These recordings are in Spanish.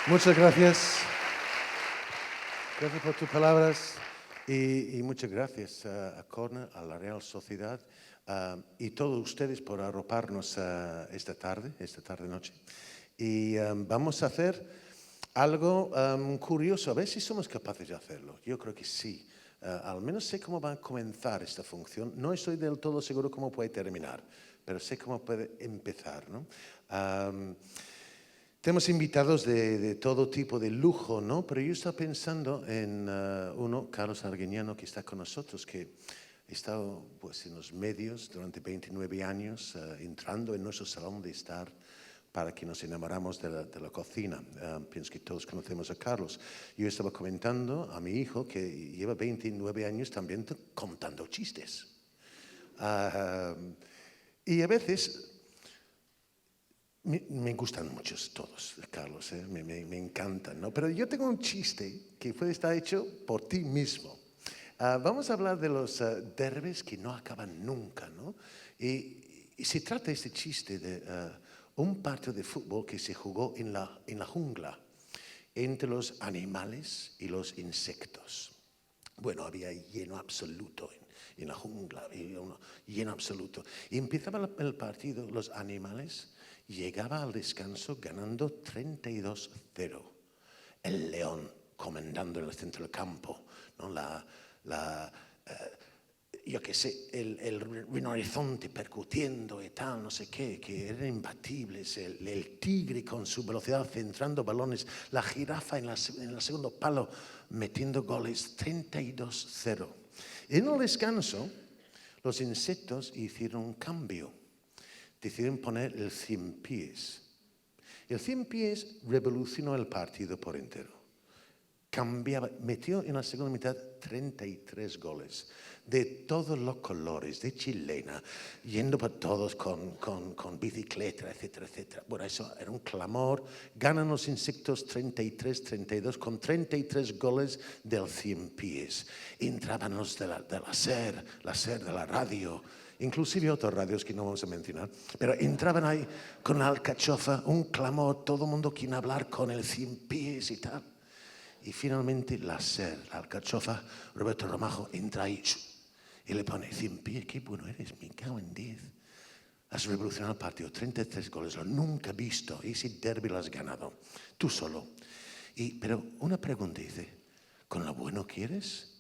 Muchas gracias. Gracias por tus palabras y muchas gracias a Corner, a la Real Sociedad y todos ustedes por arroparnos esta tarde-noche. Y vamos a hacer algo curioso, a ver si somos capaces de hacerlo. Yo creo que sí. Al menos sé cómo va a comenzar esta función. No estoy del todo seguro cómo puede terminar, pero sé cómo puede empezar, ¿no? Tenemos invitados de todo tipo de lujo, ¿no? Pero yo estaba pensando en uno, Carlos Arguiñano, que está con nosotros, que ha estado pues, en los medios durante 29 años, entrando en nuestro salón de estar para que nos enamoramos de la cocina. Pienso que todos conocemos a Carlos. Yo estaba comentando a mi hijo que lleva 29 años también contando chistes. Y a veces me gustan muchos todos, Carlos, me encantan, ¿no? Pero yo tengo un chiste que está hecho por ti mismo. Vamos a hablar de los derbes que no acaban nunca, ¿no? Y se trata este chiste de un partido de fútbol que se jugó en la jungla, entre los animales y los insectos. Bueno, había lleno absoluto en la jungla, lleno absoluto. Y empezaba el partido, los animales llegaba al descanso ganando 32-0. El león comandando en el centro del campo, ¿no? Yo qué sé, el rinoceronte percutiendo y tal, no sé qué, que eran imbatibles, el tigre con su velocidad centrando balones, la jirafa en el segundo palo metiendo goles, 32-0. En el descanso, los insectos hicieron un cambio. Decidieron poner el 100 pies. El 100 pies revolucionó el partido por entero. Metió en la segunda mitad 33 goles, de todos los colores, de chilena, yendo por todos con bicicleta, etcétera, etcétera. Bueno, eso era un clamor. Ganan los insectos 33-32 con 33 goles del 100 pies. Entraban los de la SER de la radio, inclusive otras radios que no vamos a mencionar, pero entraban ahí con la alcachofa, un clamor, todo el mundo quiere hablar con el 100 pies y tal. Y finalmente la SER, la alcachofa, Roberto Romajo, entra ahí y le pone 100 pies, qué bueno eres, me cago en 10. Has revolucionado el partido, 33 goles, lo nunca visto, ese derbi lo has ganado, tú solo. Pero una pregunta dice, ¿con lo bueno quieres?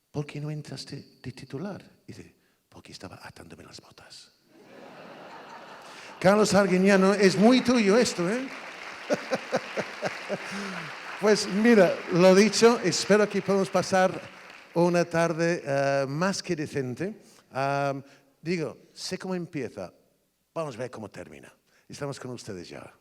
¿Por qué no entraste de titular? Dice, porque estaba atándome las botas. Carlos Arguiñano, es muy tuyo esto, ¿eh? Pues mira, lo dicho, espero que podamos pasar una tarde más que decente. Sé cómo empieza, vamos a ver cómo termina. Estamos con ustedes ya.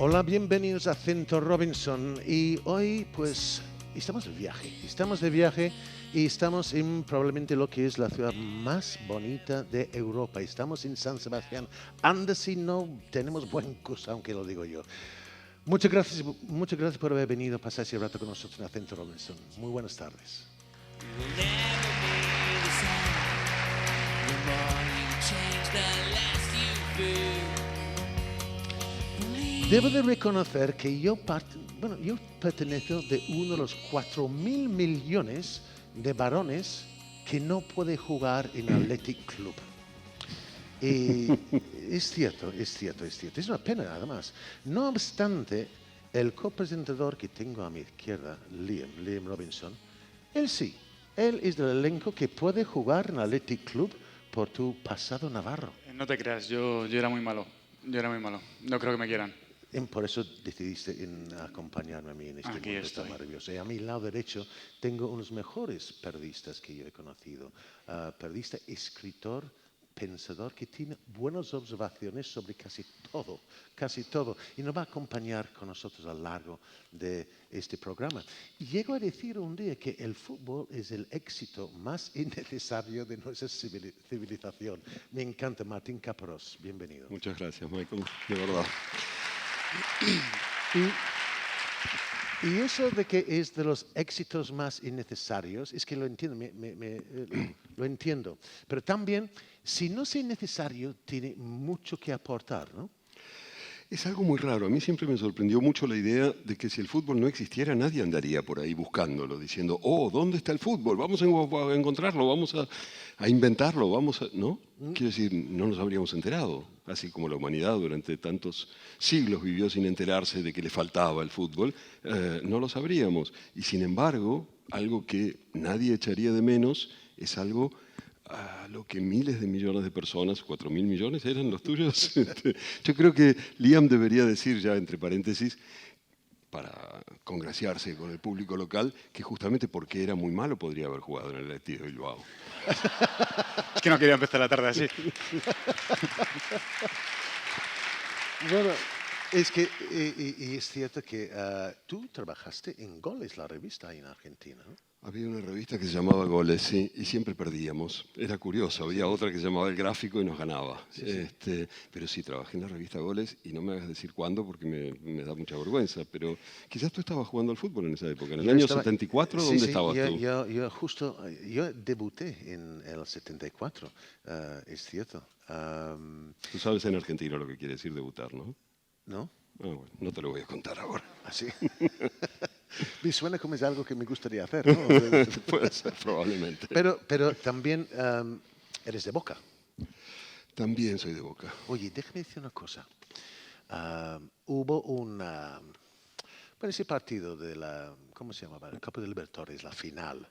Hola, bienvenidos a Centro Robinson y hoy pues estamos de viaje y estamos en probablemente lo que es la ciudad más bonita de Europa. Estamos en San Sebastián, anda si no tenemos buen curso, aunque lo digo yo. Muchas gracias por haber venido a pasar ese rato con nosotros en el Centro Robinson. Muy buenas tardes. Debo de reconocer que yo pertenezco de uno de los 4.000 millones de varones que no puede jugar en Athletic Club. Es cierto. Es una pena, además. No obstante, el copresentador que tengo a mi izquierda, Liam Robinson, él sí. Él es del elenco que puede jugar en Athletic Club por tu pasado navarro. No te creas, yo era muy malo. No creo que me quieran. Por eso decidiste acompañarme a mí en este Aquí mundo estoy. tan maravilloso. Y a mi lado derecho tengo unos mejores periodistas que yo he conocido. Periodista, escritor, pensador, que tiene buenas observaciones sobre casi todo, casi todo. Y nos va a acompañar con nosotros a lo largo de este programa. Y llego a decir un día que el fútbol es el éxito más innecesario de nuestra civilización. Me encanta. Martín Caparrós, bienvenido. Muchas gracias, Michael, de verdad. Y eso de que es de los éxitos más innecesarios, es que lo entiendo, lo entiendo. Pero también, si no es innecesario, tiene mucho que aportar, ¿no? Es algo muy raro. A mí siempre me sorprendió mucho la idea de que si el fútbol no existiera, nadie andaría por ahí buscándolo, diciendo, oh, ¿dónde está el fútbol? Vamos a encontrarlo, vamos a inventarlo, ¿no? Quiero decir, no nos habríamos enterado. Así como la humanidad durante tantos siglos vivió sin enterarse de que le faltaba el fútbol, no lo sabríamos. Y sin embargo, algo que nadie echaría de menos es algo a lo que miles de millones de personas, 4.000 millones eran los tuyos. Yo creo que Liam debería decir ya, entre paréntesis, para congraciarse con el público local, que justamente porque era muy malo podría haber jugado en el Athletic de Bilbao. Es que no quería empezar la tarde así. Bueno, es que y es cierto que tú trabajaste en Goles, la revista ahí en Argentina, ¿no? Había una revista que se llamaba Goles, sí, y siempre perdíamos. Era curioso, había otra que se llamaba El Gráfico y nos ganaba. Pero sí, trabajé en la revista Goles y no me hagas decir cuándo porque me da mucha vergüenza, pero quizás tú estabas jugando al fútbol en esa época. ¿En el año 74 dónde estabas tú? Yo debuté en el 74, es cierto. Tú sabes en argentino lo que quiere decir debutar, ¿no? ¿No? Ah, bueno, no te lo voy a contar ahora. ¿Así? Me suena como es algo que me gustaría hacer, ¿no? Puede ser, probablemente. Pero también eres de Boca. También soy de Boca. Oye, déjame decir una cosa. Hubo para ese partido de la, ¿cómo se llamaba? El Copa de Libertadores, la final.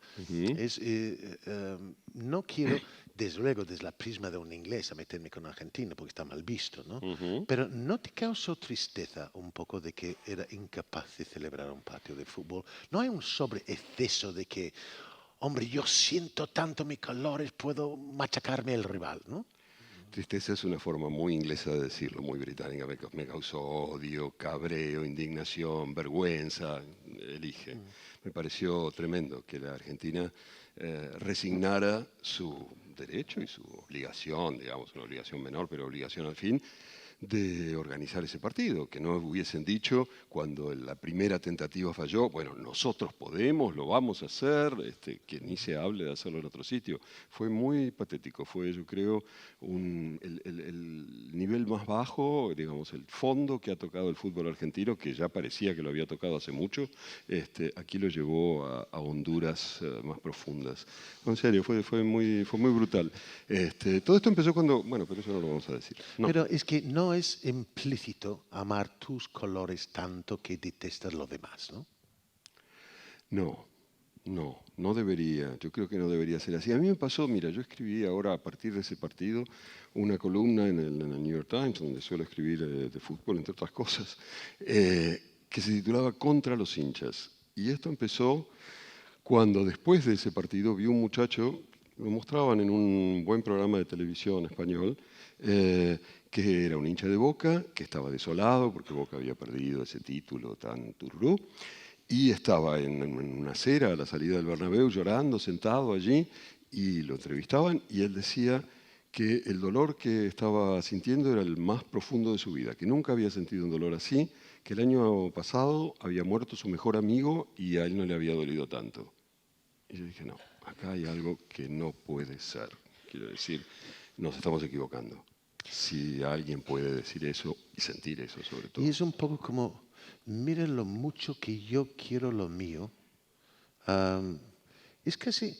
No quiero, desde luego, desde la prisma de un inglés, a meterme con Argentina porque está mal visto, ¿no? Pero ¿no te causó tristeza un poco de que era incapaz de celebrar un partido de fútbol? ¿No hay un sobreexceso de que, hombre, yo siento tanto mis colores, puedo machacarme al rival, ¿no? Tristeza es una forma muy inglesa de decirlo, muy británica. Me causó odio, cabreo, indignación, vergüenza, elige. Me pareció tremendo que la Argentina resignara su derecho y su obligación, digamos, una obligación menor, pero obligación al fin, de organizar ese partido, que no hubiesen dicho cuando la primera tentativa falló, bueno, nosotros podemos, lo vamos a hacer, que ni se hable de hacerlo en otro sitio. Fue muy patético, fue yo creo el nivel más bajo, digamos, el fondo que ha tocado el fútbol argentino, que ya parecía que lo había tocado hace mucho, aquí lo llevó a honduras más profundas. En serio, fue muy brutal. Todo esto empezó cuando, bueno, pero eso no lo vamos a decir. No. Pero es que no es implícito amar tus colores tanto que detestas lo demás, ¿no? No debería. Yo creo que no debería ser así. A mí me pasó, mira, yo escribí ahora a partir de ese partido una columna en el New York Times, donde suelo escribir de fútbol, entre otras cosas, que se titulaba Contra los hinchas. Y esto empezó cuando después de ese partido vi un muchacho, lo mostraban en un buen programa de televisión español, que era un hincha de Boca, que estaba desolado porque Boca había perdido ese título tan turrú, y estaba en una acera a la salida del Bernabéu llorando, sentado allí, y lo entrevistaban, y él decía que el dolor que estaba sintiendo era el más profundo de su vida, que nunca había sentido un dolor así, que el año pasado había muerto su mejor amigo y a él no le había dolido tanto. Y yo dije, no, acá hay algo que no puede ser. Quiero decir, nos estamos equivocando. Si alguien puede decir eso y sentir eso sobre todo. Y es un poco como, miren lo mucho que yo quiero lo mío. Es casi,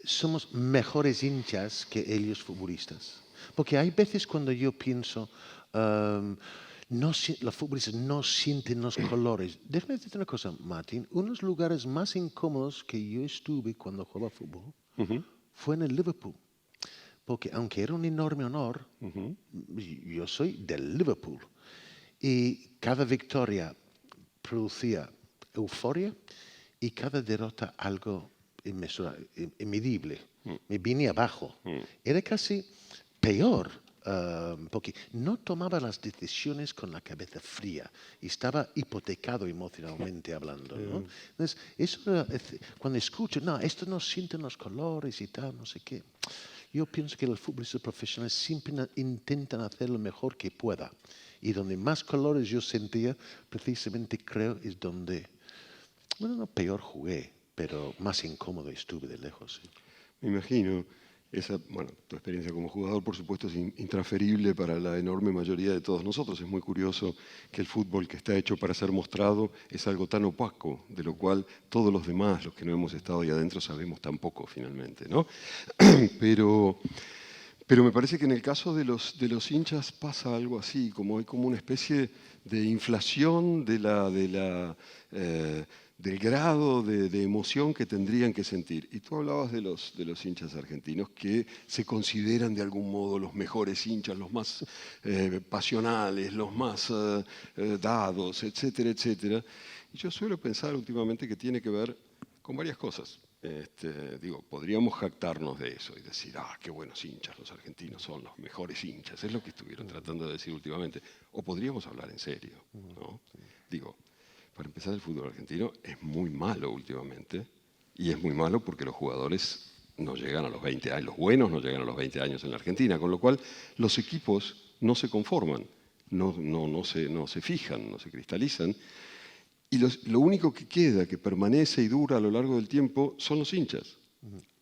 somos mejores hinchas que ellos futbolistas. Porque hay veces cuando yo pienso, los futbolistas no sienten los colores. Déjame decirte una cosa, Martín. Unos lugares más incómodos que yo estuve cuando jugaba fútbol fue en el Liverpool. Porque aunque era un enorme honor, yo soy del Liverpool. Y cada victoria producía euforia y cada derrota algo inmedible. Me vine abajo. Era casi peor, porque no tomaba las decisiones con la cabeza fría y estaba hipotecado emocionalmente hablando, ¿no? Entonces, eso cuando escucho, no, esto no sienten los colores y tal, no sé qué. Yo pienso que los futbolistas profesionales siempre intentan hacer lo mejor que pueda. Y donde más colores yo sentía, precisamente creo, es donde, bueno, no peor jugué, pero más incómodo estuve de lejos. ¿Sí? Me imagino. Bueno, tu experiencia como jugador, por supuesto, es intransferible para la enorme mayoría de todos nosotros. Es muy curioso que el fútbol que está hecho para ser mostrado es algo tan opaco, de lo cual todos los demás, los que no hemos estado ahí adentro, sabemos tan poco finalmente, ¿no? Pero me parece que en el caso de los hinchas pasa algo así, como hay como una especie de inflación del grado de emoción que tendrían que sentir. Y tú hablabas de los hinchas argentinos que se consideran de algún modo los mejores hinchas, los más pasionales, los más dados, etcétera, etcétera. Y yo suelo pensar últimamente que tiene que ver con varias cosas. Podríamos jactarnos de eso y decir, qué buenos hinchas, los argentinos son los mejores hinchas, es lo que estuvieron tratando de decir últimamente. O podríamos hablar en serio, ¿no? Para empezar, el fútbol argentino es muy malo últimamente, y es muy malo porque los jugadores no llegan a los 20 años, los buenos no llegan a los 20 años en la Argentina, con lo cual los equipos no se conforman, no se fijan, no se cristalizan. Y lo único que queda, que permanece y dura a lo largo del tiempo, son los hinchas.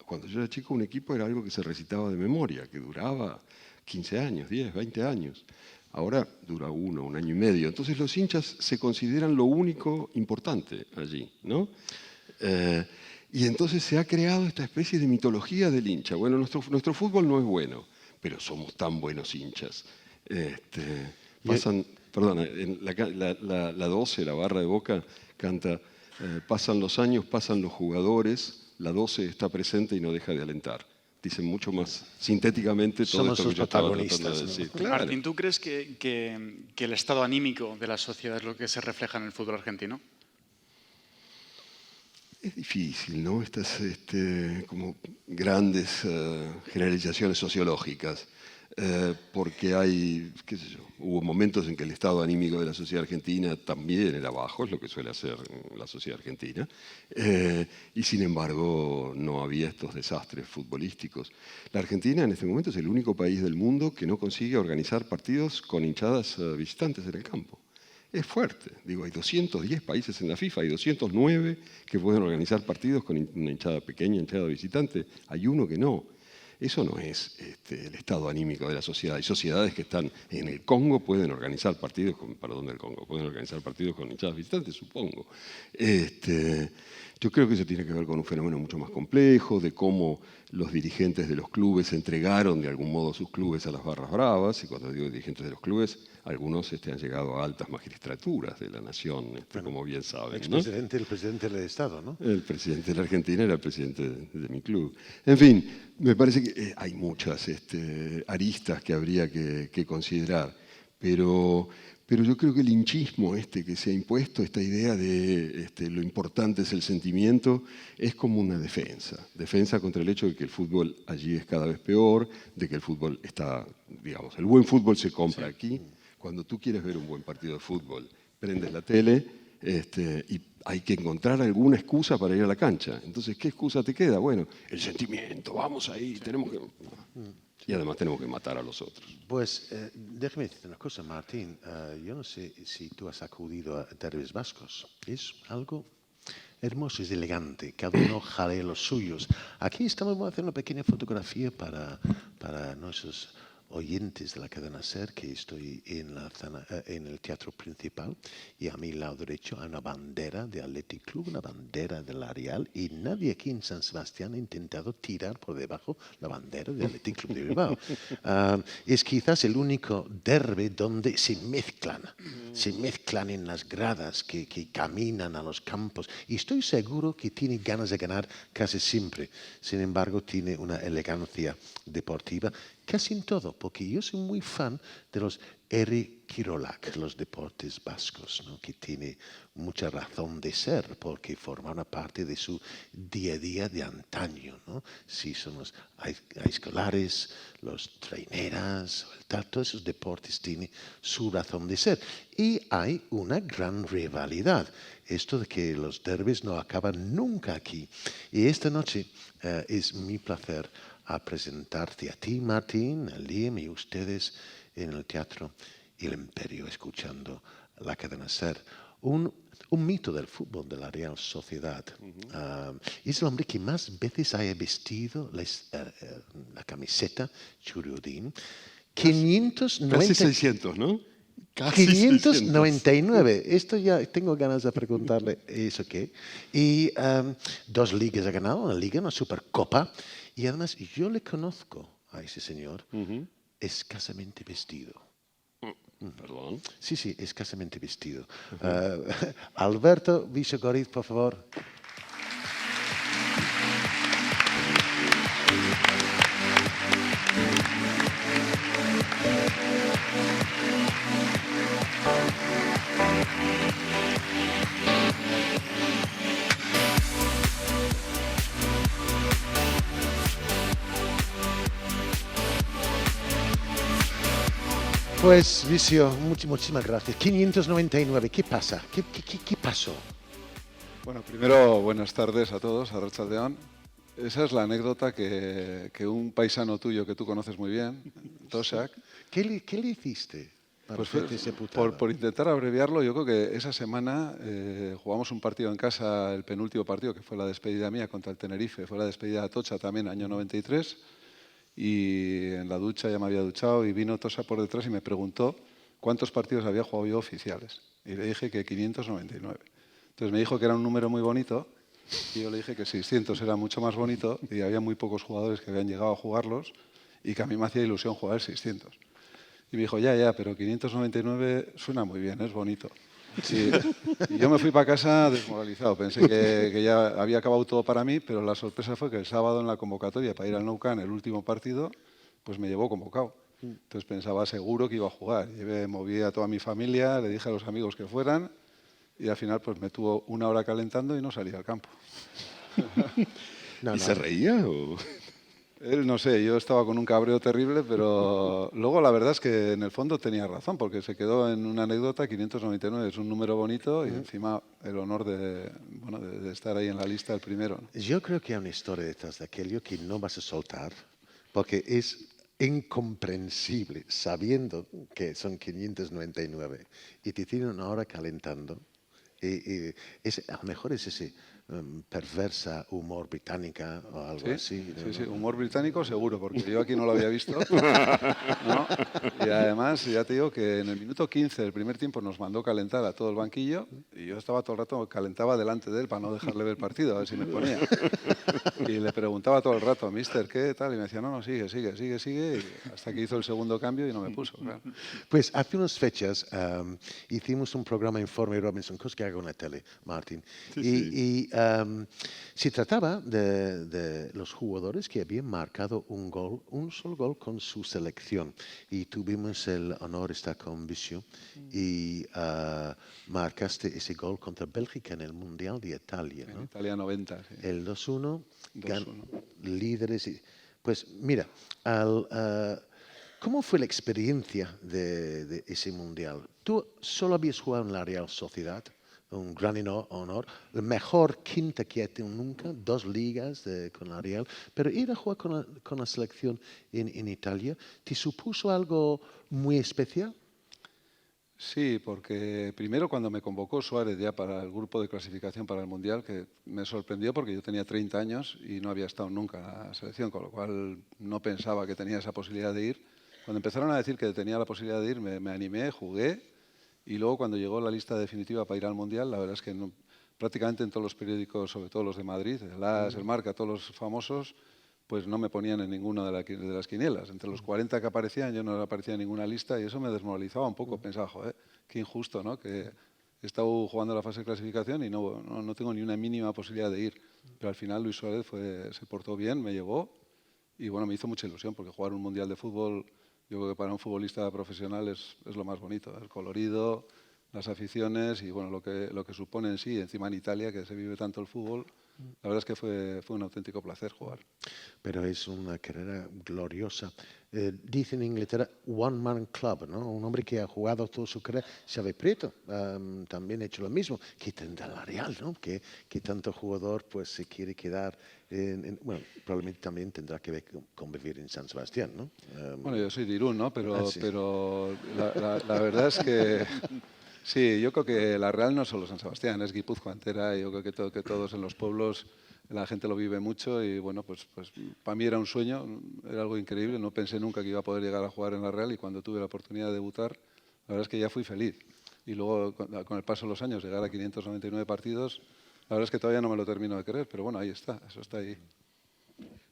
Cuando yo era chico, un equipo era algo que se recitaba de memoria, que duraba 15 años, 10, 20 años. Ahora dura un año y medio. Entonces los hinchas se consideran lo único importante allí, ¿no? Y entonces se ha creado esta especie de mitología del hincha. Bueno, nuestro fútbol no es bueno, pero somos tan buenos hinchas. Perdona, la 12, la barra de Boca, canta, pasan los años, pasan los jugadores, la 12 está presente y no deja de alentar. Dicen mucho más sintéticamente todo Somos esto que yo estaba protagonistas, tratando de ¿no? decir. Claro. Martín, ¿tú crees que el estado anímico de la sociedad es lo que se refleja en el fútbol argentino? Es difícil, ¿no? Estas como grandes generalizaciones sociológicas. Porque qué sé yo, hubo momentos en que el estado anímico de la sociedad argentina también era bajo, es lo que suele hacer la sociedad argentina, y sin embargo no había estos desastres futbolísticos. La Argentina en este momento es el único país del mundo que no consigue organizar partidos con hinchadas visitantes en el campo. Es fuerte, hay 210 países en la FIFA, hay 209 que pueden organizar partidos con una hinchada pequeña, hinchada visitante, hay uno que no. Eso no es el estado anímico de la sociedad. Hay sociedades que están en el Congo, pueden organizar partidos pueden organizar partidos con hinchadas visitantes, supongo. Yo creo que eso tiene que ver con un fenómeno mucho más complejo, de cómo los dirigentes de los clubes entregaron de algún modo sus clubes a las barras bravas, y cuando digo dirigentes de los clubes, algunos han llegado a altas magistraturas de la nación, como bien saben. El presidente del Estado, ¿no? El presidente de la Argentina era el presidente de mi club. En fin, me parece que hay muchas aristas que habría que considerar, pero yo creo que el hinchismo que se ha impuesto, esta idea de lo importante es el sentimiento, es como una defensa contra el hecho de que el fútbol allí es cada vez peor, de que el fútbol el buen fútbol se compra aquí. Cuando tú quieres ver un buen partido de fútbol, prendes la tele y hay que encontrar alguna excusa para ir a la cancha. Entonces, ¿qué excusa te queda? Bueno, el sentimiento, vamos ahí, tenemos que... Y además tenemos que matar a los otros. Pues déjame decirte una cosa, Martín. Yo no sé si tú has acudido a derbis vascos. Es algo hermoso, es elegante. Cada uno jalea los suyos. Aquí estamos haciendo una pequeña fotografía para nuestros oyentes de la cadena SER, que estoy en el teatro principal, y a mi lado derecho hay una bandera de Athletic Club, una bandera del Arial, y nadie aquí en San Sebastián ha intentado tirar por debajo la bandera de Athletic Club de Bilbao. Es quizás el único derbi donde se mezclan en las gradas, que caminan a los campos, y estoy seguro que tiene ganas de ganar casi siempre. Sin embargo, tiene una elegancia deportiva casi en todo, porque yo soy muy fan de los Eric Kirolak, los deportes vascos, ¿no? Que tiene mucha razón de ser porque forman parte de su día a día de antaño, ¿no? Si son los escolares, los traineras, todos esos deportes tienen su razón de ser. Y hay una gran rivalidad. Esto de que los derbis no acaban nunca aquí. Y esta noche es mi placer a presentarte a ti, Martín, a Liam y ustedes en el Teatro El Imperio, escuchando la cadena SER. Un mito del fútbol de la Real Sociedad. Es el hombre que más veces haya vestido la camiseta Churiudin. 590, Casi 600, ¿no? Casi 599. Esto ya tengo ganas de preguntarle eso qué. Y 2 ligas ha ganado, una liga, una Supercopa. Y además yo le conozco a ese señor escasamente vestido. Perdón. Sí, sí, escasamente vestido. Alberto Visogoriz, por favor. Pues, Vicio, muchísimas gracias. 599, ¿qué pasa? ¿Qué pasó? Bueno, primero, buenas tardes a todos, a Arratsaldeon. Esa es la anécdota que un paisano tuyo que tú conoces muy bien, Tosak, ¿Qué le hiciste para pues hacerte ese putada? por intentar abreviarlo, yo creo que esa semana jugamos un partido en casa, el penúltimo partido, que fue la despedida mía contra el Tenerife, fue la despedida de Atocha también, año 93, y en la ducha ya me había duchado y vino Tosa por detrás y me preguntó cuántos partidos había jugado yo oficiales. Y le dije que 599. Entonces me dijo que era un número muy bonito y yo le dije que 600 era mucho más bonito y había muy pocos jugadores que habían llegado a jugarlos y que a mí me hacía ilusión jugar 600. Y me dijo, ya, pero 599 suena muy bien, es bonito. Y yo me fui para casa desmoralizado. Pensé que ya había acabado todo para mí, pero la sorpresa fue que el sábado en la convocatoria para ir al Nou Camp, el último partido, pues me llevó convocado. Entonces pensaba seguro que iba a jugar. Moví a toda mi familia, le dije a los amigos que fueran y al final pues me tuvo 1 hora calentando y no salí al campo. ¿Y se reía o...? Él, no sé, yo estaba con un cabreo terrible, pero luego la verdad es que en el fondo tenía razón, porque se quedó en una anécdota, 599 es un número bonito y encima el honor de estar ahí en la lista el primero, ¿no? Yo creo que hay una historia detrás de aquello que no vas a soltar, porque es incomprensible sabiendo que son 599 y te tienen 1 hora calentando. Y a lo mejor es ese perversa humor británica o algo así. Sí, humor británico seguro, porque yo aquí no lo había visto. ¿No? Y además, ya te digo que en el minuto 15 del primer tiempo nos mandó calentar a todo el banquillo y yo estaba todo el rato, calentaba delante de él para no dejarle ver el partido, a ver si me ponía. Y le preguntaba todo el rato, mister, ¿qué tal? Y me decía, no, sigue, y hasta que hizo el segundo cambio y no me puso, claro. Pues hace unas fechas hicimos un programa Informe Robinson, cosas que hago en la tele, Martín. Y se trataba de los jugadores que habían marcado un solo gol con su selección. Y tuvimos el honor de estar con Vicio y marcaste ese gol contra Bélgica en el Mundial de Italia, ¿no? En Italia 90, sí. El 2-1, 2-1. líderes. Pues mira, ¿cómo fue la experiencia de ese Mundial? Tú solo habías jugado en la Real Sociedad, un gran honor, la mejor quinta que he tenido nunca, 2 ligas con la Real, pero ir a jugar con la selección en Italia, ¿te supuso algo muy especial? Sí, porque primero cuando me convocó Suárez ya para el grupo de clasificación para el Mundial, que me sorprendió porque yo tenía 30 años y no había estado nunca en la selección, con lo cual no pensaba que tenía esa posibilidad de ir. Cuando empezaron a decir que tenía la posibilidad de ir, me animé, jugué y luego cuando llegó la lista definitiva para ir al Mundial, la verdad es que prácticamente en todos los periódicos, sobre todo los de Madrid, el AS, el Marca, todos los famosos, pues no me ponían en ninguna de las quinielas. Entre los 40 que aparecían, yo no aparecía en ninguna lista y eso me desmoralizaba un poco. Pensaba, joder, qué injusto, ¿no? Que he estado jugando la fase de clasificación y no tengo ni una mínima posibilidad de ir. Pero al final Luis Suárez se portó bien, me llevó y bueno, me hizo mucha ilusión porque jugar un Mundial de Fútbol Yo creo que para un futbolista profesional es lo más bonito, el colorido, las aficiones y bueno, lo que supone en sí, encima en Italia, que se vive tanto el fútbol, la verdad es que fue un auténtico placer jugar. Pero es una carrera gloriosa. Dice en Inglaterra one man club, ¿no? Un hombre que ha jugado toda su carrera. Xavi Prieto también ha hecho lo mismo. Que tendrá la Real, ¿no? Que tanto jugador pues se quiere quedar bueno, probablemente también tendrá que ver con vivir en San Sebastián, ¿no? Bueno, yo soy de Irún, ¿no? Pero, sí. pero la verdad es que sí, yo creo que la Real no es solo San Sebastián, es Guipúzcoa entera. Yo creo que todos en los pueblos la gente lo vive mucho y bueno, pues para mí era un sueño, era algo increíble. No pensé nunca que iba a poder llegar a jugar en la Real y cuando tuve la oportunidad de debutar, la verdad es que ya fui feliz. Y luego, con el paso de los años, llegar a 599 partidos, la verdad es que todavía no me lo termino de creer, pero bueno, ahí está, eso está ahí.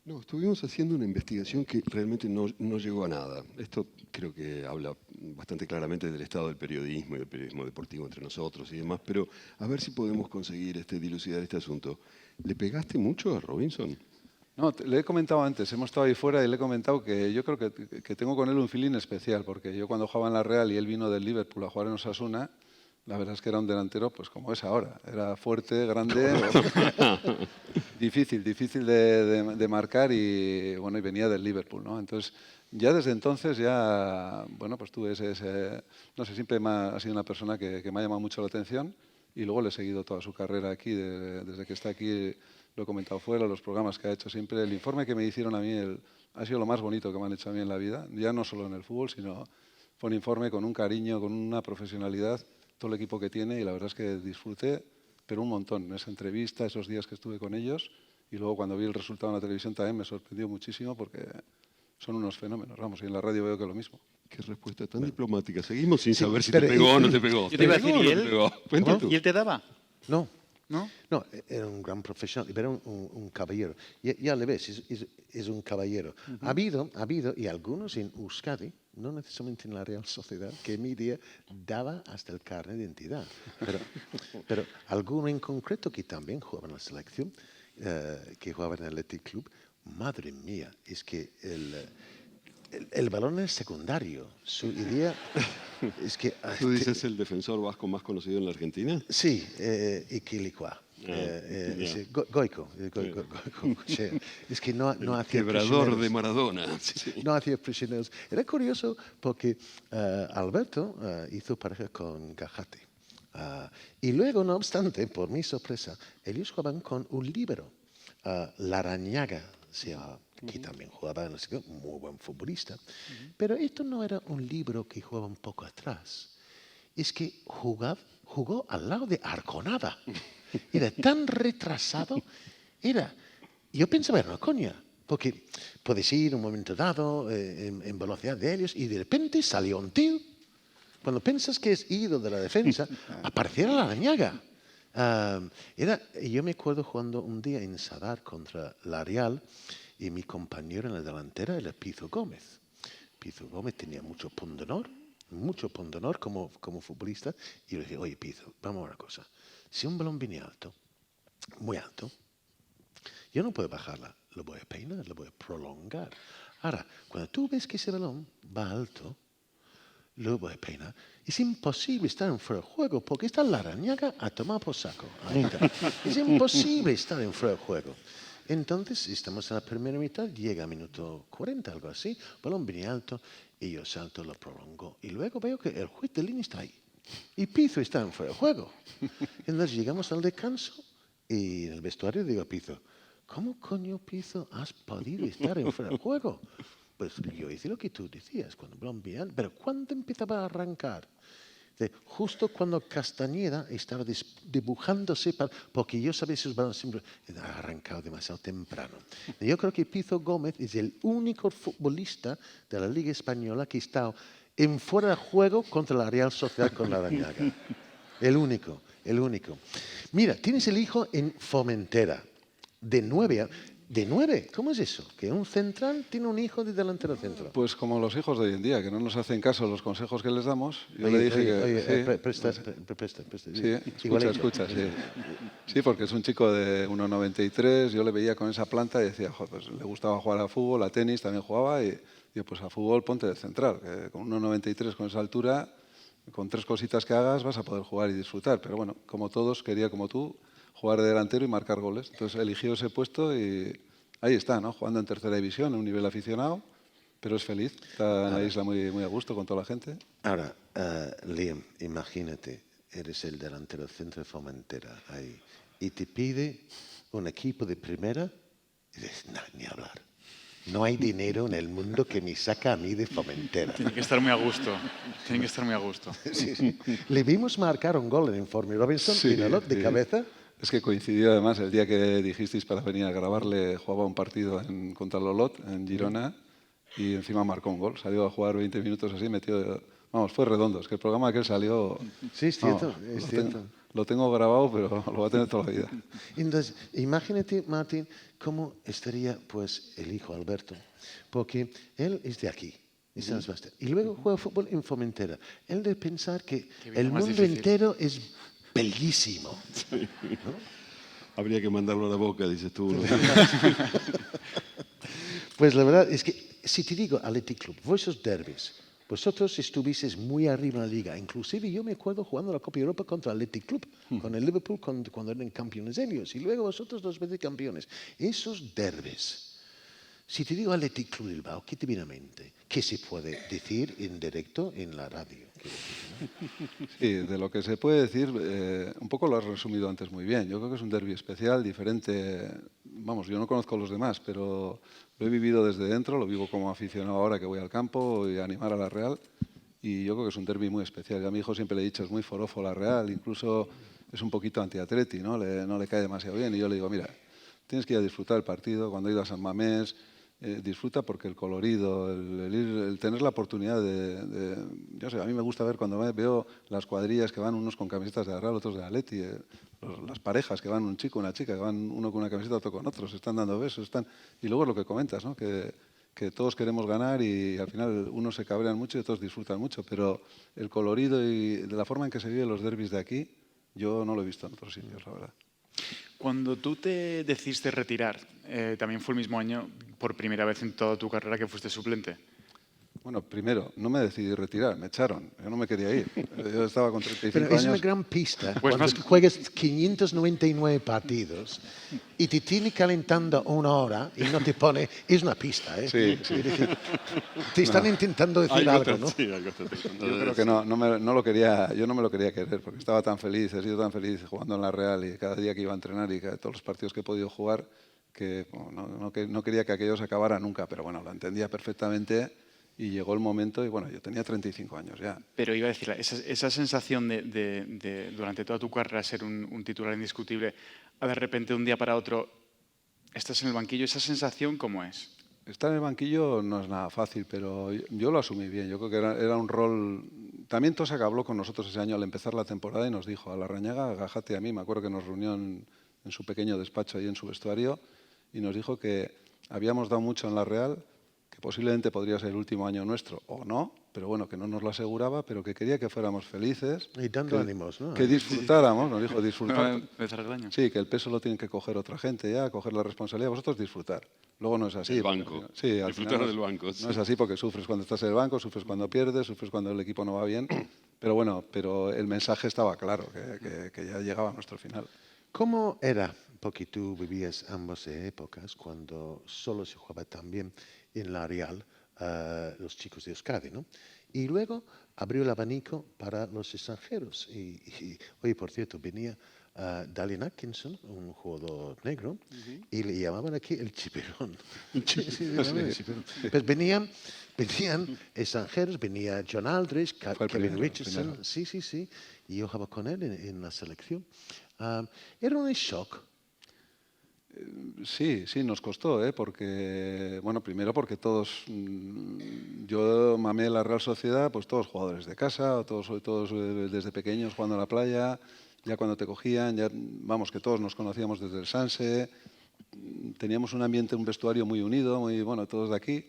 No, estuvimos haciendo una investigación que realmente no llegó a nada. Esto creo que habla bastante claramente del estado del periodismo y del periodismo deportivo entre nosotros y demás, pero a ver si podemos conseguir dilucidar este asunto. ¿Le pegaste mucho a Robinson? No, le he comentado antes, hemos estado ahí fuera y le he comentado que yo creo que tengo con él un feeling especial, porque yo cuando jugaba en la Real y él vino del Liverpool a jugar en Osasuna, la verdad es que era un delantero pues como es ahora. Era fuerte, grande, difícil de marcar y bueno, y venía del Liverpool, ¿no? Entonces, ya desde entonces ya, bueno, pues tuve no sé, siempre ha sido una persona que me ha llamado mucho la atención y luego le he seguido toda su carrera aquí, desde que está aquí, lo he comentado fuera, los programas que ha hecho siempre. El informe que me hicieron a mí ha sido lo más bonito que me han hecho a mí en la vida, ya no solo en el fútbol, sino fue un informe con un cariño, con una profesionalidad, todo el equipo que tiene y la verdad es que disfruté, pero un montón, en esa entrevista, esos días que estuve con ellos y luego cuando vi el resultado en la televisión también me sorprendió muchísimo porque son unos fenómenos, vamos, y en la radio veo que lo mismo. Qué respuesta tan diplomática. Seguimos sin saber si pero- te pegó o no te pegó. Yo te iba a decir, ¿Te pegó o ¿y no él? te pegó? Cuenta tú. ¿Y él te daba? No. ¿No? No, era un gran profesional, pero era un caballero. Ya le ves, es un caballero. Ha habido, y algunos en Euskadi, no necesariamente en la Real Sociedad, que mi día daba hasta el carnet de identidad. Pero alguno en concreto que también jugaba en la selección, que jugaba en el Athletic Club, madre mía, es que el balón es secundario. Su idea es que... ¿Tú dices el defensor vasco más conocido en la Argentina? Sí, Iquilicua. Goico. Sí. Es que no hacía Quebrador prisioneros. de Maradona. Sí. No hacía prisioneros. Era curioso porque Alberto hizo pareja con Gajate. Y luego, no obstante, por mi sorpresa, ellos jugaban con un líbero, Larrañaga, que también jugaba en la selección, muy buen futbolista. Pero esto no era un líbero que jugaba un poco atrás. Es que jugó al lado de Arconada. Era tan retrasado. Yo pensaba, era una coña, porque puedes ir un momento dado en velocidad de ellos y de repente salió un tío. Cuando piensas que es ido de la defensa, apareciera la arañaga. Yo me acuerdo jugando un día en Sadar contra la Real y mi compañero en la delantera era Pizo Gómez. Pizo Gómez tenía mucho pundonor como futbolista y le dije, oye Pizo, vamos a una cosa. Si un balón viene alto, muy alto, yo no puedo bajarla, lo voy a peinar, lo voy a prolongar. Ahora, cuando tú ves que ese balón va alto, lo voy a peinar. Es imposible estar en fuera de juego porque está la arañaga a tomar por saco. Ahí está. Es imposible estar en fuera de juego. Entonces, estamos en la primera mitad, llega a minuto 40, algo así, balón viene alto y yo salto, lo prolongo. Y luego veo que el juez de línea está ahí. Y Pizo está en fuera de juego. Entonces llegamos al descanso y en el vestuario digo a Pizo, ¿cómo coño, Pizo, has podido estar en fuera de juego? Pues yo hice lo que tú decías, cuando balón viene alto, pero ¿cuándo empezaba a arrancar? Justo cuando Castañeda estaba dibujándose, porque yo sabía sus balones siempre ha arrancado demasiado temprano. Yo creo que Pizo Gómez es el único futbolista de la Liga Española que está en fuera de juego contra la Real Sociedad con la Arañaga. El único. Mira, tienes el hijo en Formentera, de 9 años. De 9, ¿cómo es eso? Que un central tiene un hijo de delantero centro. Pues como los hijos de hoy en día, que no nos hacen caso los consejos que les damos. Yo Oye, le dije que... oye, sí, presta. sí, Igualito. escucha, sí. Sí, porque es un chico de 1,93, yo le veía con esa planta y decía, "Jo, pues le gustaba jugar a fútbol, a tenis también jugaba, y digo, pues a fútbol ponte de central, que con 1,93 con esa altura, con 3 cositas que hagas vas a poder jugar y disfrutar". Pero bueno, como todos, quería como tú, jugar de delantero y marcar goles. Entonces eligió ese puesto y ahí está, ¿no? Jugando en tercera división, a un nivel aficionado, pero es feliz, está en la isla muy, muy a gusto con toda la gente. Ahora, Liam, imagínate, eres el delantero centro de Formentera ahí y te pide un equipo de primera y dices, no, ni hablar. No hay dinero en el mundo que me saca a mí de Formentera. Tiene que estar muy a gusto. Tiene que estar muy a gusto. Sí, sí. Le vimos marcar un gol en Informe Robinson Sí, y de sí. cabeza. Es que coincidió además el día que dijisteis para venir a grabarle, jugaba un partido contra el Olot en Girona y encima marcó un gol. Salió a jugar 20 minutos así, metió... Vamos, fue redondo. Es que el programa aquel salió... Sí, es cierto, vamos, es cierto. Lo tengo grabado, pero lo voy a tener toda la vida. Entonces, imagínate, Martín, cómo estaría pues el hijo Alberto, porque él es de aquí, de San Sebastián, y luego juega fútbol en Formentera. Él debe pensar que vida el más mundo difícil. entero es bellísimo. Habría que mandarlo a la boca, dices tú. ¿No? Pues la verdad es que, si te digo Athletic Club, vuestros derbis, vosotros estuvisteis muy arriba en la liga. Inclusive yo me acuerdo jugando la Copa Europa contra el Athletic Club, con el Liverpool cuando eran campeones ellos, y luego vosotros 2 veces campeones. Esos derbis, si te digo Athletic Club Bilbao, ¿qué te viene a mente? ¿Qué se puede decir en directo en la radio? Sí, de lo que se puede decir, un poco lo has resumido antes muy bien. Yo creo que es un derbi especial, diferente. Vamos, yo no conozco los demás, pero lo he vivido desde dentro, lo vivo como aficionado ahora que voy al campo y a animar a la Real. Y yo creo que es un derbi muy especial. Y a mi hijo siempre le he dicho, es muy forofo la Real, incluso es un poquito anti-Atleti, ¿no? No le cae demasiado bien. Y yo le digo, mira, tienes que ir a disfrutar el partido. Cuando he ido a San Mamés, disfruta porque el colorido, el tener la oportunidad yo sé, a mí me gusta ver cuando veo las cuadrillas que van unos con camisetas de la Real, otros de Atleti, las parejas que van un chico, una chica, que van uno con una camiseta, otro con otro, se están dando besos, y luego es lo que comentas, ¿no? Que todos queremos ganar y al final unos se cabrean mucho y otros disfrutan mucho, pero el colorido y de la forma en que se viven los derbis de aquí, yo no lo he visto en otros sitios, la verdad. Cuando tú te decidiste retirar, también fue el mismo año, por primera vez en toda tu carrera, que fuiste suplente. Bueno, primero, no me decidí retirar, me echaron, yo no me quería ir. Yo estaba con 35 Pero años. es una gran pista Pues cuando juegas 599 partidos y te tiene calentando 1 hora y no te pone... Es una pista, ¿eh? Sí, sí. Es decir, te están intentando decir algo, ¿no? Sí, algo está tratando Yo de creo que no lo quería, yo no me lo quería querer porque estaba tan feliz, he sido tan feliz jugando en la Real y cada día que iba a entrenar y todos los partidos que he podido jugar que no quería que aquello se acabara nunca, pero bueno, lo entendía perfectamente y llegó el momento y bueno, yo tenía 35 años ya. Pero iba a decir, esa sensación de durante toda tu carrera ser un titular indiscutible, a de repente un día para otro estás en el banquillo, ¿esa sensación cómo es? Estar en el banquillo no es nada fácil, pero yo lo asumí bien. Yo creo que era un rol... También Tosak habló con nosotros ese año al empezar la temporada y nos dijo, a Larrañaga, a Gajate y a mí, me acuerdo que nos reunió en su pequeño despacho ahí en su vestuario y nos dijo que habíamos dado mucho en la Real, que posiblemente podría ser el último año nuestro o no, pero bueno, que no nos lo aseguraba, pero que quería que fuéramos felices. Y dando ánimos, ¿no? Que disfrutáramos, nos dijo disfrutar. Empezar el año. Sí, que el peso lo tiene que coger otra gente ya, coger la responsabilidad, vosotros disfrutar. Luego no es así. El banco. Sí, al Disfrutar final del banco. No es así porque sufres cuando estás en el banco, sufres cuando pierdes, sufres cuando el equipo no va bien. Pero bueno, el mensaje estaba claro, que ya llegaba a nuestro final. ¿Cómo era? Porque tú vivías ambas épocas cuando solo se jugaba también en la Real los chicos de Euskadi, ¿no? Y luego abrió el abanico para los extranjeros. Oye, por cierto, venía Dalian Atkinson, un jugador negro, y le llamaban aquí el chiperón. Sí, le llamaban el chiperón. Pues venían extranjeros, venía John Aldridge, Fue el Kevin primero, Richardson, primero. sí, y yo jugaba con él en la selección. Era un shock. Sí, nos costó, porque, bueno, primero porque todos, yo mamé la Real Sociedad, pues todos jugadores de casa, todos desde pequeños jugando a la playa, ya cuando te cogían, ya, vamos, que todos nos conocíamos desde el Sanse, teníamos un ambiente, un vestuario muy unido, muy bueno, todos de aquí.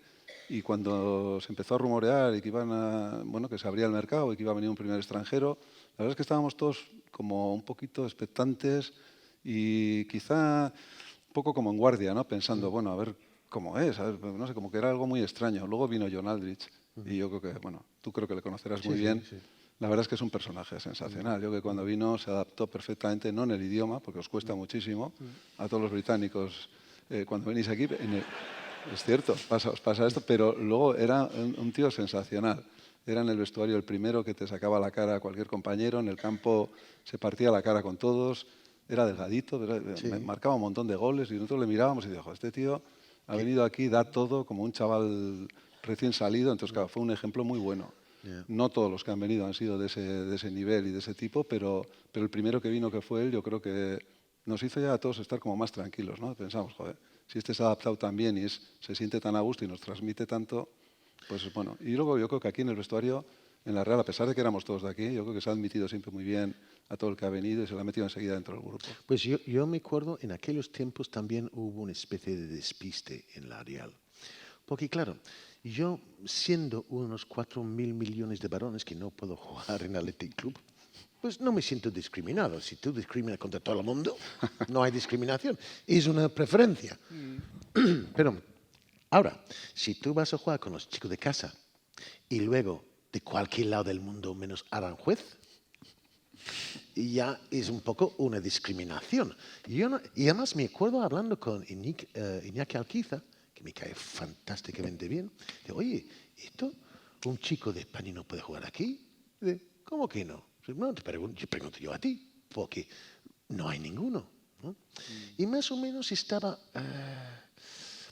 Y cuando se empezó a rumorear y que que se abría el mercado y que iba a venir un primer extranjero, la verdad es que estábamos todos como un poquito expectantes y quizá un poco como en guardia, ¿no? Pensando, bueno, a ver cómo es, a ver, no sé, como que era algo muy extraño. Luego vino John Aldrich y yo creo que, bueno, tú creo que le conocerás muy bien. Sí. La verdad es que es un personaje sensacional. Yo creo que cuando vino se adaptó perfectamente, no en el idioma, porque os cuesta muchísimo, a todos los británicos. Cuando venís aquí, es cierto, os pasa esto, pero luego era un tío sensacional. Era en el vestuario el primero que te sacaba la cara a cualquier compañero, en el campo se partía la cara con todos, era delgadito, marcaba un montón de goles y nosotros le mirábamos y dijo, este tío ha venido aquí, da todo como un chaval recién salido, entonces claro, fue un ejemplo muy bueno. No todos los que han venido han sido de ese nivel y de ese tipo, pero el primero que vino, que fue él, yo creo que nos hizo ya a todos estar como más tranquilos, ¿no? Pensamos, joder, si este se ha adaptado tan bien y se siente tan a gusto y nos transmite tanto, pues bueno. Y luego yo creo que aquí en el vestuario, en la Real, a pesar de que éramos todos de aquí, yo creo que se ha admitido siempre muy bien a todo el que ha venido y se lo ha metido enseguida dentro del grupo. Pues yo me acuerdo, en aquellos tiempos también hubo una especie de despiste en la Real. Porque claro, yo siendo unos 4.000 millones de varones que no puedo jugar en Athletic Club, pues no me siento discriminado. Si tú discriminas contra todo el mundo, no hay discriminación. Es una preferencia. Pero ahora, si tú vas a jugar con los chicos de casa y luego de cualquier lado del mundo menos Aranjuez, ya es un poco una discriminación. Y además me acuerdo hablando con Iñaki Alquiza, que me cae fantásticamente bien, de, oye, ¿esto? ¿Un chico de España no puede jugar aquí? De, ¿cómo que no? No, yo pregunto yo a ti, porque no hay ninguno, ¿no? Y más o menos estaba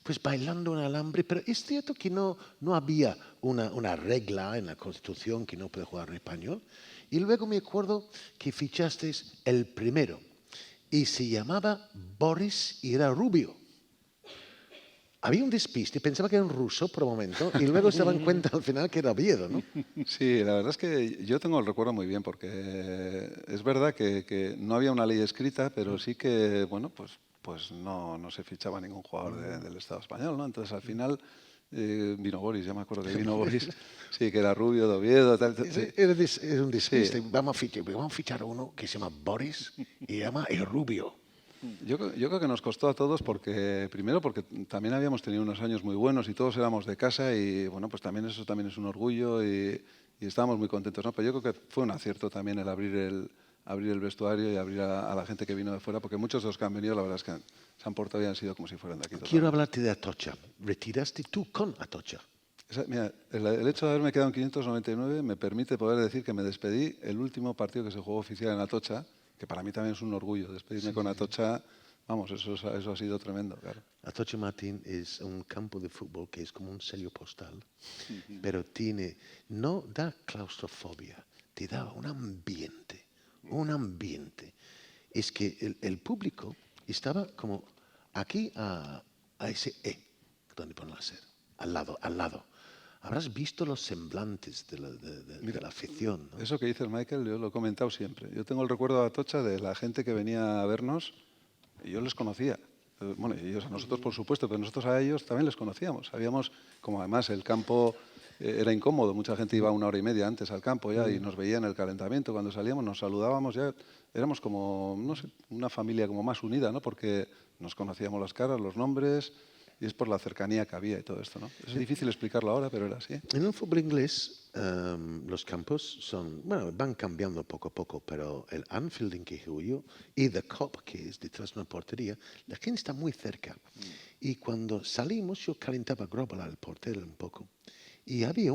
pues bailando un alambre, pero es cierto que no había una regla en la Constitución que no puede jugar en español. Y luego me acuerdo que fichasteis el primero y se llamaba Boris y era rubio. Había un despiste, pensaba que era un ruso por un momento y luego se daban cuenta al final que era Oviedo, ¿no? Sí, la verdad es que yo tengo el recuerdo muy bien porque es verdad que no había una ley escrita, pero sí que, bueno, pues no se fichaba ningún jugador del Estado español, ¿no? Entonces al final vino Boris, ya me acuerdo que vino Boris, sí, que era rubio, de Oviedo, tal. Sí. Era un despiste. Sí. Vamos a fichar a uno que se llama Boris y se llama El Rubio. Yo creo que nos costó a todos primero porque también habíamos tenido unos años muy buenos y todos éramos de casa y bueno, pues también eso también es un orgullo y estábamos muy contentos, ¿no? Pero yo creo que fue un acierto también el abrir el vestuario y abrir a la gente que vino de fuera, porque muchos de los que han venido la verdad es que se han portado y han sido como si fueran de aquí. Quiero hablarte de Atocha. ¿Retiraste tú con Atocha? Mira, el hecho de haberme quedado en 599 me permite poder decir que me despedí el último partido que se jugó oficial en Atocha, que para mí también es un orgullo despedirme con Atocha. Vamos, eso ha sido tremendo, claro. Atocha Martín es un campo de fútbol que es como un sello postal, pero no da claustrofobia, te da un ambiente. Es que el público estaba como aquí a ese donde ponen la sed, al lado. Habrás visto los semblantes de la afición, ¿no? Eso que dices, Michael, yo lo he comentado siempre. Yo tengo el recuerdo de Atocha de la gente que venía a vernos y yo les conocía. Bueno, y ellos a nosotros, por supuesto, pero nosotros a ellos también les conocíamos. Sabíamos, como además el campo era incómodo, mucha gente iba 1 hora y media antes al campo ya y nos veía en el calentamiento. Cuando salíamos nos saludábamos ya. Éramos como, no sé, una familia como más unida, ¿no? Porque nos conocíamos las caras, los nombres. Y es por la cercanía que había y todo esto, ¿no? Es difícil explicarlo ahora, pero era así. En el fútbol inglés, los campos van cambiando poco a poco, pero el Anfield en que jugué yo y The Cop, que es detrás de una portería, la gente está muy cerca. Y cuando salimos, yo calentaba Grobbelaar, el portero, un poco. Y había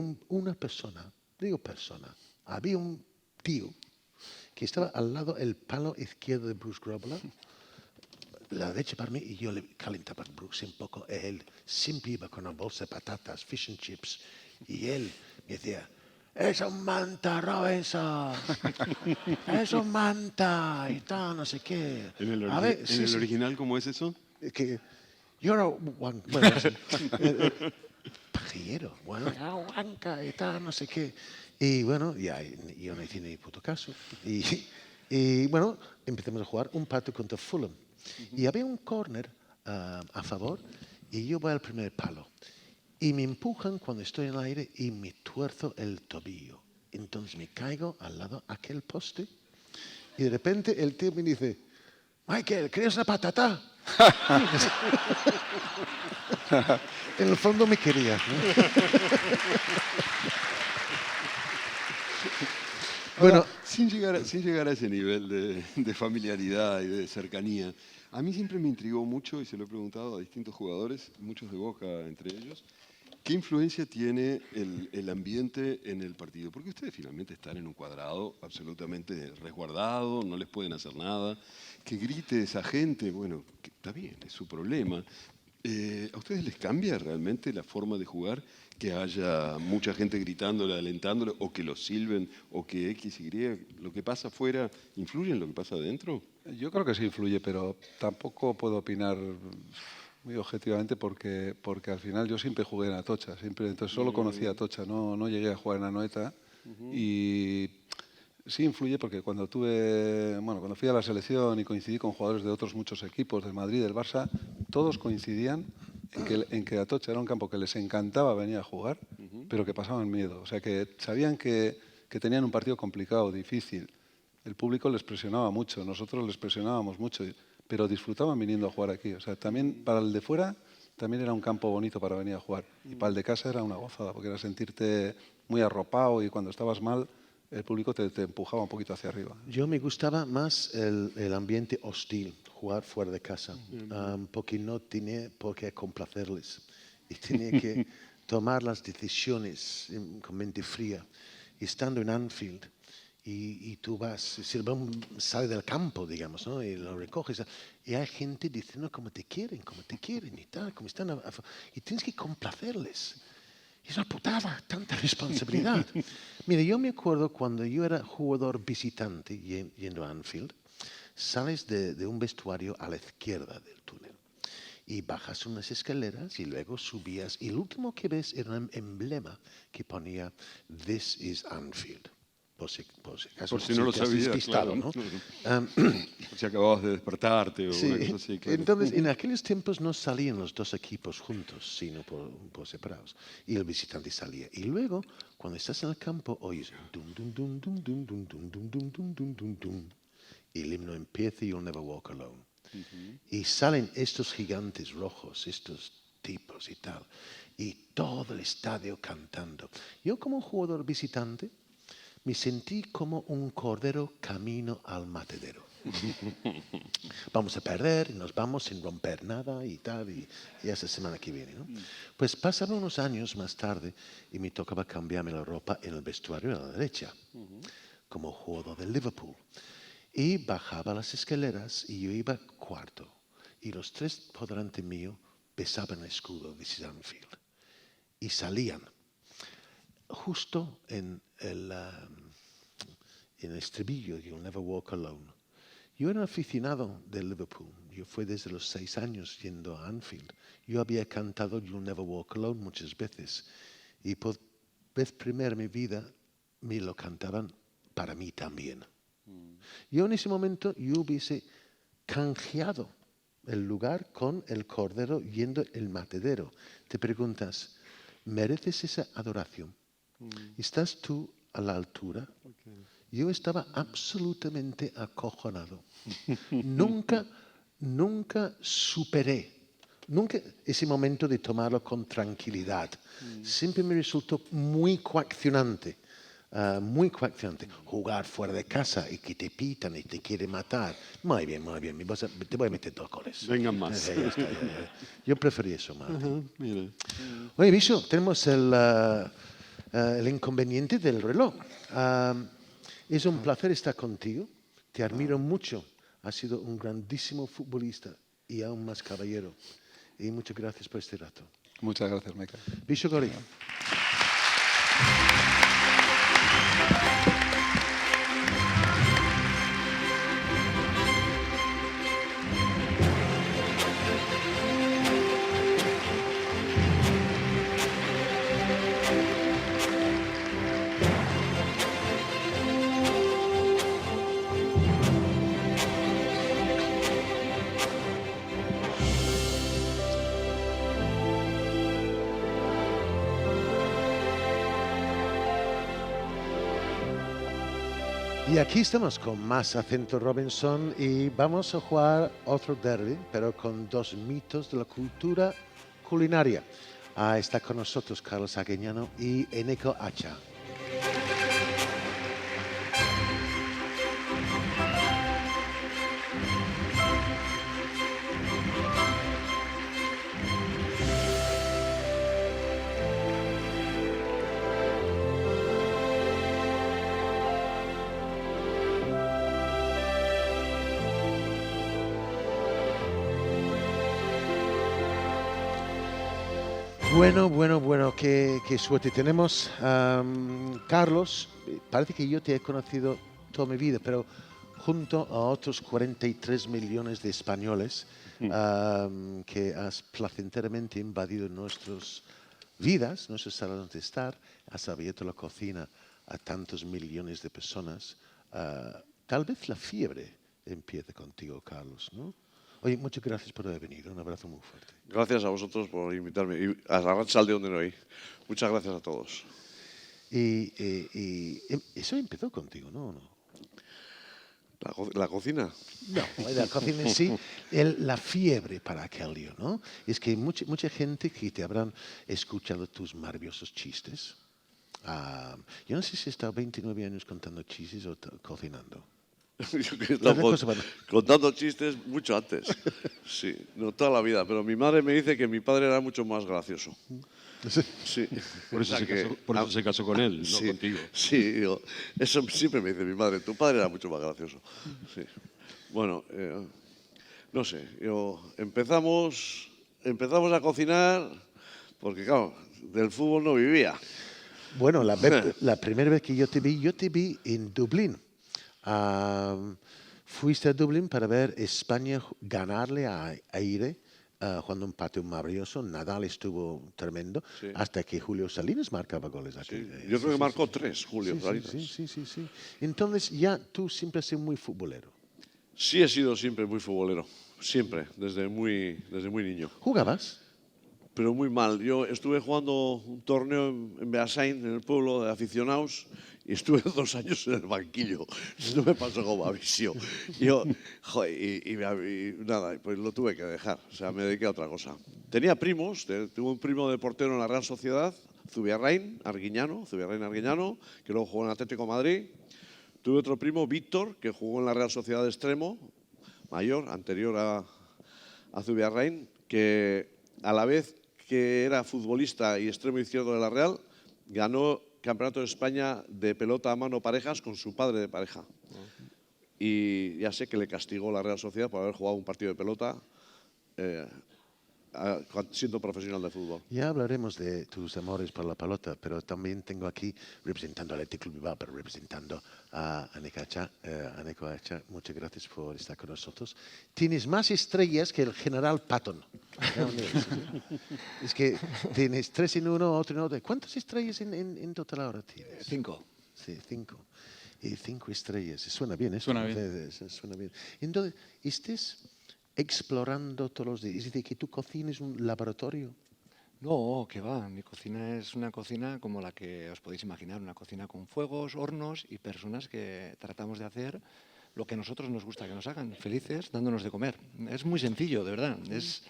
había un tío que estaba al lado del palo izquierdo de Bruce Grobbelaar, la derecha para mí y yo le calentaba a Bruce un poco. Él siempre iba con una bolsa de patatas, fish and chips, y él me decía, ¡es un manta, Robinson! ¡Es un manta! Y tal, no sé qué. ¿En el original cómo es eso? Que, you're a one, bueno, pajillero, bueno, wanka y tal, no sé qué. Y bueno, ya, yo no hice ni puto caso. Y bueno, empezamos a jugar un partido contra Fulham. Y había un córner a favor y yo voy al primer palo. Y me empujan cuando estoy en el aire y me tuerzo el tobillo. Entonces me caigo al lado de aquel poste y de repente el tío me dice, Michael, ¿quieres una patata? En el fondo me quería. Bueno, sin llegar a ese nivel de familiaridad y de cercanía, a mí siempre me intrigó mucho, y se lo he preguntado a distintos jugadores, muchos de Boca entre ellos, ¿qué influencia tiene el ambiente en el partido? Porque ustedes finalmente están en un cuadrado absolutamente resguardado, no les pueden hacer nada. Que grite esa gente, bueno, está bien, es su problema. ¿A ustedes les cambia realmente la forma de jugar? Que haya mucha gente gritándole, alentándole, o que lo silben, o que X, Y, lo que pasa afuera, ¿influye en lo que pasa adentro? Yo creo que sí influye, pero tampoco puedo opinar muy objetivamente porque al final yo siempre jugué en Atocha, entonces solo conocía Atocha, no llegué a jugar en Anoeta. Y sí influye porque cuando fui a la selección y coincidí con jugadores de otros muchos equipos, del Madrid, del Barça, todos coincidían en que Atocha era un campo que les encantaba venir a jugar, pero que pasaban miedo. O sea, que sabían que tenían un partido complicado, difícil. El público les presionaba mucho, nosotros les presionábamos mucho, pero disfrutaban viniendo a jugar aquí. O sea, también para el de fuera también era un campo bonito para venir a jugar. Y para el de casa era una gozada, porque era sentirte muy arropado y cuando estabas mal, el público te empujaba un poquito hacia arriba. Yo me gustaba más el ambiente hostil, jugar fuera de casa, porque no tenía por qué complacerles y tenía que tomar las decisiones con mente fría. Y estando en Anfield, y tú vas, si el balón sale del campo, digamos, ¿no? Y lo recoges, y hay gente diciendo cómo te quieren y tal, cómo están, y tienes que complacerles. Es una putada, tanta responsabilidad. Mira, yo me acuerdo cuando yo era jugador visitante yendo a Anfield, sales de un vestuario a la izquierda del túnel y bajas unas escaleras y luego subías y lo último que ves era un emblema que ponía This is Anfield. Por si no lo sabías, despistado, claro. ¿no? Si acababas de despertarte o Sí. una cosa así. Claro. Entonces, en aquellos tiempos no salían los dos equipos juntos, sino por separados. Y el visitante salía. Y luego, cuando estás en el campo, oyes dum, dum, dum, dum, dum, dum, dum, dum, dum, dum, dum, dum, dum. Y el himno empieza y You'll Never Walk Alone. Y salen estos gigantes rojos, estos tipos y tal. Y todo el estadio cantando. Yo como jugador visitante me sentí como un cordero camino al matadero. Vamos a perder, nos vamos sin romper nada y tal, y esa semana que viene, ¿no? Pues pasaron unos años más tarde y me tocaba cambiarme la ropa en el vestuario a la derecha, como jugador del Liverpool. Y bajaba las escaleras y yo iba cuarto. Y los tres por delante mío besaban el escudo de Anfield. Y salían. Justo en el estribillo, You'll Never Walk Alone. Yo era aficionado del Liverpool. Yo fui desde los 6 años yendo a Anfield. Yo había cantado You'll Never Walk Alone muchas veces. Y por vez primera en mi vida me lo cantaban para mí también. Yo en ese momento yo hubiese canjeado el lugar con el cordero yendo el matadero. Te preguntas, ¿mereces esa adoración? ¿Estás tú a la altura? Yo estaba absolutamente acojonado. Nunca superé ese momento de tomarlo con tranquilidad. Siempre me resultó muy coaccionante. Jugar fuera de casa y que te pitan y te quieren matar. Muy bien. Te voy a meter 2 goles. Vengan más. Ya. Yo preferí eso, Martín. Mira. Oye, Bicho, tenemos el inconveniente del reloj. Es un placer estar contigo. Te admiro mucho. Has sido un grandísimo futbolista y aún más caballero. Y muchas gracias por este rato. Muchas gracias, Michael. Bicho Gori. Y aquí estamos con más acento Robinson y vamos a jugar otro derby, pero con dos mitos de la cultura culinaria. Está con nosotros Carlos Arguiñano y Eneko Acha. Bueno, qué suerte tenemos. Carlos, parece que yo te he conocido toda mi vida, pero junto a otros 43 millones de españoles que has placenteramente invadido nuestras vidas, nuestros salones de estar, has abierto la cocina a tantos millones de personas. Tal vez la fiebre empiece contigo, Carlos, ¿no? Oye, muchas gracias por haber venido. Un abrazo muy fuerte. Gracias a vosotros por invitarme. Y a Arrachal de donde no hay. Muchas gracias a todos. Y eso empezó contigo, ¿no? ¿La cocina? No, la cocina en sí, la fiebre para aquel lío, ¿no? Es que mucha gente que te habrán escuchado tus maravillosos chistes. Yo no sé si he estado 29 años contando chistes o cocinando. Yo que he estado contando chistes mucho antes. Sí, no toda la vida. Pero mi madre me dice que mi padre era mucho más gracioso. Sí. Por eso, se casó con él, sí, no contigo. Sí, digo, eso siempre me dice mi madre. Tu padre era mucho más gracioso. Sí. Bueno, no sé. Empezamos a cocinar porque, claro, del fútbol no vivía. Bueno, la primera vez que yo te vi en Dublín. Fuiste a Dublín para ver España ganarle a Aire, jugando un partido maravilloso. Nadal estuvo tremendo, sí, hasta que Julio Salinas marcaba goles aquí. Sí, yo creo que marcó 3, Julio Salinas. Sí. Entonces ya tú siempre has sido muy futbolero. Sí, he sido siempre muy futbolero. Siempre, desde muy niño. ¿Jugabas? Pero muy mal. Yo estuve jugando un torneo en Beasain, en el pueblo de aficionados, y estuve 2 años en el banquillo. No me pasó como a visión. Y nada, pues lo tuve que dejar. O sea, me dediqué a otra cosa. Tenía primos. Tuve un primo de portero en la Real Sociedad, Zubiarrain Arguiñano, que luego jugó en Atlético de Madrid. Tuve otro primo, Víctor, que jugó en la Real Sociedad de extremo, mayor, anterior a Zubiarrain, que a la vez que era futbolista y extremo izquierdo de la Real, ganó Campeonato de España de pelota a mano parejas con su padre de pareja. Y ya sé que le castigó la Real Sociedad por haber jugado un partido de pelota siendo profesional de fútbol. Ya hablaremos de tus amores por la pelota, pero también tengo aquí, representando al Athletic Club Bilbao, pero representando a Eneko Acha. Muchas gracias por estar con nosotros. Tienes más estrellas que el general Patton. Es que tienes 3 en uno, otro en otro. ¿Cuántas estrellas en total ahora tienes? 5. Sí, 5. Y 5 estrellas. Suena bien eso. Suena bien. Suena bien. Entonces, estés explorando todos los días. Es decir, que tu cocina es un laboratorio. No, que va. Mi cocina es una cocina como la que os podéis imaginar, una cocina con fuegos, hornos y personas que tratamos de hacer lo que a nosotros nos gusta que nos hagan, felices, dándonos de comer. Es muy sencillo, de verdad. Es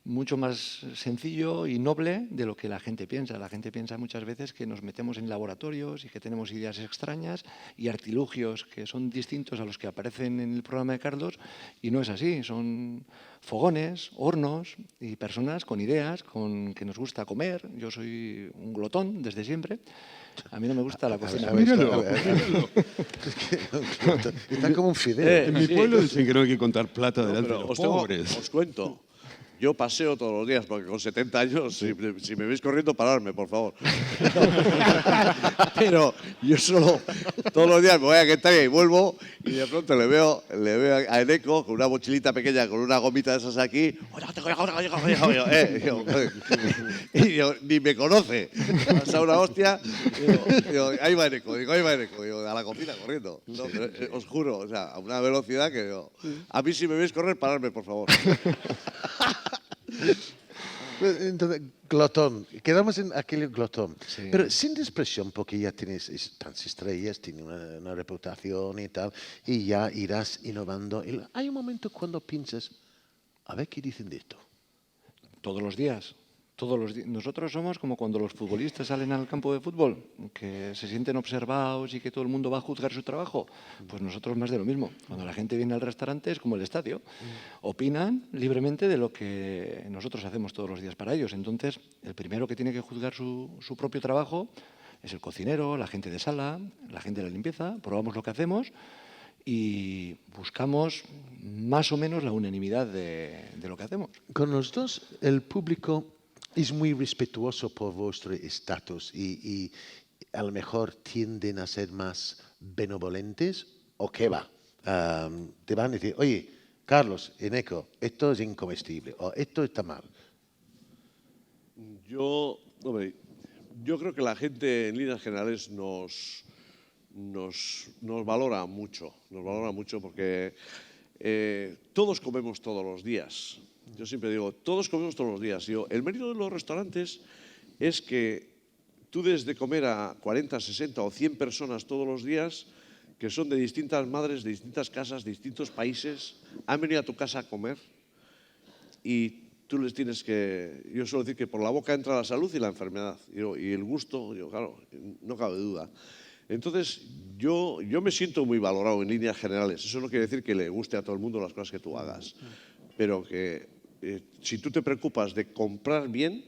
mucho más sencillo y noble de lo que la gente piensa. La gente piensa muchas veces que nos metemos en laboratorios y que tenemos ideas extrañas y artilugios que son distintos a los que aparecen en el programa de Carlos, y no es así. Son fogones, hornos y personas con ideas, que nos gusta comer. Yo soy un glotón desde siempre. A mí no me gusta la cocina. Míralo. Está como un fideo. En mi pueblo dicen que no hay que contar plata delante de los pobres. Os cuento. Yo paseo todos los días, porque con 70 años, si me veis corriendo, pararme, por favor. Pero yo solo, todos los días me voy a Getaria y vuelvo, y de pronto le veo a Eneko con una mochilita pequeña, con una gomita de esas aquí, y yo, ni me conoce. Pasa una hostia, digo, ahí va Eneko, a la cocina corriendo. No, pero, os juro, o sea, a una velocidad que a mí si me veis correr, pararme, por favor. Entonces, glotón. Quedamos en aquel glotón. Sí. Pero sin expresión, porque ya tienes tantas estrellas, tienes una reputación y tal, y ya irás innovando. Y hay un momento cuando piensas, a ver qué dicen de esto. Todos los días. Todos los días. Nosotros somos como cuando los futbolistas salen al campo de fútbol, que se sienten observados y que todo el mundo va a juzgar su trabajo. Pues nosotros más de lo mismo. Cuando la gente viene al restaurante es como el estadio. Opinan libremente de lo que nosotros hacemos todos los días para ellos. Entonces, el primero que tiene que juzgar su propio trabajo es el cocinero, la gente de sala, la gente de la limpieza. Probamos lo que hacemos y buscamos más o menos la unanimidad de lo que hacemos. Con los dos, el público es muy respetuoso por vuestro estatus y a lo mejor tienden a ser más benevolentes, ¿o qué va? Te van a decir, oye, Carlos, Eneco, esto es incomestible o esto está mal. Hombre, yo creo que la gente en líneas generales nos valora mucho. Nos valora mucho porque todos comemos todos los días. Yo siempre digo, todos comemos todos los días. El mérito de los restaurantes es que tú des de comer a 40, 60 o 100 personas todos los días que son de distintas madres, de distintas casas, de distintos países, han venido a tu casa a comer y tú les tienes que... Yo suelo decir que por la boca entra la salud y la enfermedad. Y el gusto, claro, no cabe duda. Entonces, yo me siento muy valorado en líneas generales. Eso no quiere decir que le guste a todo el mundo las cosas que tú hagas, pero que si tú te preocupas de comprar bien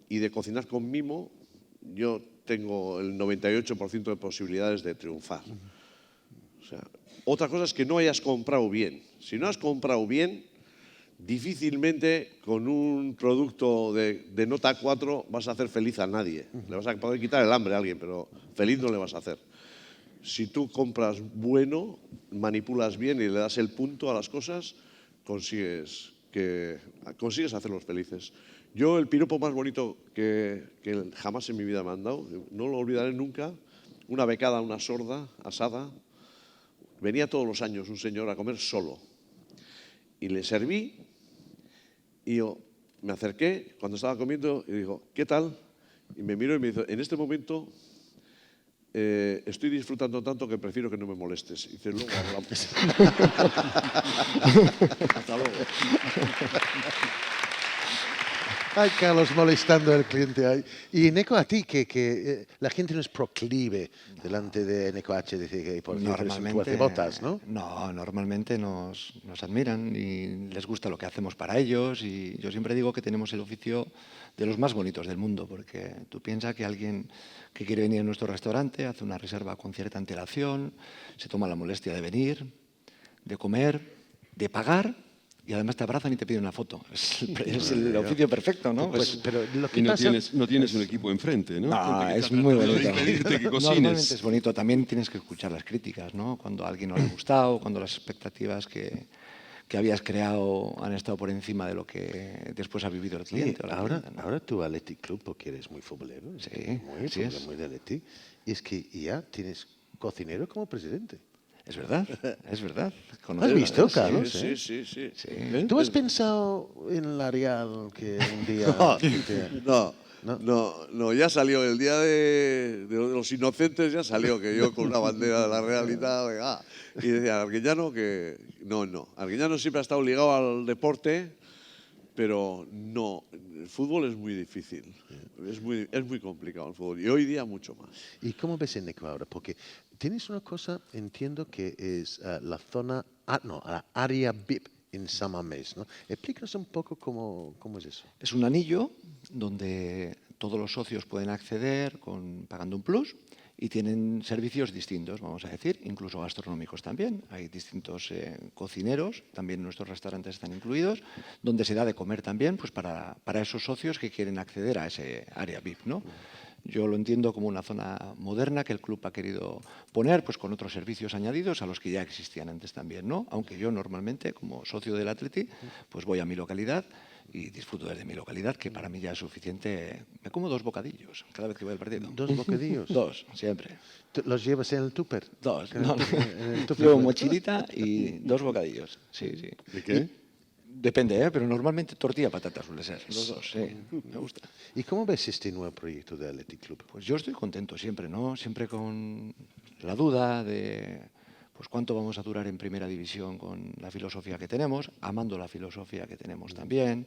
y de cocinar con mimo, yo tengo el 98% de posibilidades de triunfar. O sea, otra cosa es que no hayas comprado bien. Si no has comprado bien, difícilmente con un producto de nota 4 vas a hacer feliz a nadie. Le vas a poder quitar el hambre a alguien, pero feliz no le vas a hacer. Si tú compras bueno, manipulas bien y le das el punto a las cosas, consigues hacerlos felices. Yo el piropo más bonito que jamás en mi vida me han dado, no lo olvidaré nunca, una becada, una sorda, asada. Venía todos los años un señor a comer solo. Y le serví y yo me acerqué cuando estaba comiendo y digo, ¿qué tal? Y me miró y me dijo, en este momento estoy disfrutando tanto que prefiero que no me molestes. Y dice, luego hablamos. Hasta luego. Ay, Carlos, molestando al cliente ahí. Y Eneco, a ti, que la gente no es proclive delante de Eneco H, dice que por cierto es un tuercebotas, ¿no? No, normalmente nos admiran y les gusta lo que hacemos para ellos. Y yo siempre digo que tenemos el oficio de los más bonitos del mundo, porque tú piensas que alguien que quiere venir a nuestro restaurante hace una reserva con cierta antelación, se toma la molestia de venir, de comer, de pagar. Y además te abrazan y te piden una foto. Es el oficio perfecto, ¿no? Pues, pero lo que Y no pasa... tienes un equipo enfrente, ¿no? No, Gente es que muy está tratando bonito. de impedirte que Normalmente cocines. es bonito. También tienes que escuchar las críticas, ¿no? Cuando a alguien no le ha gustado, cuando las expectativas que habías creado han estado por encima de lo que después ha vivido el cliente. Oye, o la clienta, ¿no? ahora tú Athletic Club, porque eres muy futbolero, Sí, muy, así es. muy de Athletic, y es que ya tienes cocinero como presidente. Es verdad, es verdad. ¿Has visto, Carlos? Sí, sí, sí. Sí. ¿Tú has pensado en la Real que un día... No, ya salió el día de los inocentes, ya salió que yo con una bandera de la realidad, venga, y decía Arguiñano que no, Arguiñano siempre ha estado ligado al deporte, pero no, el fútbol es muy difícil, es muy complicado el fútbol y hoy día mucho más. ¿Y cómo ves Eneco ahora? Porque tienes una cosa, entiendo que es la zona, la área VIP en San Mamés, ¿no? Explícanos un poco cómo es eso. Es un anillo donde todos los socios pueden acceder pagando un plus y tienen servicios distintos, vamos a decir, incluso gastronómicos también. Hay distintos cocineros, también nuestros restaurantes están incluidos, donde se da de comer también pues para esos socios que quieren acceder a ese área VIP, ¿no? Yo lo entiendo como una zona moderna que el club ha querido poner, pues con otros servicios añadidos a los que ya existían antes también, ¿no? Aunque yo normalmente, como socio del Atleti, pues voy a mi localidad y disfruto desde mi localidad, que para mí ya es suficiente. Me como 2 bocadillos cada vez que voy al partido. ¿2 bocadillos? 2, siempre. ¿Los llevas en el tupper? 2. En el tupper. Llevo mochilita y 2 bocadillos. Sí, sí. ¿De qué? Depende, pero normalmente tortilla patata suele ser. Los dos, sí, me gusta. ¿Y cómo ves este nuevo proyecto de Athletic Club? Pues yo estoy contento siempre, ¿no? Siempre con la duda de pues cuánto vamos a durar en primera división con la filosofía que tenemos, amando la filosofía que tenemos también,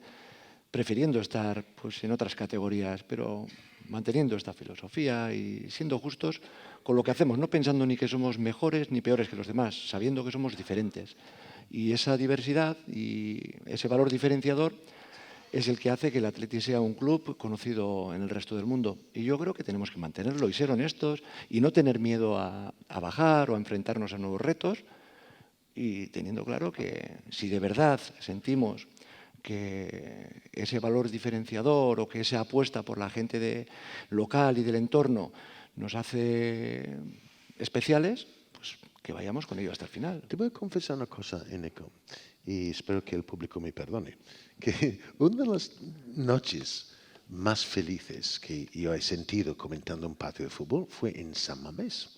prefiriendo estar pues en otras categorías, pero manteniendo esta filosofía y siendo justos con lo que hacemos, no pensando ni que somos mejores ni peores que los demás, sabiendo que somos diferentes. Y esa diversidad y ese valor diferenciador es el que hace que el Athletic sea un club conocido en el resto del mundo. Y yo creo que tenemos que mantenerlo y ser honestos y no tener miedo a bajar o a enfrentarnos a nuevos retos, y teniendo claro que si de verdad sentimos que ese valor diferenciador o que esa apuesta por la gente local y del entorno nos hace especiales, pues que vayamos con ello hasta el final. Te voy a confesar una cosa, Eneco, y espero que el público me perdone, que una de las noches más felices que yo he sentido comentando un partido de fútbol fue en San Mamés.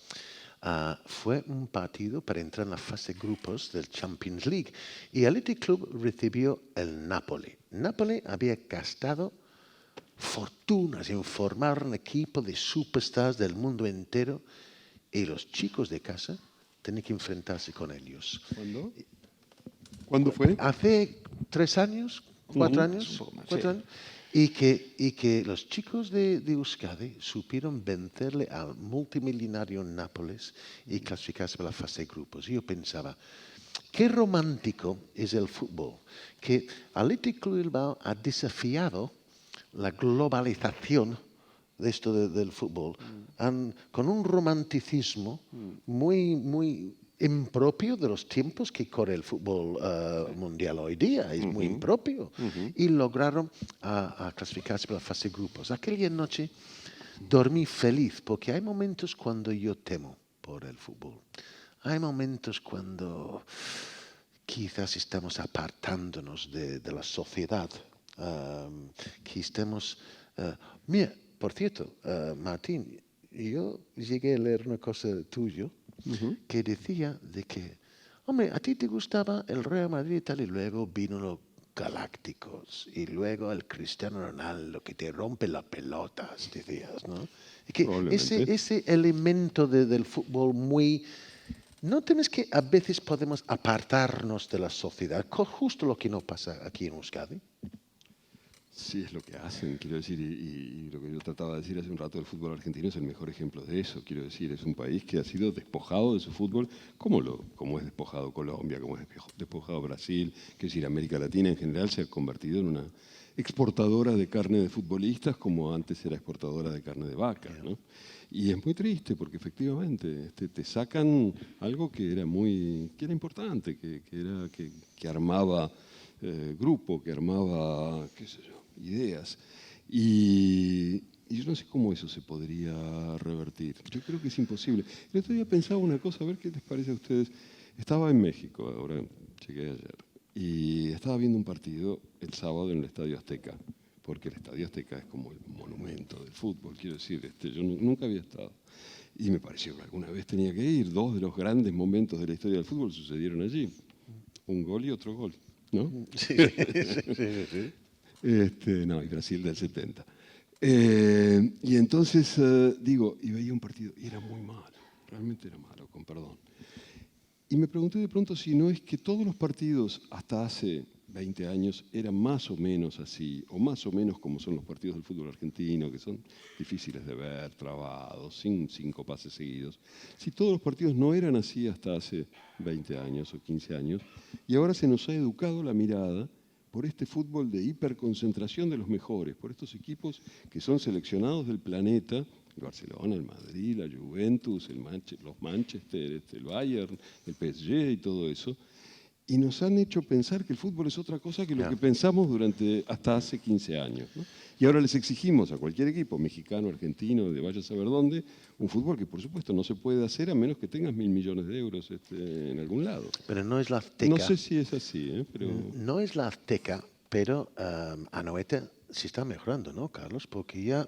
Fue un partido para entrar en la fase de grupos del Champions League y el Athletic Club recibió el Napoli. Napoli había gastado fortunas en formar un equipo de superstars del mundo entero y los chicos de casa tenían que enfrentarse con ellos. ¿Cuándo? ¿Cuándo fue? Hace 3 años, 4 años, un poco más, 4 sí. años, y que los chicos de Euskadi supieron vencerle al multimillonario Nápoles y clasificarse para la fase de grupos. Y yo pensaba, qué romántico es el fútbol, que Athletic Club Bilbao ha desafiado la globalización de esto del fútbol, con un romanticismo muy impropio de los tiempos que corre el fútbol mundial hoy día, es muy impropio. Y lograron clasificarse para la fase de grupos. Aquella noche dormí feliz, porque hay momentos cuando yo temo por el fútbol. Hay momentos cuando quizás estamos apartándonos de la sociedad, que estamos... mira, por cierto, Martín, yo llegué a leer una cosa tuya que decía de que, hombre, a ti te gustaba el Real Madrid y tal, y luego vino los Galácticos, y luego el Cristiano Ronaldo, que te rompe las pelotas, decías, ¿no? Y que Probablemente. ese elemento del fútbol muy... ¿No temes que a veces podemos apartarnos de la sociedad? Justo lo que no pasa aquí en Euskadi. Sí, es lo que hacen, quiero decir, y lo que yo trataba de decir hace un rato, el fútbol argentino es el mejor ejemplo de eso, quiero decir, es un país que ha sido despojado de su fútbol, como es despojado Colombia, como es despojado Brasil, quiero decir, América Latina en general se ha convertido en una exportadora de carne de futbolistas como antes era exportadora de carne de vaca, ¿no? Y es muy triste porque efectivamente te sacan algo que era importante, que armaba grupo, que armaba, qué sé yo, ideas. Y yo no sé cómo eso se podría revertir. Yo creo que es imposible. El otro día pensaba una cosa, a ver qué les parece a ustedes. Estaba en México, ahora llegué ayer, y estaba viendo un partido el sábado en el Estadio Azteca, porque el Estadio Azteca es como el monumento del fútbol, quiero decir, yo nunca había estado. Y me pareció que alguna vez tenía que ir. 2 de los grandes momentos de la historia del fútbol sucedieron allí. Un gol y otro gol, ¿no? Sí, sí. No, y Brasil del 70. Y entonces, y veía un partido, y era muy malo, realmente era malo, con perdón. Y me pregunté de pronto si no es que todos los partidos hasta hace 20 años eran más o menos así, o más o menos como son los partidos del fútbol argentino, que son difíciles de ver, trabados, sin 5 pases seguidos. Si todos los partidos no eran así hasta hace 20 años o 15 años, y ahora se nos ha educado la mirada por este fútbol de hiperconcentración de los mejores, por estos equipos que son seleccionados del planeta, el Barcelona, el Madrid, la Juventus, los Manchester, el Bayern, el PSG y todo eso, y nos han hecho pensar que el fútbol es otra cosa que lo que pensamos hasta hace 15 años, ¿no? Y ahora les exigimos a cualquier equipo, mexicano, argentino, de vaya a saber dónde, un fútbol que por supuesto no se puede hacer a menos que tengas 1.000 millones de euros en algún lado. Pero no es la Azteca. No sé si es así, pero... No es la Azteca, pero Anoeta se está mejorando, ¿no, Carlos? Porque ya...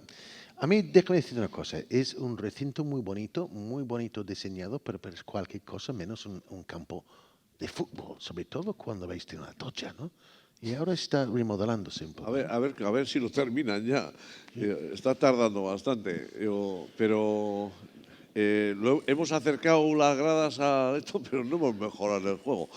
A mí, déjame decir una cosa, es un recinto muy bonito diseñado, pero es cualquier cosa menos un campo de fútbol, sobre todo cuando vais a una tocha, ¿no? Y ahora está remodelándose un poco. A ver si lo terminan ya. Está tardando bastante. Pero hemos acercado las gradas a esto, pero no hemos mejorado el juego.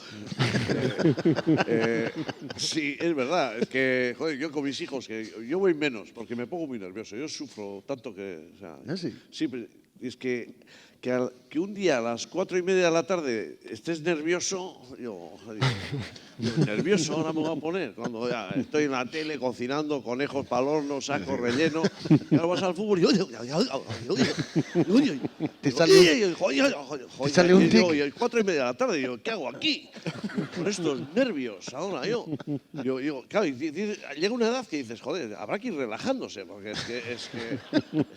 Sí, es verdad. Es que, joder, yo con mis hijos, que yo voy menos porque me pongo muy nervioso. Yo sufro tanto que. O sea, ¿Ah, sí? Sí, pero es que un día a las 4:30 de la tarde estés nervioso, yo, nervioso ahora me voy a poner, cuando ya estoy en la tele cocinando, conejos para el horno, saco relleno, y ahora vas al fútbol y Te sale un tic. 4:30 de la tarde, digo, ¿qué hago aquí? Con estos nervios ahora yo. Claro, llega una edad que dices, joder, habrá que ir relajándose, porque es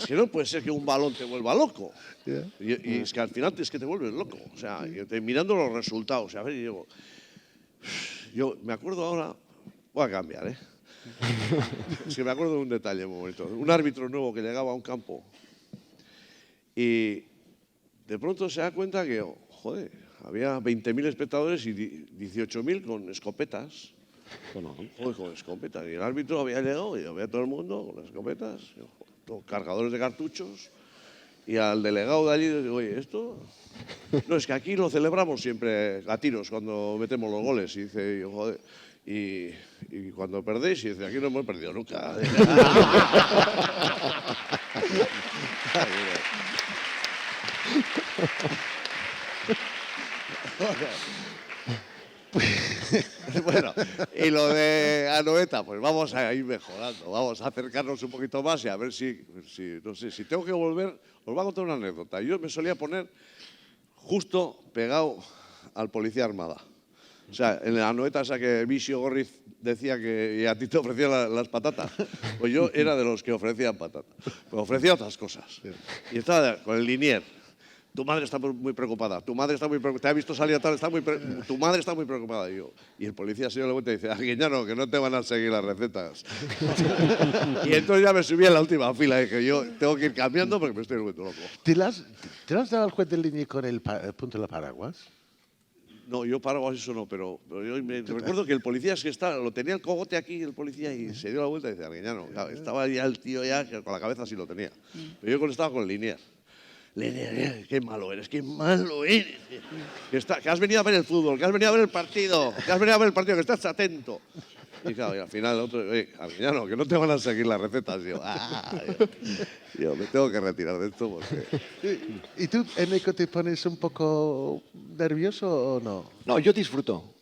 que no puede ser que un balón te vuelva loco. Y es que al final es que te vuelves loco. O sea, mirando los resultados. A ver, yo me acuerdo ahora, voy a cambiar, ¿eh? Es que me acuerdo de un detalle muy bonito. Un árbitro nuevo que llegaba a un campo y de pronto se da cuenta que, joder, había 20.000 espectadores y 18.000 con escopetas. Joder, con escopetas. Y el árbitro había llegado y había todo el mundo con las escopetas, cargadores de cartuchos. Y al delegado de allí le digo, oye, ¿esto? No, es que aquí lo celebramos siempre a tiros cuando metemos los goles. Y dice, joder, y cuando perdéis, y dice, aquí no hemos perdido nunca. Bueno, y lo de Anoeta, pues vamos a ir mejorando, vamos a acercarnos un poquito más y a ver si no sé, si tengo que volver, os voy a contar una anécdota. Yo me solía poner justo pegado al policía armada. O sea, en la Anoeta esa que Visio Gorriz decía que y a ti te ofrecían las patatas, pues yo era de los que ofrecían patatas, me ofrecía otras cosas. Y estaba con el linier. Tu madre está muy preocupada, tu madre está muy preocupada, te ha visto salir a tal, tu madre está muy preocupada. Y el policía se dio la vuelta y dice, Arguiñano, que no te van a seguir las recetas. Y entonces ya me subí en la última fila y dije, yo tengo que ir cambiando porque me estoy volviendo loco. ¿Te lo has dado al juez del línea con el punto de la paraguas? No, yo paraguas eso no, pero yo me recuerdo que el policía es que lo tenía el cogote aquí, el policía, y se dio la vuelta y dice, Arguiñano, claro, estaba ya el tío ya que con la cabeza sí lo tenía. Pero yo estaba con el linier. Qué malo eres, qué malo eres. Que has venido a ver el fútbol, que has venido a ver el partido, que estás atento. Y claro, y al final el otro, Arguiñano, que no te van a seguir las recetas. Yo me tengo que retirar de esto porque... ¿Y tú, Eneco, te pones un poco nervioso o no? No, yo disfruto.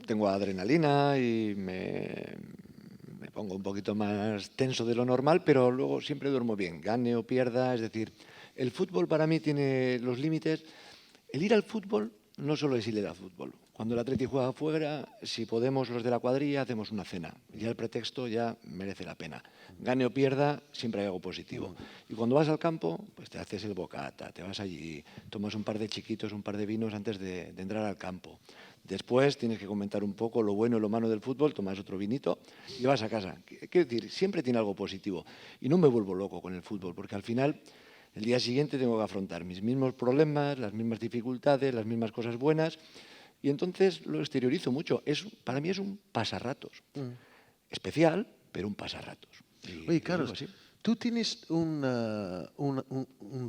Tengo adrenalina y me pongo un poquito más tenso de lo normal, pero luego siempre duermo bien, gane o pierda. Es decir, el fútbol para mí tiene los límites. El ir al fútbol no solo es ir al fútbol. Cuando el Atleti juega fuera, si podemos los de la cuadrilla, hacemos una cena. Ya el pretexto ya merece la pena. Gane o pierda, siempre hay algo positivo. Y cuando vas al campo, pues te haces el bocata, te vas allí, tomas un par de chiquitos, un par de vinos antes de entrar al campo. Después tienes que comentar un poco lo bueno y lo malo del fútbol, tomas otro vinito y vas a casa. Quiero decir, siempre tiene algo positivo. Y no me vuelvo loco con el fútbol, porque al final, el día siguiente tengo que afrontar mis mismos problemas, las mismas dificultades, las mismas cosas buenas. Y entonces lo exteriorizo mucho. Para mí es un pasarratos. Especial, pero un pasarratos. Oye, Carlos, tú tienes un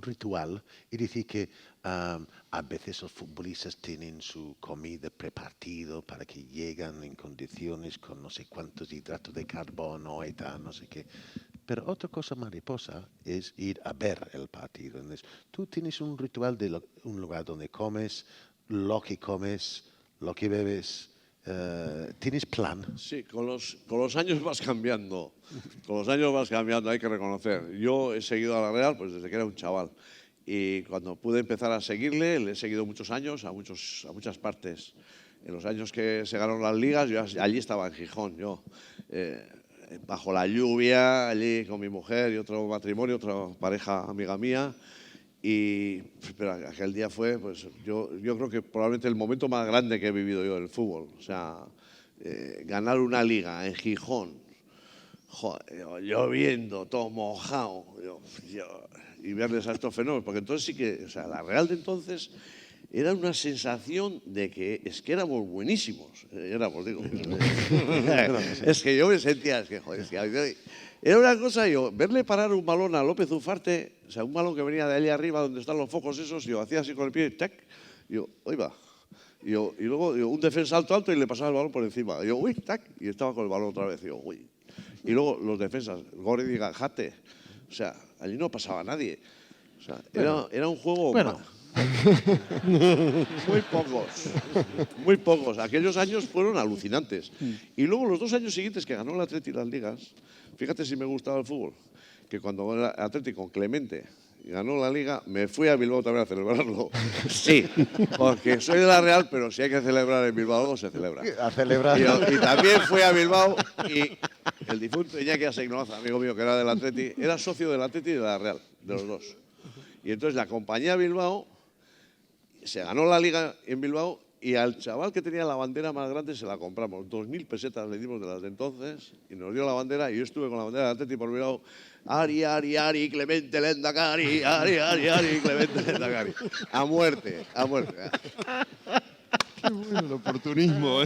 ritual y decir que a veces los futbolistas tienen su comida prepartido para que lleguen en condiciones con no sé cuántos hidratos de carbono y tal, no sé qué. Pero otra cosa mariposa es ir a ver el partido. Entonces, tú tienes un ritual de un lugar donde comes, lo que comes, lo que bebes. ¿Tienes plan? Sí, con los años vas cambiando. Con los años vas cambiando, hay que reconocer. Yo he seguido a la Real pues desde que era un chaval. Y cuando pude empezar a seguirle, le he seguido muchos años, a muchas partes. En los años que se ganaron las ligas, yo allí estaba en Gijón, bajo la lluvia, allí con mi mujer y otro matrimonio, otra pareja amiga mía. Pero aquel día fue, pues yo creo que probablemente el momento más grande que he vivido yo del fútbol. O sea, ganar una liga en Gijón, joder, lloviendo, todo mojado, y verles a estos fenómenos. Porque entonces sí que, o sea, la Real de entonces era una sensación de que es que éramos buenísimos. Éramos, digo. Es que yo me sentía, es que, joder, es que era una cosa, yo, verle parar un balón a López Ufarte, o sea, un balón que venía de allí arriba donde están los focos esos, yo hacía así con el pie, tac, y yo, ahí va. Y luego un defensa alto y le pasaba el balón por encima. Y yo, uy, tac, y estaba con el balón otra vez. Y yo, uy. Y luego los defensas, Gordi y Gajate. O sea, allí no pasaba nadie. O sea, era un juego... Bueno. Muy pocos. Aquellos años fueron alucinantes. Y luego los 2 años siguientes que ganó el Atleti las ligas, fíjate si me gustaba el fútbol, que cuando el Atleti con Clemente ganó la liga, me fui a Bilbao también a celebrarlo. Sí, porque soy de la Real, pero si hay que celebrar en Bilbao algo, se celebra. A celebrar. Y también fui a Bilbao y el difunto Iñaki Aseignoza, amigo mío que era del Atleti, era socio del Atleti y de la Real, de los dos. Y entonces la acompañé a Bilbao, se ganó la liga en Bilbao y al chaval que tenía la bandera más grande se la compramos. 2.000 pesetas le dimos de las de entonces y nos dio la bandera y yo estuve con la bandera del Atleti por Bilbao. Ari, Ari, Ari, Clemente Lendakari, Ari, Ari, Ari, Clemente Lendakari. A muerte, a muerte. Qué bueno el oportunismo.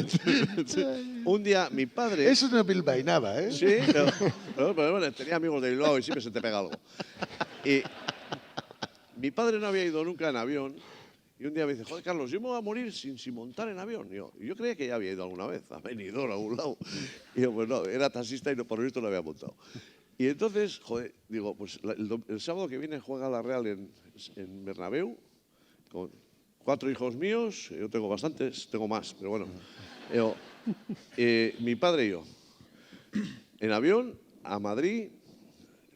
Un día mi padre... Eso es una bilbainada, ¿eh? Sí, pero bueno, tenía amigos de Bilbao y siempre se te pega algo. Y mi padre no había ido nunca en avión y un día me dice, joder, Carlos, yo me voy a morir sin montar en avión. Y yo creía que ya había ido alguna vez, a Benidorm, a algún lado. Y yo, pues no, era taxista y por lo visto no había montado. Y entonces, joder, digo, pues el sábado que viene juega la Real en Bernabéu, con 4 hijos míos, yo tengo bastantes, tengo más, pero bueno. Mi padre y yo, en avión a Madrid,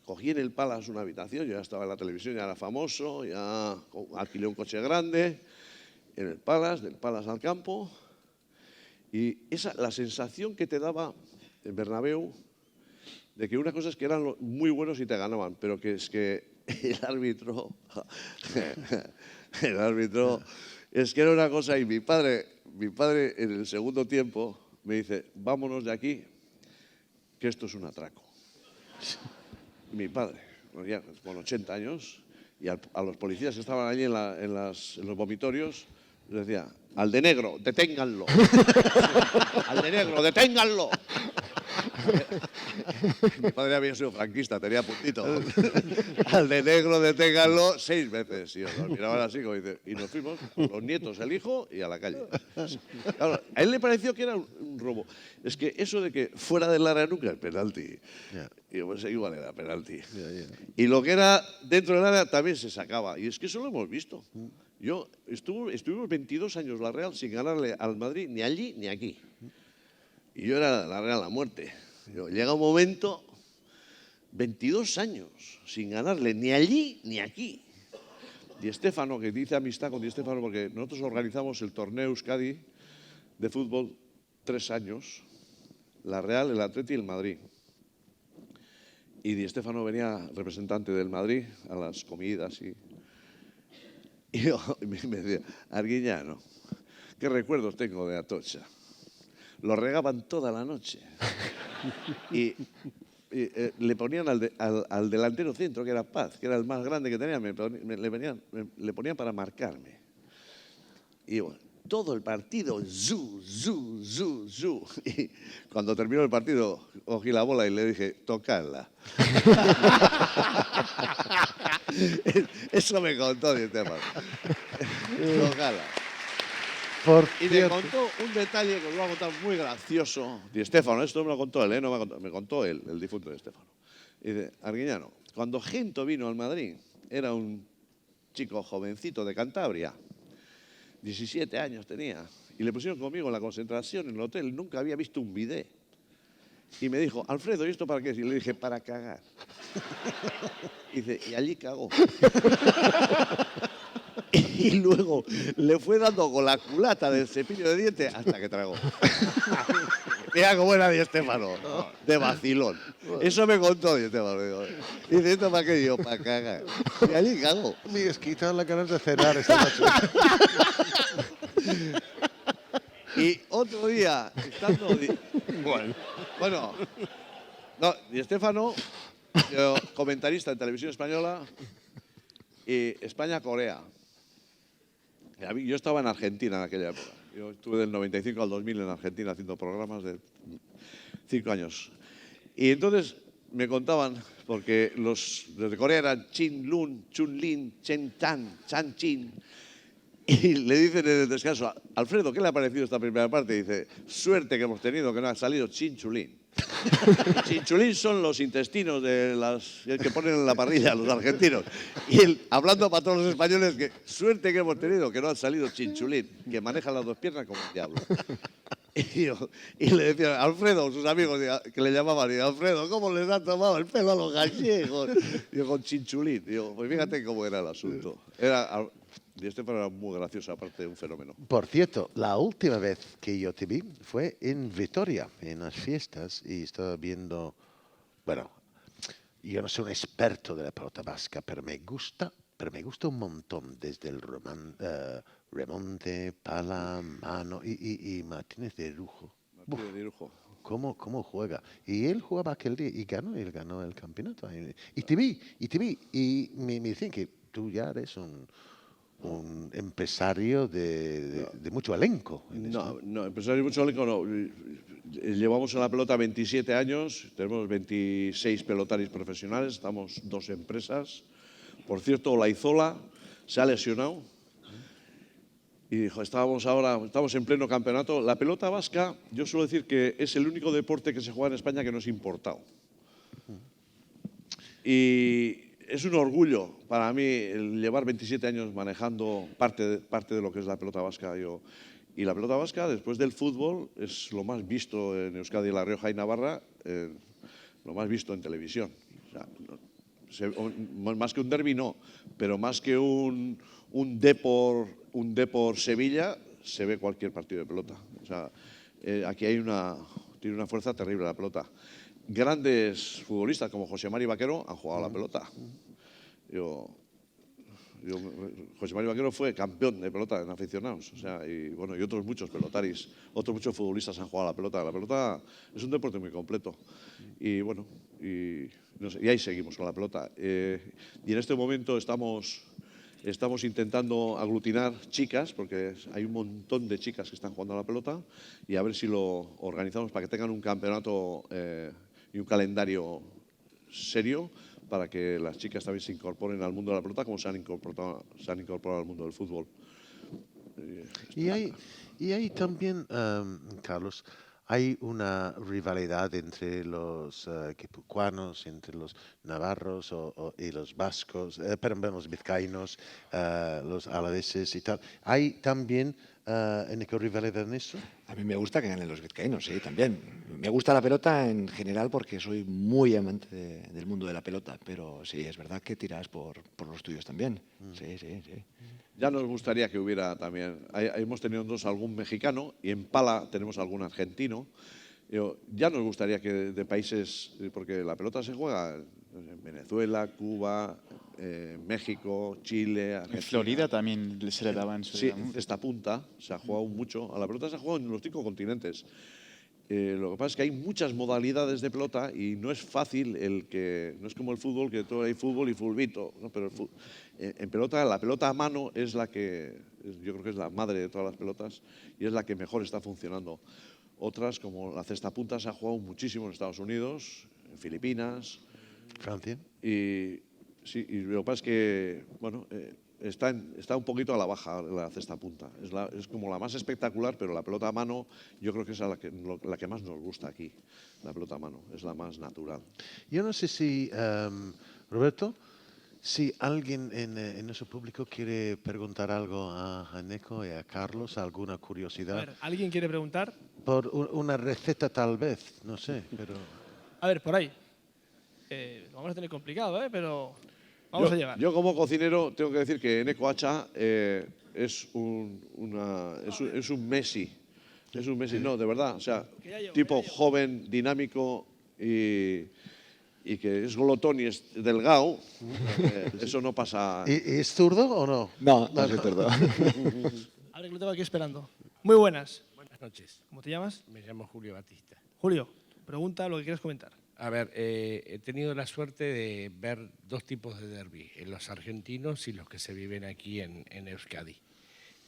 cogí en el Palace una habitación, yo ya estaba en la televisión, ya era famoso, ya alquilé un coche grande, en el Palace, del Palace al campo, y la sensación que te daba en Bernabéu, de que una cosa es que eran muy buenos y te ganaban, pero que es que el árbitro es que era una cosa, y mi padre en el segundo tiempo me dice, vámonos de aquí, que esto es un atraco. Mi padre, ya con 80 años, y a los policías que estaban allí en los vomitorios, les decía, al de negro, deténganlo. Al de negro, deténganlo. Mi padre había sido franquista, tenía puntito. Al de negro, deténganlo 6 veces. Y nos miraban así, como dice, y nos fuimos, los nietos, el hijo, y a la calle. Claro, a él le pareció que era un robo. Es que eso de que fuera del área nunca es penalti. Yeah. Y pues igual era penalti. Yeah. Y lo que era dentro del área también se sacaba. Y es que eso lo hemos visto. Yo estuvimos 22 años la Real sin ganarle al Madrid ni allí ni aquí. Y yo era la Real a muerte. Llega un momento, 22 años sin ganarle ni allí ni aquí. Di Stéfano, que dice amistad con Di Stéfano, porque nosotros organizamos el torneo Euskadi de fútbol 3 años, la Real, el Atleti y el Madrid. Y Di Stéfano venía representante del Madrid a las comidas y yo me decía, Arguiñano, ¿qué recuerdos tengo de Atocha? Lo regaban toda la noche. Y le ponían al delantero centro, que era Paz, que era el más grande que tenía, le ponían para marcarme. Y bueno, todo el partido, zu. Y cuando terminó el partido, cogí la bola y le dije, tocadla. Eso me contó Di Stéfano. Tocadla. Y me contó un detalle que os voy a contar muy gracioso. Di Stéfano, esto me lo contó él, no me contó él, el difunto Di Stéfano. Y dice, Arguiñano, cuando Gento vino al Madrid, era un chico jovencito de Cantabria, 17 años tenía, y le pusieron conmigo en la concentración en el hotel, nunca había visto un bidet. Y me dijo, Alfredo, ¿y esto para qué? Y le dije, para cagar. Y dice, y allí cagó. Y luego le fue dando con la culata del cepillo de dientes hasta que tragó. Mira cómo era Di Stéfano, de vacilón. Eso me contó Di Stéfano. Y dice, ¿esto para qué? Yo, para cagar. Y allí cago. Me has quitado la ganas de cenar esta noche. Y otro día, estando... Bueno, no, Di Stéfano, comentarista en Televisión Española, y España-Corea. Yo estaba en Argentina en aquella época. Yo estuve del 95 al 2000 en Argentina haciendo programas de 5 años. Y entonces me contaban, porque los de Corea eran Chin Lun, Chun Lin, Chen Tan, Chan Chin. Y le dicen en el descanso, Alfredo, ¿qué le ha parecido esta primera parte? Y dice, suerte que hemos tenido que no ha salido Chinchulín. Chinchulín son los intestinos que ponen en la parrilla los argentinos. Y él, hablando para todos los españoles, que suerte que hemos tenido que no ha salido Chinchulín, que maneja las dos piernas como un diablo. Y le decían, Alfredo, sus amigos que le llamaban, y Alfredo, ¿cómo les han tomado el pelo a los gallegos? Digo, con Chinchulín. Digo, pues fíjate cómo era el asunto. Y este era muy gracioso, aparte de un fenómeno. Por cierto, la última vez que yo te vi fue en Vitoria, en las fiestas, y estaba viendo, bueno, yo no soy un experto de la pelota vasca, pero me gusta un montón, desde el remonte, pala, mano y Martínez de Rujo. Martínez de Irujo. ¿Cómo juega? Y él jugaba aquel día y él ganó el campeonato. Y te vi, y me dicen que tú ya eres un empresario de mucho elenco. No, empresario de mucho elenco no. Llevamos en la pelota 27 años, tenemos 26 pelotaris profesionales, estamos 2 empresas. Por cierto, Olaizola se ha lesionado y dijo, estamos en pleno campeonato. La pelota vasca, yo suelo decir que es el único deporte que se juega en España que no es importado. Y es un orgullo para mí el llevar 27 años manejando parte de lo que es la pelota vasca. Y la pelota vasca, después del fútbol, es lo más visto en Euskadi, La Rioja y Navarra, lo más visto en televisión. O sea, más que un derbi, no, pero más que un Depor Sevilla, se ve cualquier partido de pelota. O sea, aquí tiene una fuerza terrible la pelota. Grandes futbolistas como José Mari Vaquero han jugado a la pelota. José Mari Vaquero fue campeón de pelota en aficionados, o sea, y otros muchos pelotaris, otros muchos futbolistas han jugado a la pelota. La pelota es un deporte muy completo y no sé, y ahí seguimos con la pelota. Y en este momento estamos intentando aglutinar chicas, porque hay un montón de chicas que están jugando a la pelota, y a ver si lo organizamos para que tengan un campeonato y un calendario serio, para que las chicas también se incorporen al mundo de la pelota como se han incorporado al mundo del fútbol. Y hay también, Carlos, hay una rivalidad entre los guipuzcoanos, entre los navarros y los vascos, los vizcaínos, los alaveses y tal. ¿Hay también rivalidad en eso? A mí me gusta que ganen los vizcaínos, sí, también. Me gusta la pelota en general porque soy muy amante del mundo de la pelota, pero sí, es verdad que tiras por los tuyos también. Sí. Ya nos gustaría que hubiera también, hemos tenido algún mexicano y en pala tenemos algún argentino. Ya nos gustaría que de países, porque la pelota se juega en Venezuela, Cuba, México, Chile, Argentina. En Florida también se le daba en su Sí, día. esta punta se ha jugado mucho. A la pelota se ha jugado en los 5 continentes. Lo que pasa es que hay muchas modalidades de pelota y no es fácil no es como el fútbol, que todo hay fútbol y fulbito, ¿no? Pero en pelota, la pelota a mano es la que, yo creo que es la madre de todas las pelotas y es la que mejor está funcionando. Otras, como la cesta punta, se ha jugado muchísimo en Estados Unidos, en Filipinas. Francia. Y lo que pasa es que, está un poquito a la baja la cesta punta. Es como la más espectacular, pero la pelota a mano yo creo que es la que más nos gusta aquí. La pelota a mano es la más natural. Yo no sé si, Roberto, si alguien en nuestro público quiere preguntar algo a Neko y a Carlos, alguna curiosidad. A ver, ¿alguien quiere preguntar? Por una receta tal vez, no sé, pero... A ver, por ahí. Lo vamos a tener complicado, pero vamos a llegar. Yo como cocinero tengo que decir que Eneko Hacha es un Messi. Es un Messi, no, de verdad. O sea, tipo joven, dinámico y que es glotón y es delgado. Eso no pasa. ¿Y es zurdo o no? No soy zurdo. A ver, que lo tengo aquí esperando. Muy buenas. Buenas noches. ¿Cómo te llamas? Me llamo Julio Batista. Julio, pregunta lo que quieras comentar. A ver, he tenido la suerte de ver 2 tipos de derbi, los argentinos y los que se viven aquí en Euskadi.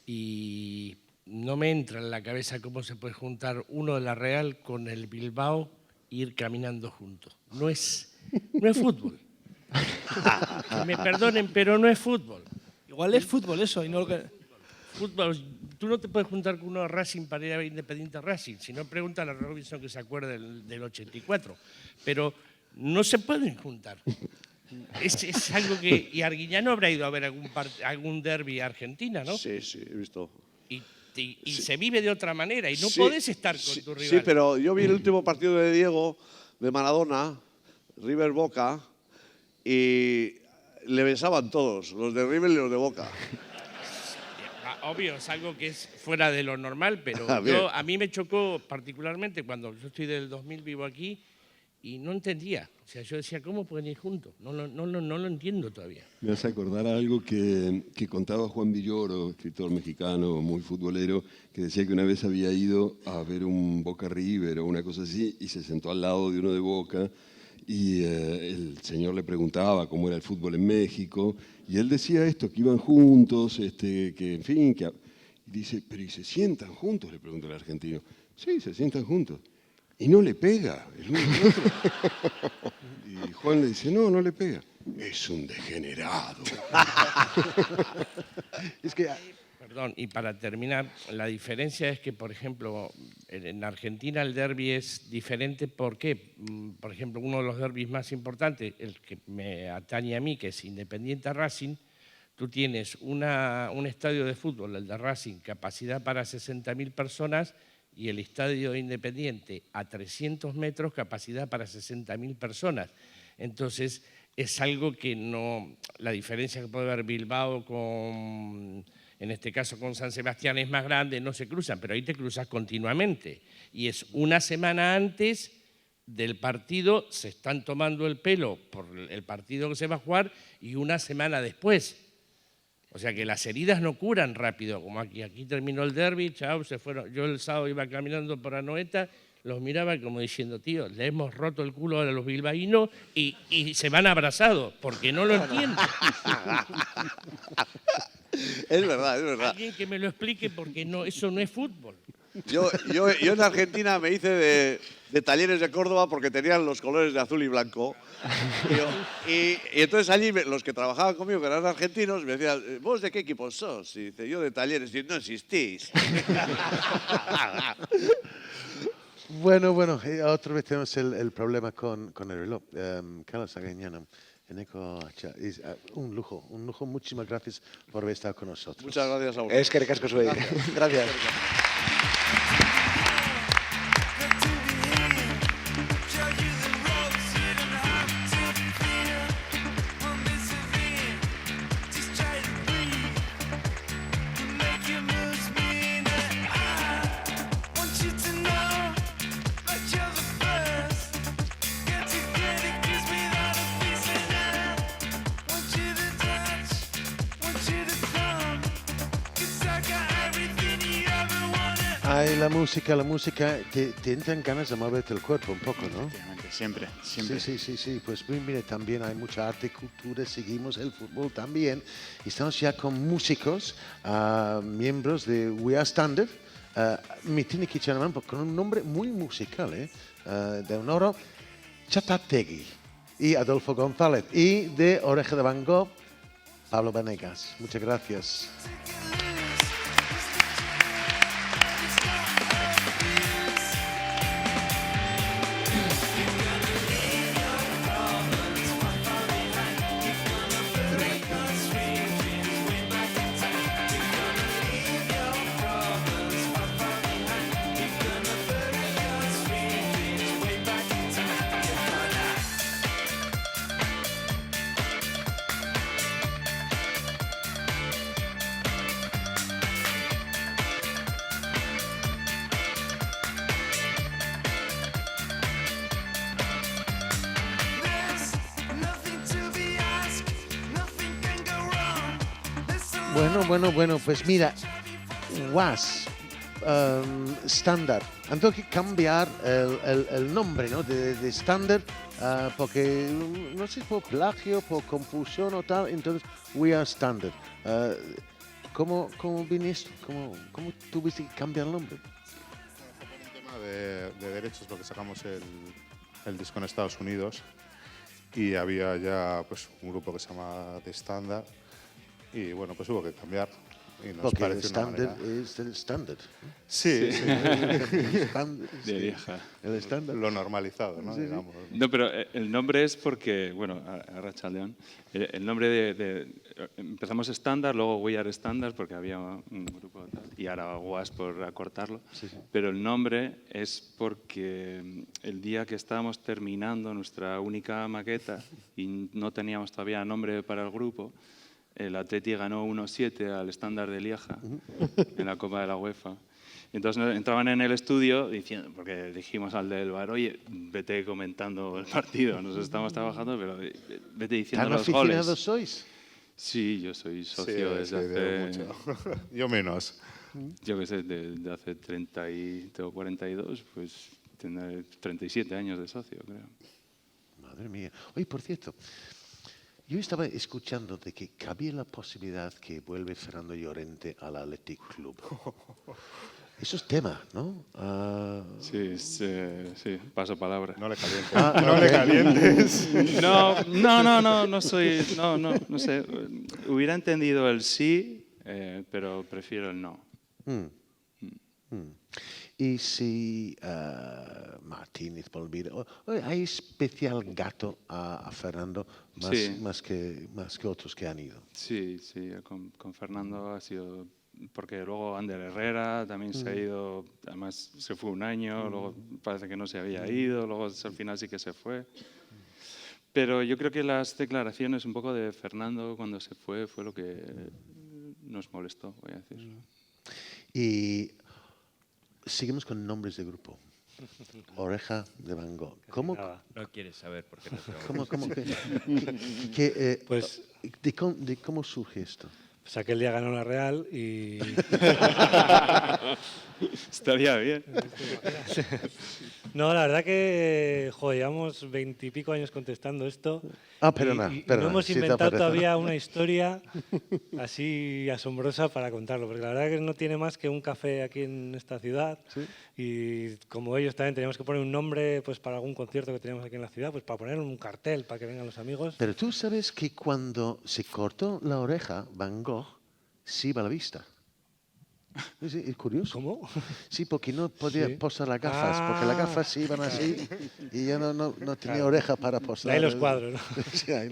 y no me entra en la cabeza cómo se puede juntar uno de la Real con el Bilbao e ir caminando juntos. No es fútbol. Que me perdonen, pero no es fútbol. Igual es fútbol eso y no lo que... Fútbol, tú no te puedes juntar con uno de Racing para ir a Independiente Racing, si no pregunta a Robinson que se acuerde del 84. Pero no se pueden juntar. Es algo que... Y Arguiñano habrá ido a ver algún derbi argentina, ¿no? Sí, sí, he visto. Y se vive de otra manera y no Sí, podés estar con sí, tu rival. Sí, pero yo vi el último partido de Diego, de Maradona, River Boca, y le besaban todos, los de River y los de Boca. Obvio, es algo que es fuera de lo normal, pero Bien. a mí me chocó particularmente cuando yo estoy del 2000, vivo aquí, y no entendía. O sea, yo decía, ¿cómo pueden ir juntos? No lo entiendo todavía. Me hace acordar a algo que contaba Juan Villoro, escritor mexicano muy futbolero, que decía que una vez había ido a ver un Boca River o una cosa así y se sentó al lado de uno de Boca y el señor le preguntaba cómo era el fútbol en México y él decía esto, que iban juntos, que en fin, y dice, pero ¿y se sientan juntos? Le preguntó el argentino. Sí, se sientan juntos. Y no le pega el uno al otro. Y Juan le dice, no le pega. Es un degenerado. Es que Perdón, y para terminar, la diferencia es que, por ejemplo, en Argentina el derbi es diferente. ¿Por qué? Por ejemplo, uno de los derbis más importantes, el que me atañe a mí, que es Independiente Racing, tú tienes un estadio de fútbol, el de Racing, capacidad para 60.000 personas, y el estadio Independiente a 300 metros, capacidad para 60.000 personas. Entonces, es algo que no... La diferencia que puede haber Bilbao con... En este caso con San Sebastián es más grande, no se cruzan, pero ahí te cruzas continuamente. Y es una semana antes del partido, se están tomando el pelo por el partido que se va a jugar y una semana después. O sea que las heridas no curan rápido, como aquí. Aquí terminó el derbi, chao, se fueron. Yo el sábado iba caminando por Anoeta, los miraba como diciendo, tío, le hemos roto el culo a los bilbaínos y se van abrazados, porque no lo entiendo. Es verdad, es verdad. Alguien que me lo explique porque eso no es fútbol. Yo en Argentina me hice de Talleres de Córdoba porque tenían los colores de azul y blanco. Y entonces allí los que trabajaban conmigo, que eran argentinos, me decían, ¿vos de qué equipo sos? Y dice, yo de Talleres. Y no existís. Bueno, otra vez tenemos el problema con el reloj. Carlos Arguiñano, un lujo. Muchísimas gracias por haber estado con nosotros. Muchas gracias a vosotros. Eskerrik asko zuei. Gracias. Ay, la música, te entran ganas de moverte el cuerpo un poco, ¿no? Efectivamente, siempre, siempre. Sí. Pues mire, también hay mucha arte y cultura, seguimos el fútbol también. Y estamos ya con músicos, miembros de We Are Standard. Me tiene que echar la mano con un nombre muy musical, de Honoro Chatategui y Adolfo González. Y de Oreja de Van Gogh, Pablo Vanegas. Muchas gracias. Bueno, pues mira, Was Standard. Han tenido que cambiar el nombre, ¿no? de Standard, porque no sé, por plagio, por confusión o tal, entonces We Are Standard. ¿Cómo viniste? ¿Cómo tuviste que cambiar el nombre? Fue por un tema de derechos, porque sacamos el disco en Estados Unidos y había ya pues, un grupo que se llama The Standard y bueno, pues hubo que cambiar. Y nos Porque el pareció una estándar manera- es el estándar. Sí, sí. De vieja. El estándar. Lo normalizado, ¿no? Digamos. No, pero el nombre es porque, bueno, Arratsaldeon, el nombre empezamos estándar, luego We Are Standard, porque había un grupo tal, y ahora WAS por acortarlo, pero el nombre es porque el día que estábamos terminando nuestra única maqueta y no teníamos todavía nombre para el grupo, el Atleti ganó 1-7 al estándar de Lieja en la Copa de la UEFA. Entonces entraban en el estudio diciendo, porque dijimos al del bar, oye, vete comentando el partido, nosotros estamos trabajando, pero vete diciendo ¿Tan los aficionados goles. sois? Sí, yo soy Sí, socio desde de hace, mucho. Yo menos. yo qué sé, de hace 30 y tengo 42, pues tendré 37 años de socio, creo. Madre mía. Oye, por cierto, yo estaba escuchando de que cabía la posibilidad que vuelve Fernando Llorente al Athletic Club. Eso es tema, ¿no? Sí, sí, paso palabra. No le calientes. No le calientes. No soy, no sé. Hubiera entendido el sí, pero prefiero el no. Y si Martínez, Polvira, ¿hay especial gato a Fernando Sí. más que otros que han ido? Sí, con Fernando ha sido, porque luego Ander Herrera también se ha ido, además se fue un año, luego parece que no se había ido, luego al final sí que se fue. Pero yo creo que las declaraciones un poco de Fernando cuando se fue lo que nos molestó, voy a decir. Y seguimos con nombres de grupo. Oreja de Van Gogh. ¿Cómo? No quieres saber por qué no te ¿Cómo Pues- de cómo surge esto? Pues aquel día ganó la Real y... Estaría bien. No, la verdad que, joder, llevamos 20 y pico años contestando esto. Perdona, y perdona, no hemos sí te inventado aparece. todavía una historia así asombrosa para contarlo, porque la verdad que no tiene más que un café aquí en esta ciudad. Y como ellos también teníamos que poner un nombre pues para algún concierto que teníamos aquí en la ciudad, pues para poner un cartel para que vengan los amigos. Pero tú sabes que cuando se cortó la oreja, Van Gogh se iba a la vista. Sí, es curioso. ¿Cómo? Sí, porque no podía Sí. posar las gafas, porque las gafas se iban así y ya no tenía oreja para posar. Ahí los cuadros, ¿no? Sí, hay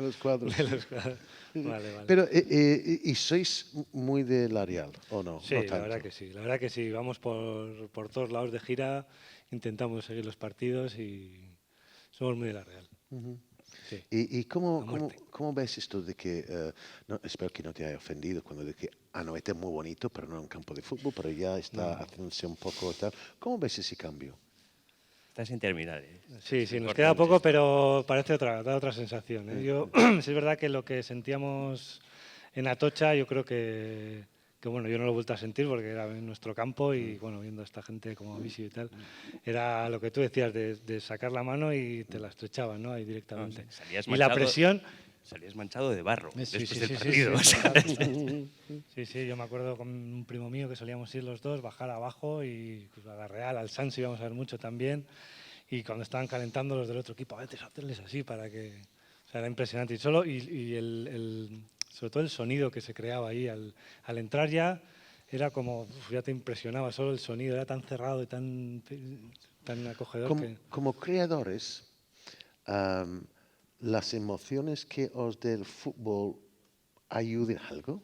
los cuadros. De los cuadros. Vale. Pero, ¿y sois muy de la Real o no? Sí, No la tanto. verdad que sí. La verdad que sí. Vamos por todos lados de gira, intentamos seguir los partidos y somos muy de la Real. Sí. ¿Y A cómo muerte. ves esto de que, espero que no te haya ofendido, cuando de que Anoeta es muy bonito, pero no en un campo de fútbol, pero ya está haciéndose un poco tal? ¿Cómo ves ese cambio? Estás en terminal. Sí, nos Importante. queda poco, pero parece da otra sensación. Yo, sí es verdad que lo que sentíamos en Atocha, yo creo que bueno, yo no lo he vuelto a sentir porque era en nuestro campo y bueno, viendo a esta gente como Visio y tal, era lo que tú decías, de sacar la mano y te la estrechaban, ¿no? Ahí directamente. Salías Y la manchado- presión... Salías manchado de barro Sí, después sí, del sí, partido. sí, sí. Sí, yo me acuerdo con un primo mío que solíamos ir los dos, bajar abajo y pues, a la Real, al Sanz íbamos a ver mucho también. Y cuando estaban calentando los del otro equipo, a veces hacerles así para que... O sea, era impresionante. Y sobre todo el sonido que se creaba ahí al entrar ya, era como, ya te impresionaba solo el sonido, era tan cerrado y tan acogedor que... Como creadores, ¿las emociones que os del fútbol ayuden algo?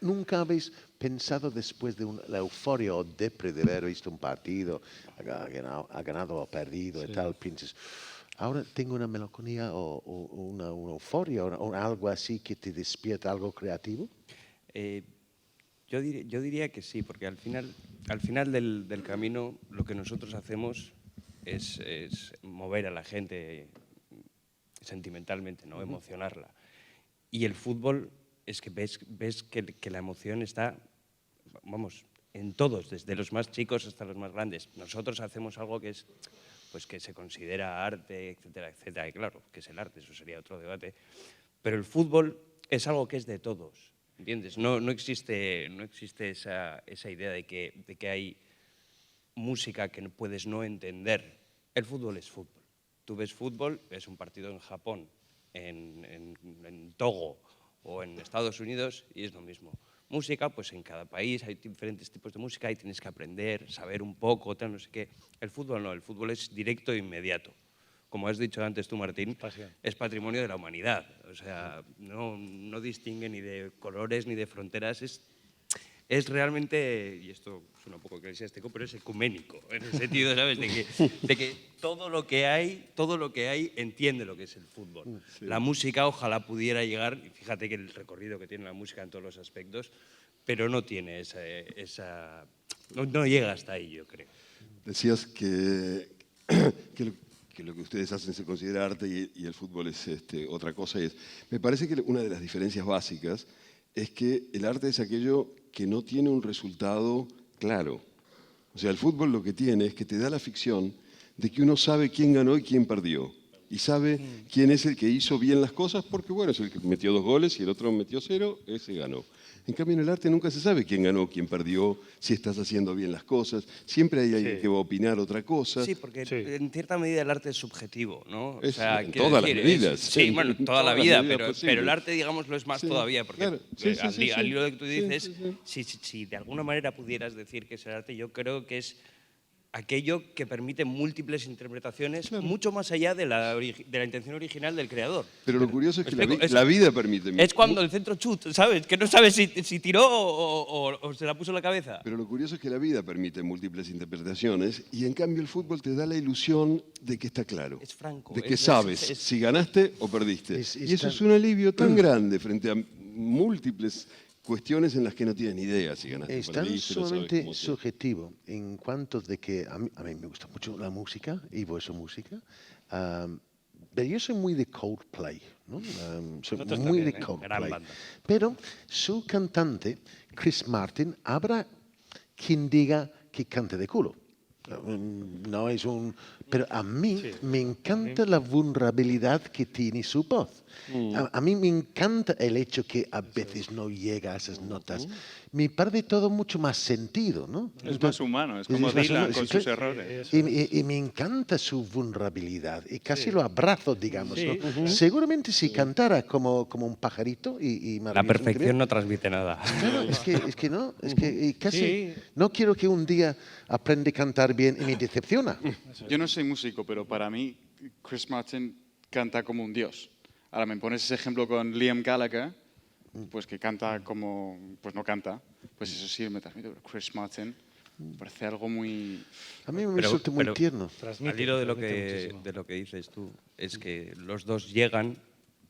¿Nunca habéis pensado después de la euforia o depre de haber visto un partido, ha ganado o perdido y tal, piensas, ahora tengo una melancolía o una euforia o algo así que te despierta algo creativo? Yo diría que sí, porque al final del camino lo que nosotros hacemos es mover a la gente sentimentalmente, ¿no? Emocionarla. Y el fútbol es que ves que la emoción está, vamos, en todos, desde los más chicos hasta los más grandes. Nosotros hacemos algo que es, pues que se considera arte, etcétera, etcétera. Y claro, que es el arte, eso sería otro debate. Pero el fútbol es algo que es de todos. ¿entiendes? No existe esa idea de que hay música que puedes no entender. El fútbol es fútbol. Tú ves fútbol, ves un partido en Japón, en Togo o en Estados Unidos y es lo mismo. Música, pues en cada país hay diferentes tipos de música y tienes que aprender, saber un poco, tal, no sé qué. El fútbol no, el fútbol es directo e inmediato. Como has dicho antes tú, Martín, es patrimonio de la humanidad. O sea, no distingue ni de colores ni de fronteras, es realmente, y esto suena un poco eclesiástico, pero es ecuménico, en el sentido, ¿sabes?, de que todo lo que hay entiende lo que es el fútbol. Sí. La música ojalá pudiera llegar, y fíjate que el recorrido que tiene la música en todos los aspectos, pero no tiene no llega hasta ahí, yo creo. Decías que lo que ustedes hacen se considera arte y el fútbol es otra cosa. Me parece que una de las diferencias básicas es que el arte es aquello que no tiene un resultado claro. O sea, el fútbol lo que tiene es que te da la ficción de que uno sabe quién ganó y quién perdió. Y sabe quién es el que hizo bien las cosas porque, bueno, es el que metió 2 goles y el otro metió 0, ese ganó. En cambio, en el arte nunca se sabe quién ganó, quién perdió, si estás haciendo bien las cosas. Siempre hay alguien que va a opinar otra cosa. Sí, porque en cierta medida el arte es subjetivo, ¿no? Es o sea, en todas las medidas. Sí, bueno, En toda la todas las vida, medidas pero el arte, digamos, lo es más Sí, todavía, porque claro. Sí, al hilo de que tú sí, dices, si de alguna manera pudieras decir que es el arte, yo creo que es aquello que permite múltiples interpretaciones mucho más allá de la intención original del creador. Pero lo curioso es que la vida permite. Es cuando el centro chut, ¿sabes? Que no sabes si tiró o se la puso en la cabeza. Pero lo curioso es que la vida permite múltiples interpretaciones y en cambio el fútbol te da la ilusión de que está claro. Es franco. De que sabes si ganaste o perdiste. Y eso es un alivio tan grande frente a múltiples cuestiones en las que no tienes ni idea si ganaste o Es tan perdiste. sumamente subjetivo en cuanto de que a mí me gusta mucho la música y vuestra música, pero yo soy muy de Coldplay, ¿no? Soy Nosotros muy también, de gran Coldplay. banda. Pero su cantante, Chris Martin, habrá quien diga que cante de culo. No es un... Pero a mí me encanta la vulnerabilidad que tiene su voz. A mí me encanta el hecho que a veces no llega a esas notas. Me parece todo mucho más sentido, ¿no? Es más humano, es como Dylan con sus errores. Y me encanta su vulnerabilidad y casi lo abrazo, digamos. ¿no? Seguramente si cantara como un pajarito y La perfección no transmite nada. Claro, es que no, es que casi no quiero que un día aprenda a cantar bien y me decepciona. Yo no soy músico, pero para mí Chris Martin canta como un dios. Ahora me pones ese ejemplo con Liam Gallagher, pues que canta como, pues no canta, pues eso sí me transmite. Pero Chris Martin parece algo muy... A mí me resulta muy tierno. Al hilo de lo que dices tú, es que los dos llegan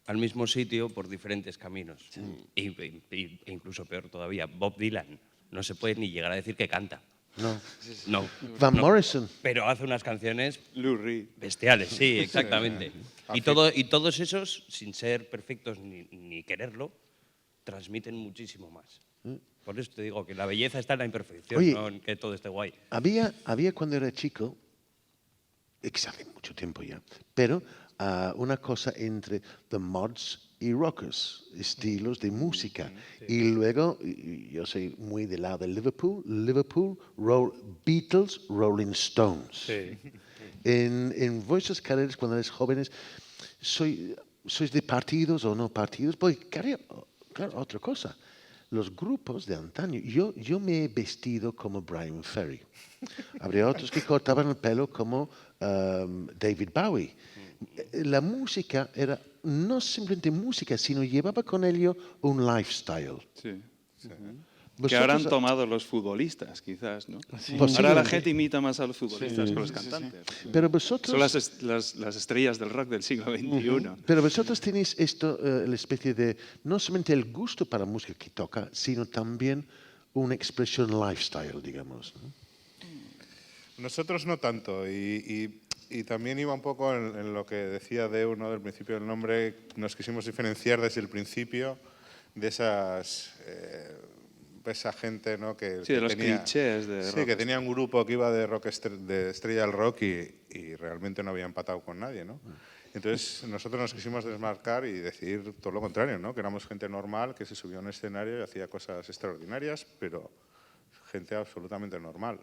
al mismo sitio por diferentes caminos. E incluso peor todavía, Bob Dylan no se puede ni llegar a decir que canta. No. Van Morrison. Pero hace unas canciones Lou Reed. bestiales, sí, exactamente. Y todos esos, sin ser perfectos ni quererlo, transmiten muchísimo más. Por eso te digo que la belleza está en la imperfección, Oye, no en que todo esté guay. Había cuando era chico, que hace mucho tiempo ya, pero una cosa entre The Mods y Rockers, estilos de música. Y luego, yo soy muy del lado de Liverpool, Beatles, Rolling Stones. En vuestras carreras, cuando eres jóvenes, ¿sois de partidos o no partidos? Pues, claro, otra cosa. Los grupos de antaño, yo me he vestido como Brian Ferry. Habría otros que cortaban el pelo como David Bowie. La música era no simplemente música, sino llevaba con ello un lifestyle. Sí. Que ahora han tomado los futbolistas, quizás, ¿no? Sí. Ahora la gente imita más a los futbolistas que a los cantantes. Pero vosotros... Son las estrellas del rock del siglo XXI. Pero vosotros tenéis esto, la especie de, no solamente el gusto para la música que toca, sino también una expresión lifestyle, digamos, ¿no? Nosotros no tanto, y también iba un poco en lo que decía Deu, ¿no? Del principio del nombre. Nos quisimos diferenciar desde el principio de esa gente, ¿no? De los clichés de rock. Sí, que tenía un grupo que iba de estrella al rock y realmente no había empatado con nadie, ¿no? Entonces nosotros nos quisimos desmarcar y decir todo lo contrario, ¿no? Que éramos gente normal que se subió a un escenario y hacía cosas extraordinarias, pero gente absolutamente normal.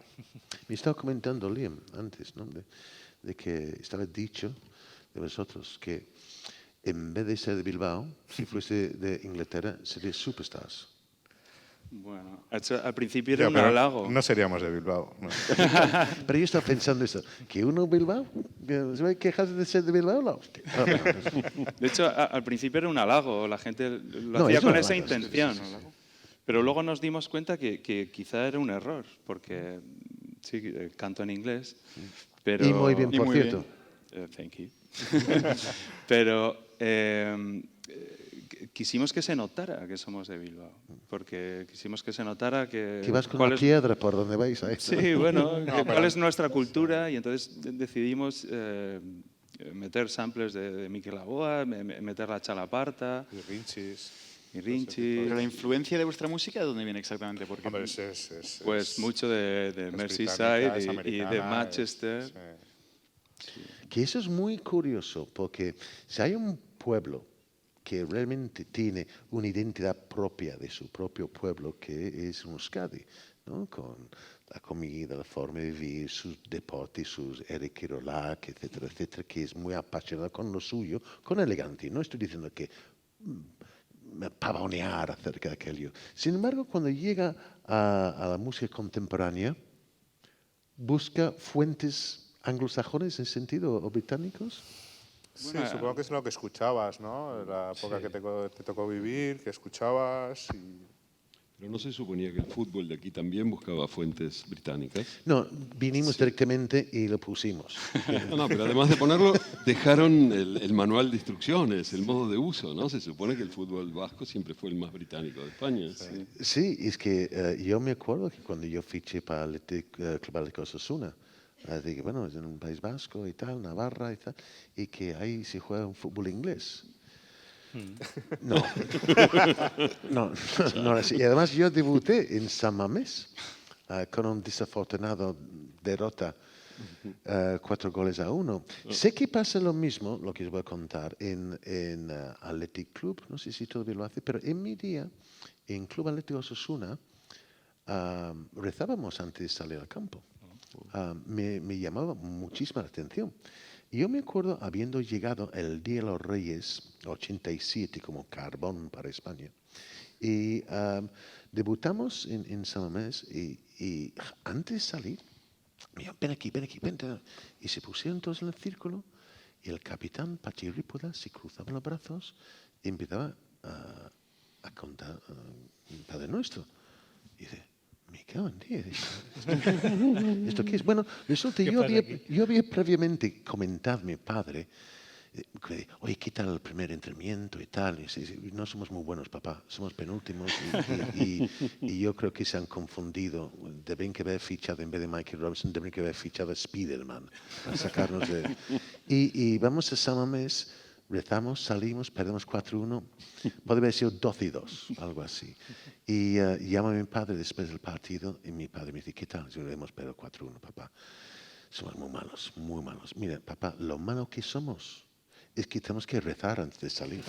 Me estaba comentando Liam antes, ¿no? de que estaba dicho de vosotros que en vez de ser de Bilbao, si fuese de Inglaterra, sería Superstars. Bueno, al principio era Ya, un pero halago. no seríamos de Bilbao. No. Pero yo estaba pensando eso, que uno Bilbao, ¿se va a quejar de ser de Bilbao? No, hostia. Ah, bueno, pues, De hecho, al principio era un halago, la gente lo No, hacía es con un esa halago, sí, intención. sí, sí. Pero luego nos dimos cuenta que quizá era un error, porque sí, canto en inglés, pero... Y muy bien, por cierto. Thank you. Pero quisimos que se notara que somos de Bilbao, porque quisimos que se notara que... que vas con una piedra por donde vais. ¿Eh? Sí, bueno, cuál es nuestra cultura, y entonces decidimos meter samples de Mikel Laboa, meter la chalaparta. Y Rinchis. Y Rinchis. Pero la influencia de vuestra música, ¿de dónde viene exactamente? Porque Hombre, pues mucho de Merseyside y de Manchester. Que eso es muy curioso, porque si hay un pueblo que realmente tiene una identidad propia de su propio pueblo, que es Euskadi, ¿no? Con la comida, la forma de vivir, sus deportes, sus Eric Kirolak, etcétera, etcétera, que es muy apasionado con lo suyo, con elegancia. No estoy diciendo que pavonear acerca de aquello. Sin embargo, cuando llega a la música contemporánea, busca fuentes anglosajones en sentido o británicos. Sí, supongo que es lo que escuchabas, ¿no? La época que te tocó vivir, que escuchabas y... Pero no se suponía que el fútbol de aquí también buscaba fuentes británicas. No, vinimos directamente y lo pusimos. No, pero además de ponerlo, dejaron el manual de instrucciones, el modo de uso, ¿no? Se supone que el fútbol vasco siempre fue el más británico de España. Sí, es que yo me acuerdo que cuando yo fiché para el Club Atlético Osasuna, dije, bueno, es en un País Vasco y tal, Navarra y tal, y que ahí se juega un fútbol inglés. No, no así. Y además yo debuté en San Mamés con un desafortunado derrota 4-1. Sé que pasa lo mismo, lo que os voy a contar, en Athletic Club, no sé si todavía lo hace, pero en mi día, en Club Atlético Osasuna, rezábamos antes de salir al campo. Me llamaba muchísima la atención. Yo me acuerdo habiendo llegado el Día de los Reyes, 87, como carbón para España, y debutamos en San Mamés y antes de salir, me dijo, ven aquí, vente. Y se pusieron todos en el círculo y el capitán Pachirrípoda se cruzaba los brazos y empezaba a contar el Padre Nuestro. Y dice, me cago en 10. ¿Esto qué es? Bueno, resulta, yo había previamente comentado a mi padre, oye, ¿qué tal el primer entrenamiento y tal? Y dice, no somos muy buenos, papá, somos penúltimos y yo creo que se han confundido. Deben que haber fichado, en vez de Michael Robinson, deben que haber fichado a Spiderman para sacarnos de... Y vamos a San Mamés, rezamos, salimos, perdemos 4-1, puede haber sido 12-2, algo así. Y llama a mi padre después del partido y mi padre me dice, ¿qué tal? Yo, hemos perdido 4-1, papá. Somos muy malos, muy malos. Mira, papá, lo malo que somos es que tenemos que rezar antes de salir.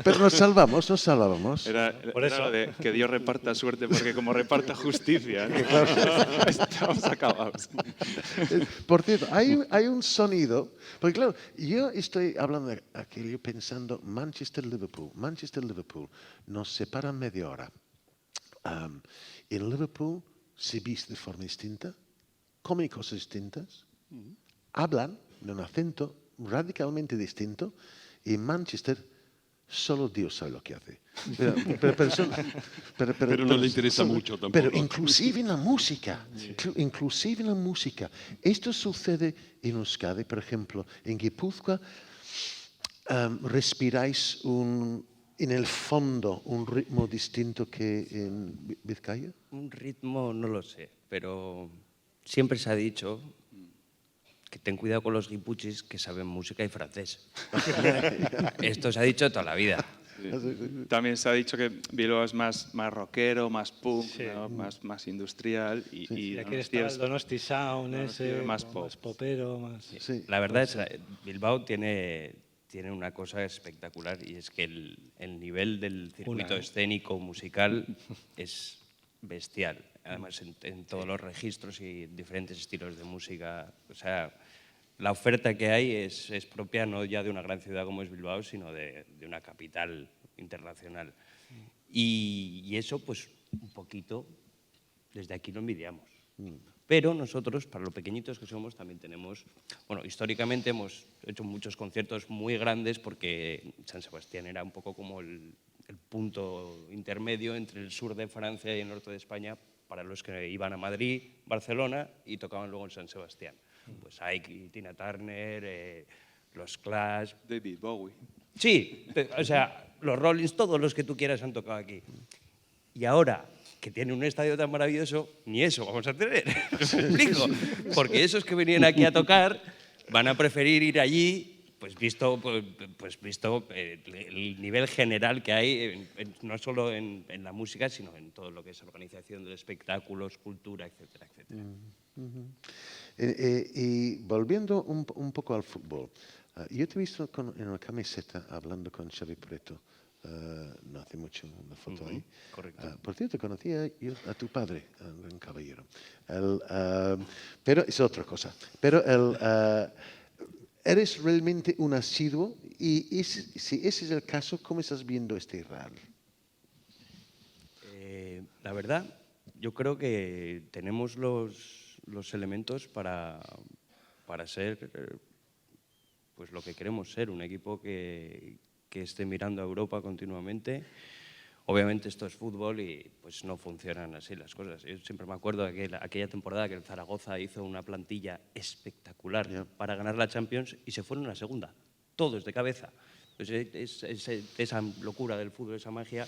Pero nos salvábamos. Era lo de que Dios reparta suerte, porque como reparta justicia, ¿no? Estamos acabados. Por cierto, hay un sonido, porque claro, yo estoy hablando de aquello pensando Manchester-Liverpool, nos separan media hora. En Liverpool se viste de forma distinta, comen cosas distintas, hablan de un acento radicalmente distinto, y en Manchester solo Dios sabe lo que hace. Pero no le interesa mucho tampoco. Pero inclusive en la música, Esto sucede en Euskadi, por ejemplo, en Guipúzcoa, respiráis en el fondo un ritmo distinto que en Vizcaya. Un ritmo no lo sé, pero siempre se ha dicho que ten cuidado con los guipuchis que saben música y francés. Esto se ha dicho toda la vida. También se ha dicho que Bilbao es más rockero, más punk, Sí. ¿no? más industrial. Y aquí está el Donosti Sound ese, más como pop. más popero, más... Sí. La verdad es que Bilbao tiene una cosa espectacular y es que el nivel del circuito escénico musical es bestial. Además, en todos los registros y diferentes estilos de música. O sea, la oferta que hay es propia no ya de una gran ciudad como es Bilbao, sino de una capital internacional. Y eso, pues, un poquito, desde aquí lo envidiamos. Pero nosotros, para lo pequeñitos que somos, también tenemos... Bueno, históricamente hemos hecho muchos conciertos muy grandes porque San Sebastián era un poco como el punto intermedio entre el sur de Francia y el norte de España para los que iban a Madrid, Barcelona y tocaban luego en San Sebastián. Pues Ike, Tina Turner, los Clash... David Bowie. Sí, o sea, los Rollins, todos los que tú quieras han tocado aquí. Y ahora que tiene un estadio tan maravilloso, ni eso vamos a tener. ¿Me explico? Porque esos que venían aquí a tocar van a preferir ir allí, pues visto el nivel general que hay, no solo en la música, sino en todo lo que es organización de espectáculos, cultura, etcétera, etcétera. Y volviendo un poco al fútbol, yo te he visto en una camiseta hablando con Xavi Preto. No hace mucho una foto ahí. Correcto. Por cierto, conocía yo a tu padre, un caballero. Pero es otra cosa. Pero ¿eres realmente un asiduo? Y si ese es el caso, ¿cómo estás viendo este Real? La verdad, yo creo que tenemos los elementos para ser pues lo que queremos ser, un equipo que esté mirando a Europa continuamente. Obviamente esto es fútbol y pues no funcionan así las cosas. Yo siempre me acuerdo de aquella temporada que el Zaragoza hizo una plantilla espectacular para ganar la Champions y se fueron a la segunda, todos de cabeza. Pues esa locura del fútbol, esa magia,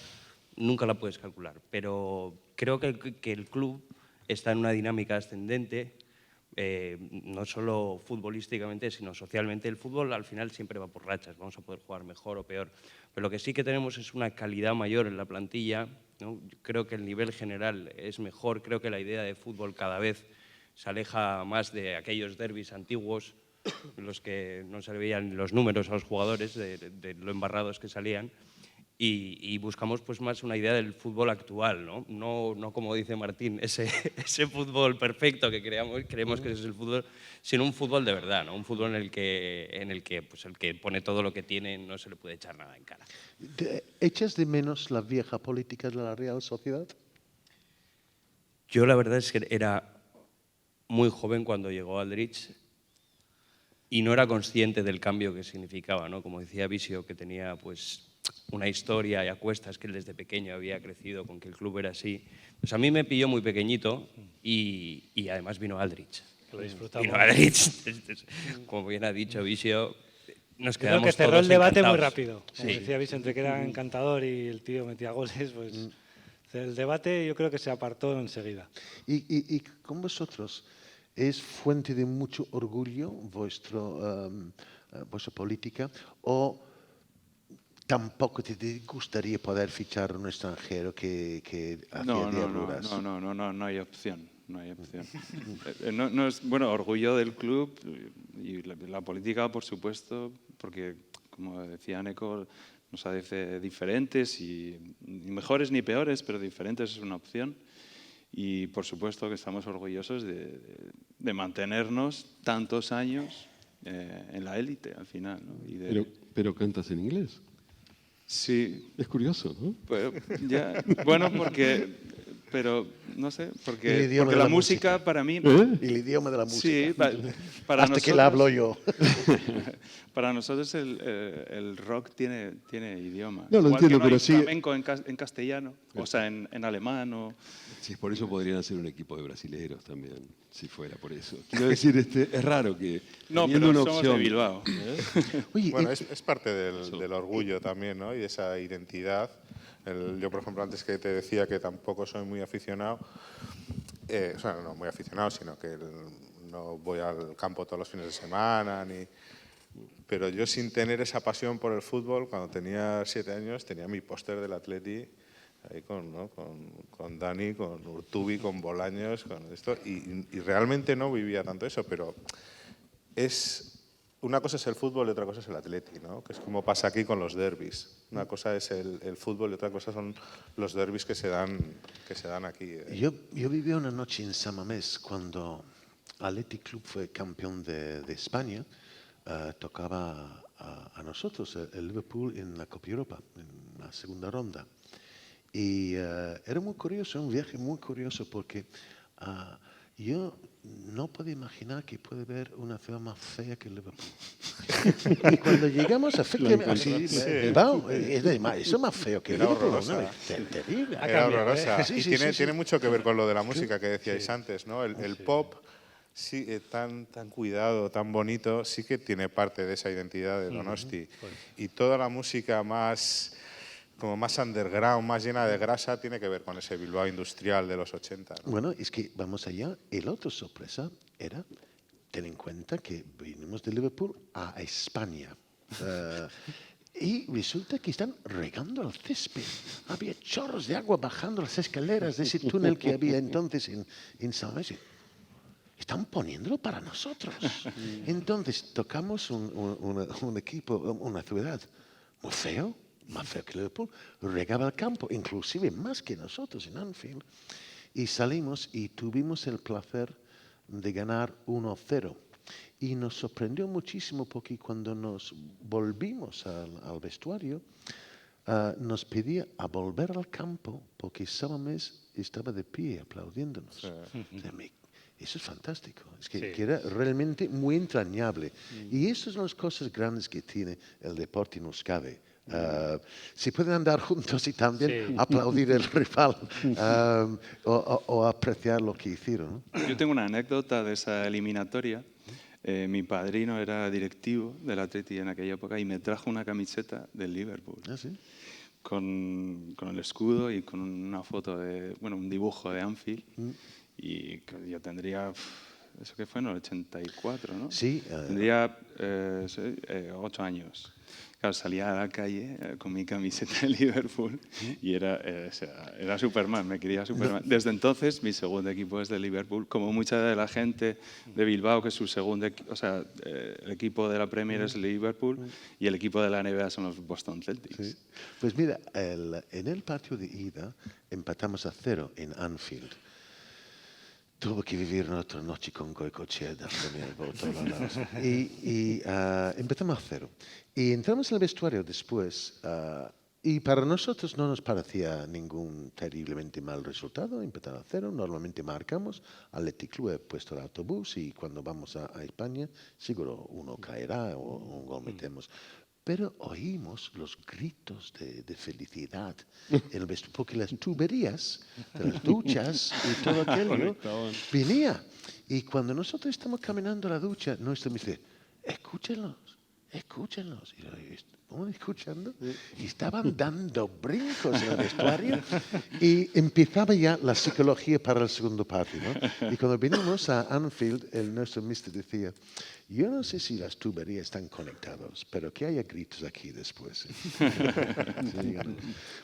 nunca la puedes calcular. Pero creo que el club está en una dinámica ascendente, no solo futbolísticamente, sino socialmente. El fútbol al final siempre va por rachas, vamos a poder jugar mejor o peor. Pero lo que sí que tenemos es una calidad mayor en la plantilla, ¿no? Creo que el nivel general es mejor, creo que la idea de fútbol cada vez se aleja más de aquellos derbis antiguos, en los que no se le veían los números a los jugadores, de lo embarrados que salían. Y buscamos pues más una idea del fútbol actual, no como dice Martín, ese fútbol perfecto que creemos que es el fútbol, sino un fútbol de verdad, ¿no? Un fútbol en el que pues el que pone todo lo que tiene no se le puede echar nada en cara. ¿Echas de menos la vieja política de la Real Sociedad? Yo la verdad es que era muy joven cuando llegó Aldrich y no era consciente del cambio que significaba, ¿no? Como decía Visio, que tenía pues una historia y a cuestas que él desde pequeño había crecido con que el club era así. Pues a mí me pilló muy pequeñito y además vino Aldrich. Lo disfrutamos. Vino Aldrich. Como bien ha dicho Visio, nos Yo creo quedamos que cerró todos el debate encantados. muy rápido. Como Sí. decía Vicente, que era encantador y el tío metía goles, pues el debate yo creo que se apartó enseguida. Y con vosotros, ¿es fuente de mucho orgullo vuestra política o tampoco te gustaría poder fichar un extranjero que hacía diabluras? No hay opción. No hay opción. No es, bueno, orgullo del club y la política, por supuesto, porque, como decía Neko, nos hace diferentes y ni mejores ni peores, pero diferentes es una opción. Y, por supuesto, que estamos orgullosos de mantenernos tantos años en la élite, al final, ¿no? Pero cantas en inglés. Sí. Es curioso, ¿no? Pues, bueno, pero no sé, porque la música para mí... El idioma de la música. Sí, para hasta nosotros, que la hablo yo. Para nosotros el rock tiene idioma. No, lo Igual entiendo, que no hay pero sí. flamenco en castellano, o sea, en alemán. Sí, por eso podrían hacer un equipo de brasileros también, si fuera por eso. Quiero decir, es raro que no, teniendo pero una somos opción, de Bilbao. Oye, Bueno, es parte del orgullo también, ¿no? Y de esa identidad. Yo, por ejemplo, antes que te decía que tampoco soy muy aficionado, o sea, no muy aficionado, sino que no voy al campo todos los fines de semana, Pero yo, sin tener esa pasión por el fútbol, cuando tenía 7 años, tenía mi póster del Atleti ahí con Dani, con Urtubi, con Bolaños, con esto, y realmente no vivía tanto eso, pero una cosa es el fútbol y otra cosa es el Atleti, ¿no? Que es como pasa aquí con los derbis. Una cosa es el fútbol y otra cosa son los derbis que se dan aquí. Yo viví una noche en San Mamés cuando Athletic Club fue campeón de España. Tocaba a nosotros, el Liverpool, en la Copa Europa, en la segunda ronda. Y era muy curioso, un viaje muy curioso, porque yo no podía imaginar que puede haber una ciudad más fea que Liverpool. Y cuando llegamos a Bilbao, eso es más feo que Liverpool. Horrorosa. Terrible. Era horrorosa. Sí, Y sí, tiene mucho que ver con lo de la música que decíais antes, ¿no? El pop, sí, tan cuidado, tan bonito, sí que tiene parte de esa identidad de Donosti. Y toda la música como más underground, más llena de grasa, tiene que ver con ese Bilbao industrial de los 80. ¿no? Bueno, es que vamos allá. El otra sorpresa era, ten en cuenta que vinimos de Liverpool a España. Y resulta que están regando el césped. Había chorros de agua bajando las escaleras de ese túnel que había entonces en San Mamés. Están poniéndolo para nosotros. Entonces tocamos un equipo, una ciudad muy feo, más feo que Liverpool, regaba el campo, inclusive más que nosotros en Anfield. Y salimos y tuvimos el placer de ganar 1-0. Y nos sorprendió muchísimo porque cuando nos volvimos al vestuario, nos pedía a volver al campo porque San Mamés estaba de pie aplaudiéndonos. Sí. Eso es fantástico, es que era realmente muy entrañable. Y esas son las cosas grandes que tiene el deporte en Euskadi. Se pueden andar juntos y también aplaudir el rival o apreciar lo que hicieron, ¿no? Yo tengo una anécdota de esa eliminatoria. Mi padrino era directivo del Atleti en aquella época y me trajo una camiseta del Liverpool. ¿Ah, sí? Con el escudo y con una foto un dibujo de Anfield. Y yo tendría, ¿eso qué fue? En el 84, ¿no? Sí. Tendría 8 años. Claro, salía a la calle con mi camiseta de Liverpool y era Superman, me quería Superman. Desde entonces, mi segundo equipo es de Liverpool, como mucha de la gente de Bilbao, que su segundo equipo, el equipo de la Premier es Liverpool y el equipo de la NBA son los Boston Celtics. Sí. Pues mira, en el partido de ida empatamos a 0 en Anfield. Tuve que vivir una otra noche con Goicoechea dándome el voto. Y empezamos a 0. Y entramos en el vestuario después. Y para nosotros no nos parecía ningún terriblemente mal resultado. Empezar a 0. Normalmente marcamos. Athletic Club ha puesto el autobús y cuando vamos a España seguro uno caerá o un gol metemos. Pero oímos los gritos de felicidad en el vestuario, porque las tuberías de las duchas y todo aquello venía. Y cuando nosotros estamos caminando a la ducha, nuestro me dice, escúchenlos. Y yo, ¿estamos escuchando? Y estaban dando brincos en el vestuario y empezaba ya la psicología para el segundo partido, ¿no? Y cuando vinimos a Anfield, nuestro mister decía, yo no sé si las tuberías están conectadas, pero que haya gritos aquí después. Sí,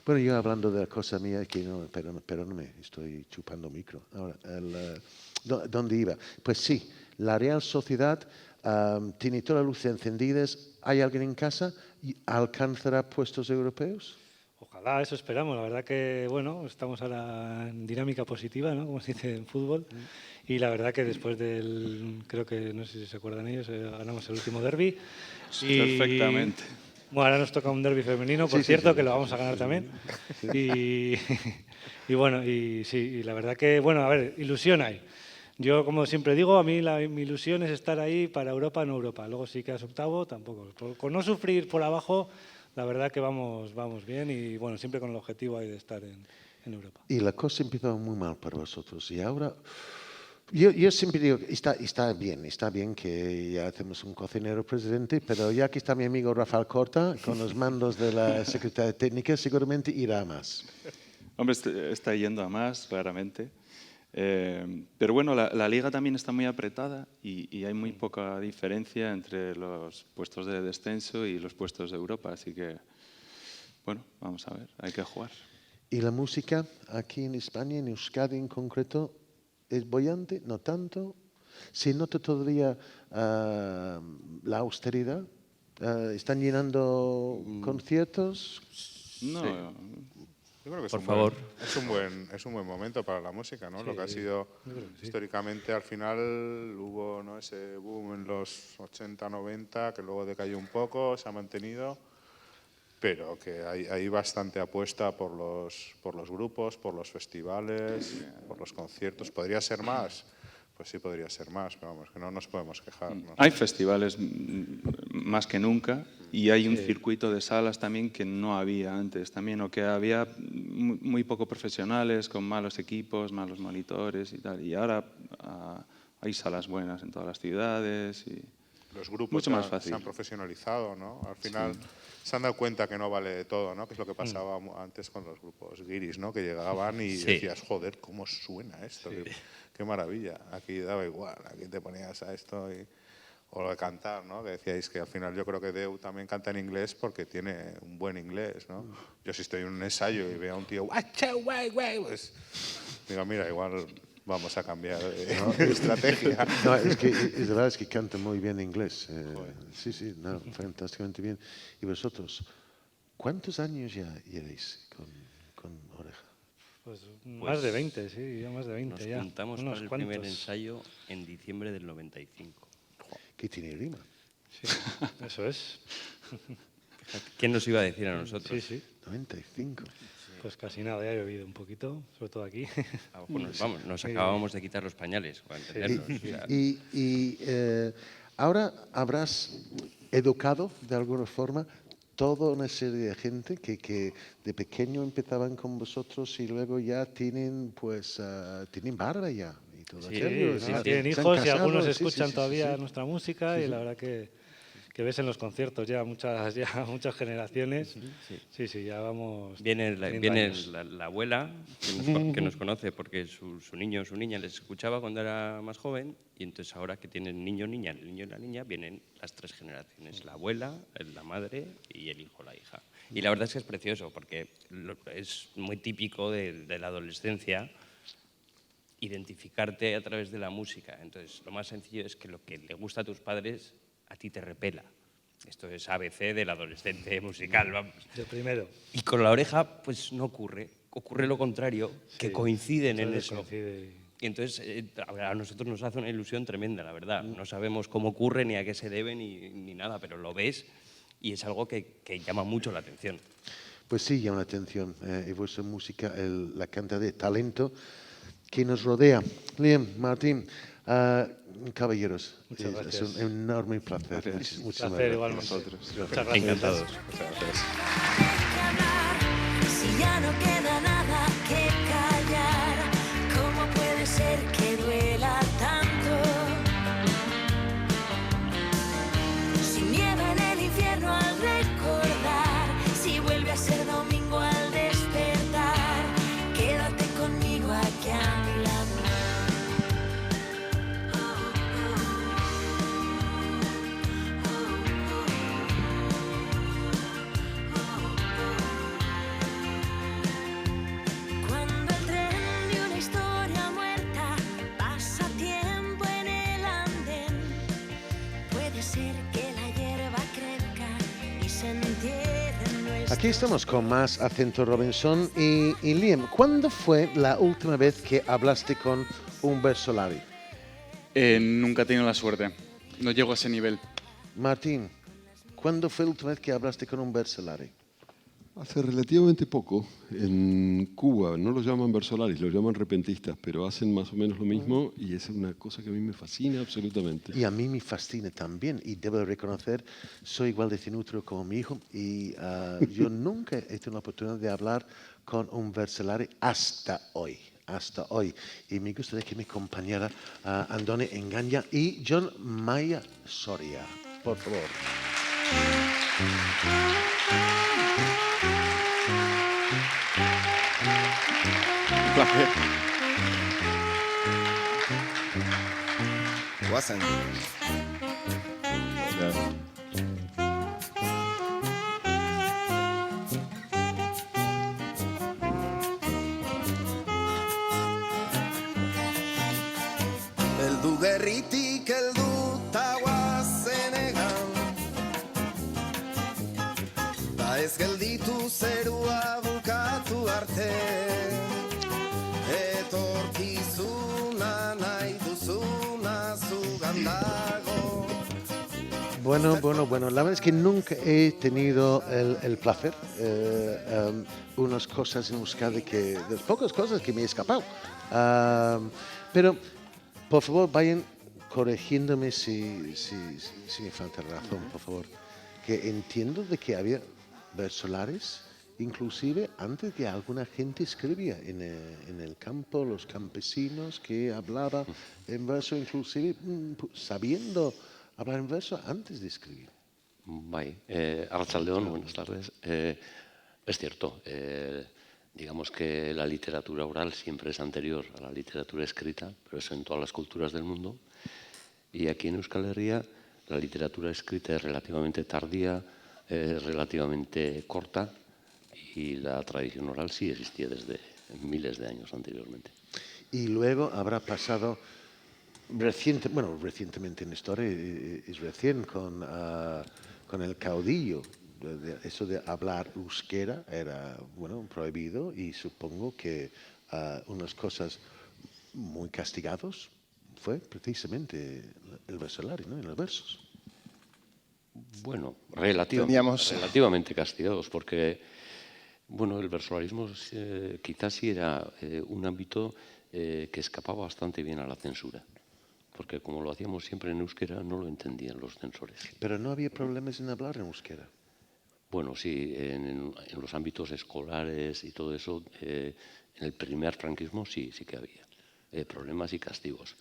bueno, yo hablando de la cosa mía, que no, perdóname, estoy chupando micro. Ahora, ¿dónde iba? Pues sí, la Real Sociedad tiene todas las luces encendidas. ¿Hay alguien en casa? ¿Alcanzará puestos europeos? Ojalá, eso esperamos. La verdad que, bueno, estamos ahora en dinámica positiva, ¿no? Como se dice en fútbol. Y la verdad que después creo que, no sé si se acuerdan ellos, ganamos el último derbi. Perfectamente. Bueno, ahora nos toca un derbi femenino, por cierto, que lo vamos a ganar también. Y bueno, y la verdad que, bueno, a ver, ilusión hay. Yo, como siempre digo, a mí mi ilusión es estar ahí para Europa, no Europa. Luego si quedas octavo, tampoco. Con no sufrir por abajo, la verdad que vamos bien y, bueno, siempre con el objetivo ahí de estar en Europa. Y la cosa empezó muy mal para vosotros. Y ahora, yo siempre digo, está bien que ya hacemos un cocinero presidente, pero ya que está mi amigo Rafael Corta, con los mandos de la Secretaría Técnica, seguramente irá a más. Hombre, está yendo a más, claramente. Pero bueno, la liga también está muy apretada y hay muy poca diferencia entre los puestos de descenso y los puestos de Europa. Así que, bueno, vamos a ver, hay que jugar. ¿Y la música aquí en España, en Euskadi en concreto, es boyante? ¿No tanto? ¿Se nota todavía la austeridad? ¿Están llenando conciertos? No. Sí. Yo creo que Por favor. Es un buen momento para la música, ¿no? Lo que ha sido históricamente, al final hubo, ¿no?, ese boom en los 80, 90, que luego decayó un poco, se ha mantenido, pero que hay bastante apuesta por los grupos, por los festivales, por los conciertos. ¿Podría ser más? Pues sí, podría ser más, pero vamos, que no nos podemos quejar, ¿no? Hay festivales más que nunca y hay un circuito de salas también que no había antes también, o que había muy poco profesionales, con malos equipos, malos monitores y tal. Y ahora hay salas buenas en todas las ciudades y los grupos mucho más fácil. se han profesionalizado, ¿no? Al final se han dado cuenta que no vale de todo, ¿no? Que es lo que pasaba antes con los grupos guiris, ¿no? Que llegaban y decías, joder, ¿cómo suena esto? Qué maravilla. Aquí daba igual, aquí te ponías a esto o lo de cantar, ¿no? Que decíais que al final yo creo que Deu también canta en inglés porque tiene un buen inglés, ¿no? Yo si estoy en un ensayo y veo a un tío, pues digo, mira, igual vamos a cambiar de estrategia. No, es que es verdad, es que canta muy bien inglés. Sí, no, fantásticamente bien. ¿Y vosotros, cuántos años ya lleváis con Oreja? Pues más de 20, sí, ya más de 20 Nos ya. juntamos para el primer ensayo en diciembre del 95. ¿Qué tiene rima? Sí, eso es. ¿Quién nos iba a decir a nosotros? Sí. 95. Pues casi nada, ya ha llovido un poquito, sobre todo aquí. Nos acabábamos de quitar los pañales, para entendernos. O sea. Y ahora habrás educado de alguna forma toda una serie de gente que de pequeño empezaban con vosotros y luego ya tienen tienen barba ya y todo aquello. Tienen hijos y algunos escuchan todavía nuestra música y la verdad que ves en los conciertos ya muchas generaciones. Sí, ya vamos. Viene la abuela que nos conoce porque su niño o su niña les escuchaba cuando era más joven, y entonces ahora que tienen niño, niña, el niño y la niña, vienen las tres generaciones: la abuela, la madre y el hijo, la hija. Y la verdad es que es precioso porque es muy típico de la adolescencia identificarte a través de la música. Entonces lo más sencillo es que lo que le gusta a tus padres a ti te repela. Esto es ABC del adolescente musical, vamos. De primero. Y con la Oreja, pues no ocurre. Ocurre lo contrario, que coinciden en eso. Y entonces a nosotros nos hace una ilusión tremenda, la verdad. No sabemos cómo ocurre, ni a qué se debe, ni nada, pero lo ves y es algo que llama mucho la atención. Pues sí, llama la atención. Y vuestra música, la cantidad de talento que nos rodea. Liam, Martín, caballeros, es un enorme placer. Muchas placer igual gracias. nosotros. Muchas gracias. Encantados. Muchas gracias. Si ya no queda nada que callar, ¿cómo puede ser que duela tanto? Si nieva en el infierno al recordar, si vuelve a ser domingo al despertar, quédate conmigo aquí a mi lado. Aquí estamos con más Acento Robinson y Liam, ¿cuándo fue la última vez que hablaste con Humbert Solari? Nunca he tenido la suerte, no llego a ese nivel. Martín, ¿cuándo fue la última vez que hablaste con Humbert Solari? Hace relativamente poco, en Cuba, no lo llaman versolaris, lo llaman repentistas, pero hacen más o menos lo mismo y es una cosa que a mí me fascina absolutamente. Y a mí me fascina también, y debo reconocer, soy igual de cinutro como mi hijo, y yo nunca he tenido la oportunidad de hablar con un Versolari hasta hoy. Y me gustaría que me acompañara Andone Engaña y John Maya Soria, por favor. Un placer. Goazen. Heldu gerritik heldu ta guazenegan, ta ez gelditu zerua bukatu arte, etorkizuna nahi duzuna zugan dago. Bueno, la verdad es que nunca he tenido el placer. Unas cosas en Euskadi que, de las pocas cosas que me he escapado. Pero, por favor, vayan corrigiéndome si me falta razón, por favor. Que entiendo de que había versolares, inclusive antes que alguna gente escribía en el campo, los campesinos que hablaban en verso, inclusive sabiendo hablar en verso antes de escribir. Arratsaldeon, buenas tardes. Es cierto, digamos que la literatura oral siempre es anterior a la literatura escrita, pero eso en todas las culturas del mundo. Y aquí en Euskal Herria la literatura escrita es relativamente tardía, relativamente corta, y la tradición oral sí existía desde miles de años anteriormente. Y luego habrá pasado recientemente en la historia, es recién con el caudillo. Eso de hablar euskera era prohibido, y supongo que unas cosas muy castigados fue precisamente el versolario, ¿no? En los versos. Bueno, relativamente castigados, porque el versolarismo quizás sí era un ámbito que escapaba bastante bien a la censura, porque como lo hacíamos siempre en euskera no lo entendían los censores. Pero no había problemas en hablar en euskera. Bueno, sí, en los ámbitos escolares y todo eso, en el primer franquismo sí que había problemas y castigos.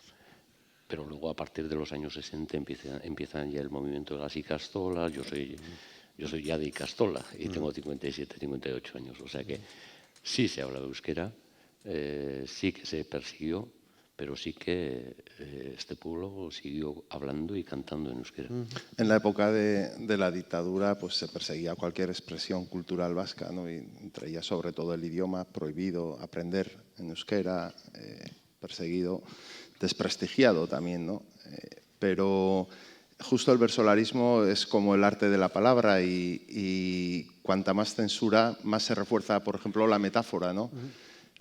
Pero luego a partir de los años 60 empiezan ya el movimiento de las ikastolas. Yo soy ya de ikastola y tengo 57, 58 años. O sea que sí se habla de euskera, sí que se persiguió, pero sí que este pueblo siguió hablando y cantando en euskera. En la época de la dictadura pues se perseguía cualquier expresión cultural vasca, ¿no? Y entre ellas sobre todo el idioma, prohibido aprender en euskera, perseguido, desprestigiado también, ¿no? Pero justo el versolarismo es como el arte de la palabra, y cuanta más censura, más se refuerza, por ejemplo, la metáfora, ¿no?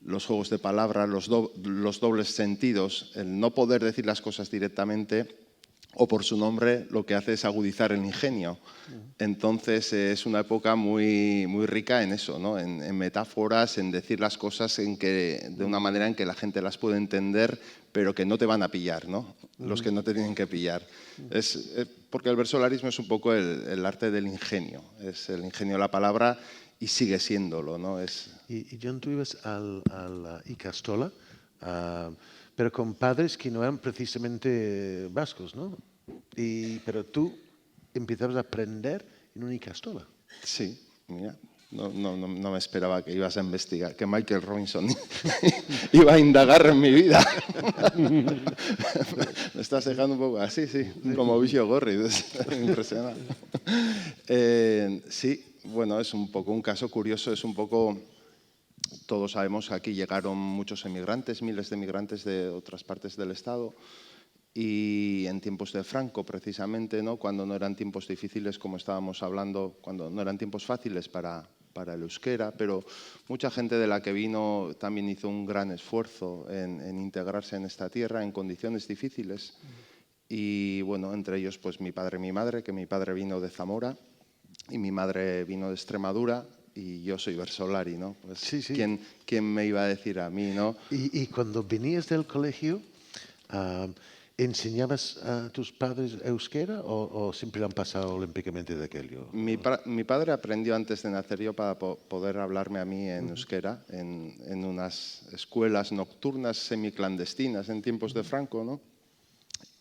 Los juegos de palabras, los dobles sentidos, el no poder decir las cosas directamente o por su nombre, lo que hace es agudizar el ingenio. Entonces es una época muy, muy rica en eso, ¿no? En metáforas, en decir las cosas de una manera en que la gente las puede entender, pero que no te van a pillar, ¿no? Los que no te tienen que pillar. Porque el versolarismo es un poco el arte del ingenio, es el ingenio de la palabra, y sigue siéndolo, ¿no? Y John, tú ibas al Ikastola, pero con padres que no eran precisamente vascos, ¿no? Pero tú empezabas a aprender en un Ikastola. Sí, mira, no me esperaba que ibas a investigar, que Michael Robinson iba a indagar en mi vida. Me estás dejando un poco así, sí, como Vicio Gorri, impresionante. Sí. Bueno, es un poco un caso curioso, es un poco, todos sabemos que aquí llegaron muchos emigrantes, miles de emigrantes de otras partes del Estado, y en tiempos de Franco precisamente, ¿no? Cuando no eran tiempos difíciles, como estábamos hablando, cuando no eran tiempos fáciles para el euskera, pero mucha gente de la que vino también hizo un gran esfuerzo en integrarse en esta tierra en condiciones difíciles, y bueno, entre ellos pues mi padre y mi madre, que mi padre vino de Zamora, y mi madre vino de Extremadura, y yo soy versolari, ¿no? Pues sí. ¿Quién me iba a decir a mí, no? Y cuando venías del colegio, ¿enseñabas a tus padres euskera o siempre han pasado olímpicamente de aquello? Mi padre aprendió antes de nacer yo para poder hablarme a mí en euskera, en unas escuelas nocturnas semiclandestinas en tiempos de Franco, ¿no?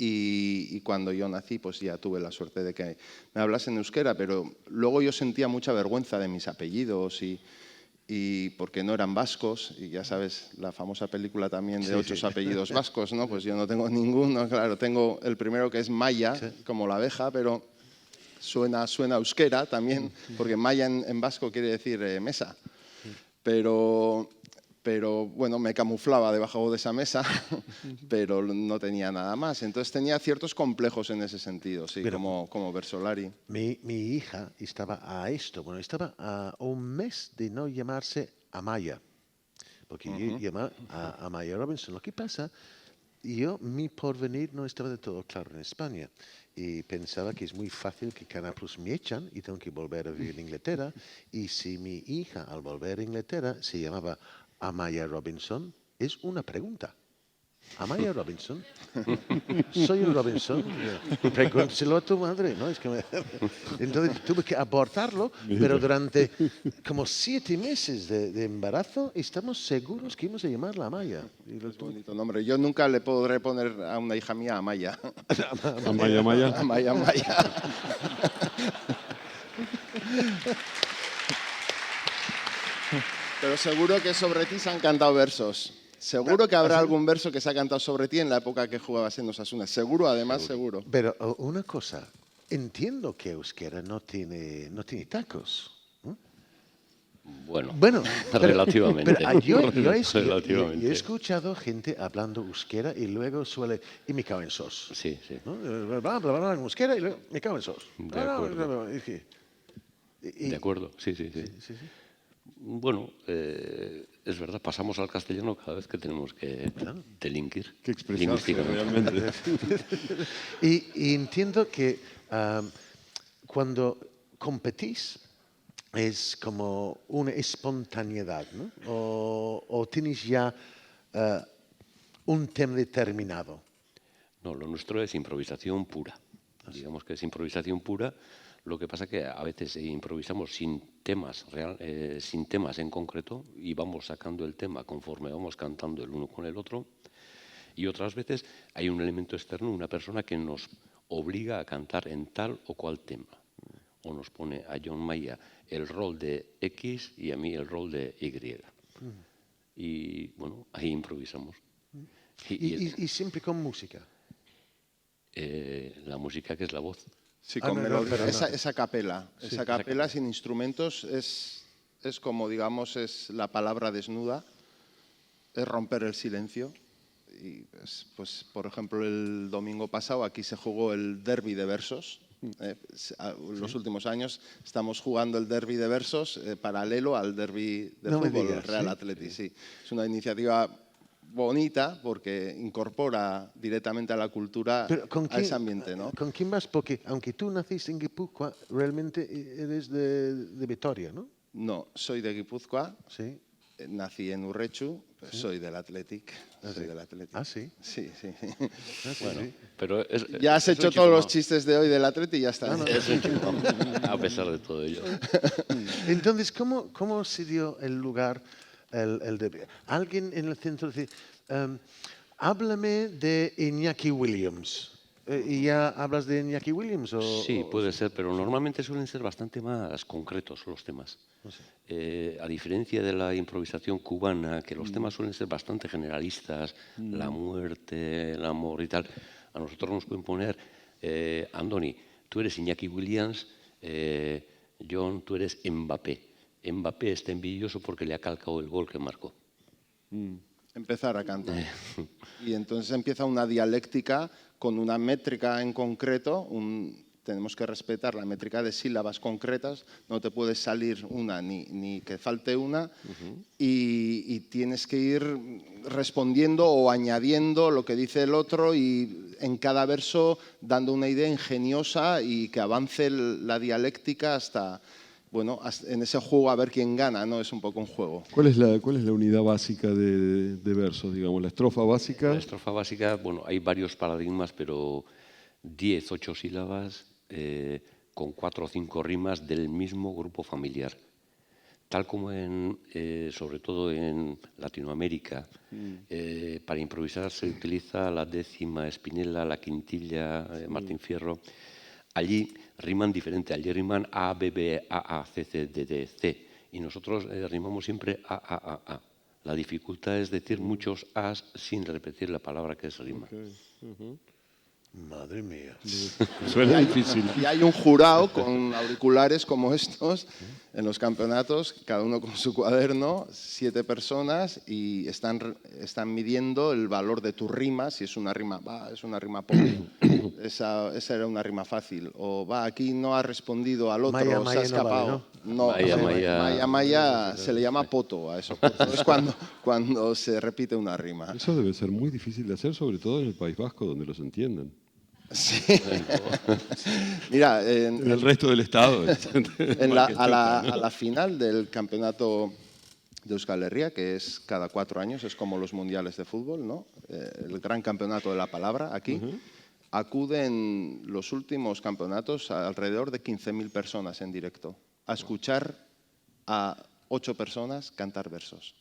Y cuando yo nací, pues ya tuve la suerte de que me hablasen euskera, pero luego yo sentía mucha vergüenza de mis apellidos y porque no eran vascos, y ya sabes, la famosa película también de 8 apellidos vascos, ¿no? Pues yo no tengo ninguno, claro, tengo el primero que es Maya, como la abeja, pero suena euskera también, porque Maya en vasco quiere decir mesa. Pero bueno, me camuflaba debajo de esa mesa, pero no tenía nada más. Entonces tenía ciertos complejos en ese sentido, sí, como Versolari. Mi hija estaba a esto, bueno, estaba a un mes de no llamarse Amaya, porque yo llamaba a Amaya Robinson. Lo que pasa, mi porvenir no estaba de todo claro en España y pensaba que es muy fácil que Canal Plus me echan y tengo que volver a vivir en Inglaterra, y si mi hija al volver a Inglaterra se llamaba Amaya Robinson, es una pregunta. Amaya Robinson, soy un Robinson, pregúntaselo a tu madre, ¿no? Entonces tuve que abortarlo, pero durante como 7 meses de embarazo estamos seguros que íbamos a llamarla Amaya. Es bonito nombre. Yo nunca le podré poner a una hija mía Amaya. Amaya. Amaya. Pero seguro que sobre ti se han cantado versos. Seguro que habrá algún verso que se ha cantado sobre ti en la época que jugabas en Osasuna. Seguro, además, seguro. Pero una cosa, entiendo que euskera no tiene tacos. Bueno, pero, relativamente. Pero yo Relativamente. he escuchado gente hablando euskera y luego y me cago en sos. Sí. ¿No? Bla, bla, bla, en euskera y luego me cago en sos. De acuerdo. De acuerdo, sí. Bueno, es verdad, pasamos al castellano cada vez que tenemos que delinquir. Que expresarse realmente. y entiendo que cuando competís es como una espontaneidad, ¿no? O tienes ya un tema determinado. No, lo nuestro es improvisación pura. Digamos que es improvisación pura. Lo que pasa que a veces improvisamos sin temas en concreto y vamos sacando el tema conforme vamos cantando el uno con el otro. Y otras veces hay un elemento externo, una persona que nos obliga a cantar en tal o cual tema. O nos pone a John Maya el rol de X y a mí el rol de Y. Y bueno, ahí improvisamos. Y siempre con música. La música, que es la voz. Sí, con melodía. Esa capela. Esa capela sin instrumentos es como, digamos, es la palabra desnuda, es romper el silencio. Y pues, por ejemplo, el domingo pasado aquí se jugó el derbi de versos. Los últimos años estamos jugando el derbi de versos paralelo al derbi de fútbol Real Atleti. Sí. Es una iniciativa bonita porque incorpora directamente a la cultura a ese ambiente, ¿no? ¿Con quién vas? Porque aunque tú naciste en Guipúzcoa, realmente eres de Vitoria, ¿no? No, soy de Guipúzcoa. Sí. Nací en Urrechu, soy del Athletic. ¿Ah, sí? Sí. Bueno, pero ya has hecho todos los chistes de hoy del Athletic y ya está. Es un chico, a pesar de todo ello. Entonces, ¿cómo se dio el lugar, el derbi? Alguien en el centro dice, háblame de Iñaki Williams. ¿Y ya hablas de Iñaki Williams? Sí, puede ser, pero normalmente suelen ser bastante más concretos los temas. A diferencia de la improvisación cubana, que los temas suelen ser bastante generalistas, la muerte, el amor y tal, a nosotros nos pueden poner, Andoni, tú eres Iñaki Williams, John, tú eres Mbappé. Mbappé está envidioso porque le ha calcado el gol que marcó. Empezar a cantar. Y entonces empieza una dialéctica con una métrica en concreto. Tenemos que respetar la métrica de sílabas concretas, no te puede salir una ni que falte una, y tienes que ir respondiendo o añadiendo lo que dice el otro y en cada verso dando una idea ingeniosa y que avance la dialéctica hasta en ese juego a ver quién gana, ¿no? Es un poco un juego. ¿Cuál es la unidad básica de versos, digamos? ¿La estrofa básica? La estrofa básica, bueno, hay varios paradigmas, pero 10, 8 sílabas con 4 o 5 rimas del mismo grupo familiar. Tal como sobre todo en Latinoamérica, para improvisar se utiliza la décima, Spinella, la quintilla, Martín Fierro. Allí riman diferente, allí riman A, B, B, A, A, C, C, D, D, C. y nosotros rimamos siempre a. La dificultad es decir muchos as sin repetir la palabra que es rima. Madre mía. Suena difícil. Y hay un jurado con auriculares como estos en los campeonatos, cada uno con su cuaderno, 7 personas, y están midiendo el valor de tu rima, si es una rima va, es una rima pobre. Esa era una rima fácil. O va, aquí no ha respondido al otro, Maya, se ha Maya escapado. no vale, Maya. Maya se le llama poto a eso. Es cuando se repite una rima. Eso debe ser muy difícil de hacer, sobre todo en el País Vasco, donde los entienden. Sí. Mira, en el resto del Estado. a la final del campeonato de Euskal Herria, que es cada 4 años, es como los mundiales de fútbol, ¿no? El gran campeonato de la palabra aquí, acuden los últimos campeonatos alrededor de 15.000 personas en directo a escuchar a 8 personas cantar versos.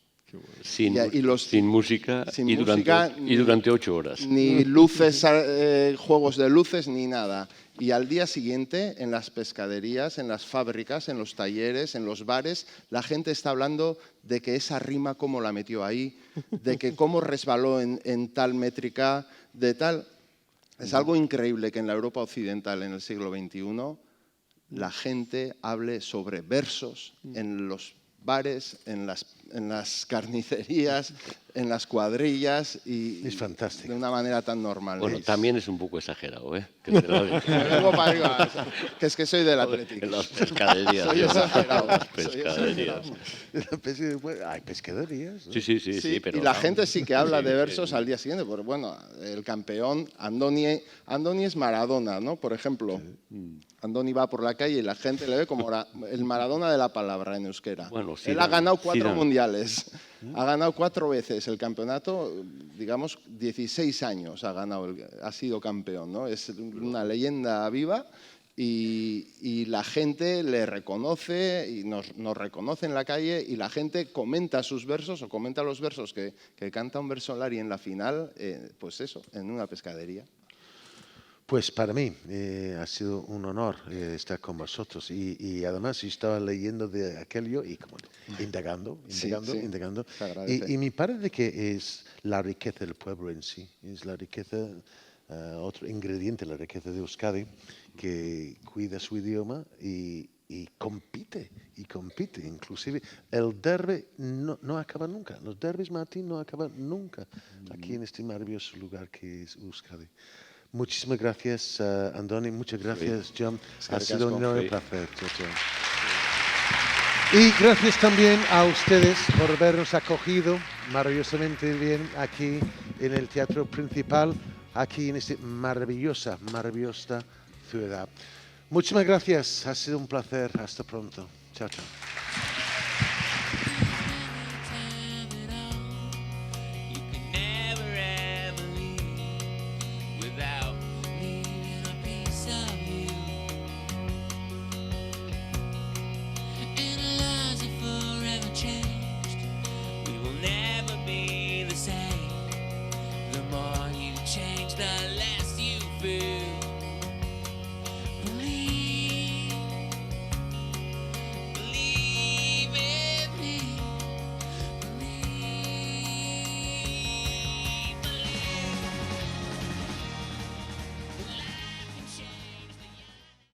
Sin música y durante 8 horas. Ni luces, juegos de luces, ni nada. Y al día siguiente, en las pescaderías, en las fábricas, en los talleres, en los bares, la gente está hablando de que esa rima cómo la metió ahí, de que cómo resbaló en tal métrica, de tal. Es algo increíble que en la Europa occidental, en el siglo XXI, la gente hable sobre versos en los bares, en las carnicerías, en las cuadrillas y es fantástico. De una manera tan normal. Bueno, también es un poco exagerado, ¿eh? Que es que soy del Atlético. En las pescaderías. Soy exagerado. Las pescaderías. Hay pescaderías, ¿no? Sí, pero y la gente sí que habla de versos al día siguiente, porque bueno, el campeón, Andoni es Maradona, ¿no? Por ejemplo, Andoni va por la calle y la gente le ve como el Maradona de la palabra en euskera. Bueno, él ha ganado 4 mundiales, ha ganado 4 veces el campeonato, digamos 16 años ha sido campeón, ¿no? Es una leyenda viva. Y la gente le reconoce y nos reconoce en la calle y la gente comenta sus versos o comenta los versos que canta un versolari en la final, pues eso, en una pescadería. Pues para mí ha sido un honor estar con vosotros y además yo estaba leyendo de aquello y como indagando. Y me parece que es la riqueza del pueblo en sí, es la riqueza, otro ingrediente, la riqueza de Euskadi, que cuida su idioma y compite. Inclusive el derbi no acaba nunca, los derbis, Martín, no acaban nunca aquí en este maravilloso lugar que es Euskadi. Muchísimas gracias, Andoni. Muchas gracias, John. Ha sido un enorme placer. Y gracias también a ustedes por habernos acogido maravillosamente bien aquí en el Teatro Principal, aquí en esta maravillosa ciudad. Muchísimas gracias. Ha sido un placer. Hasta pronto. Chao, chao.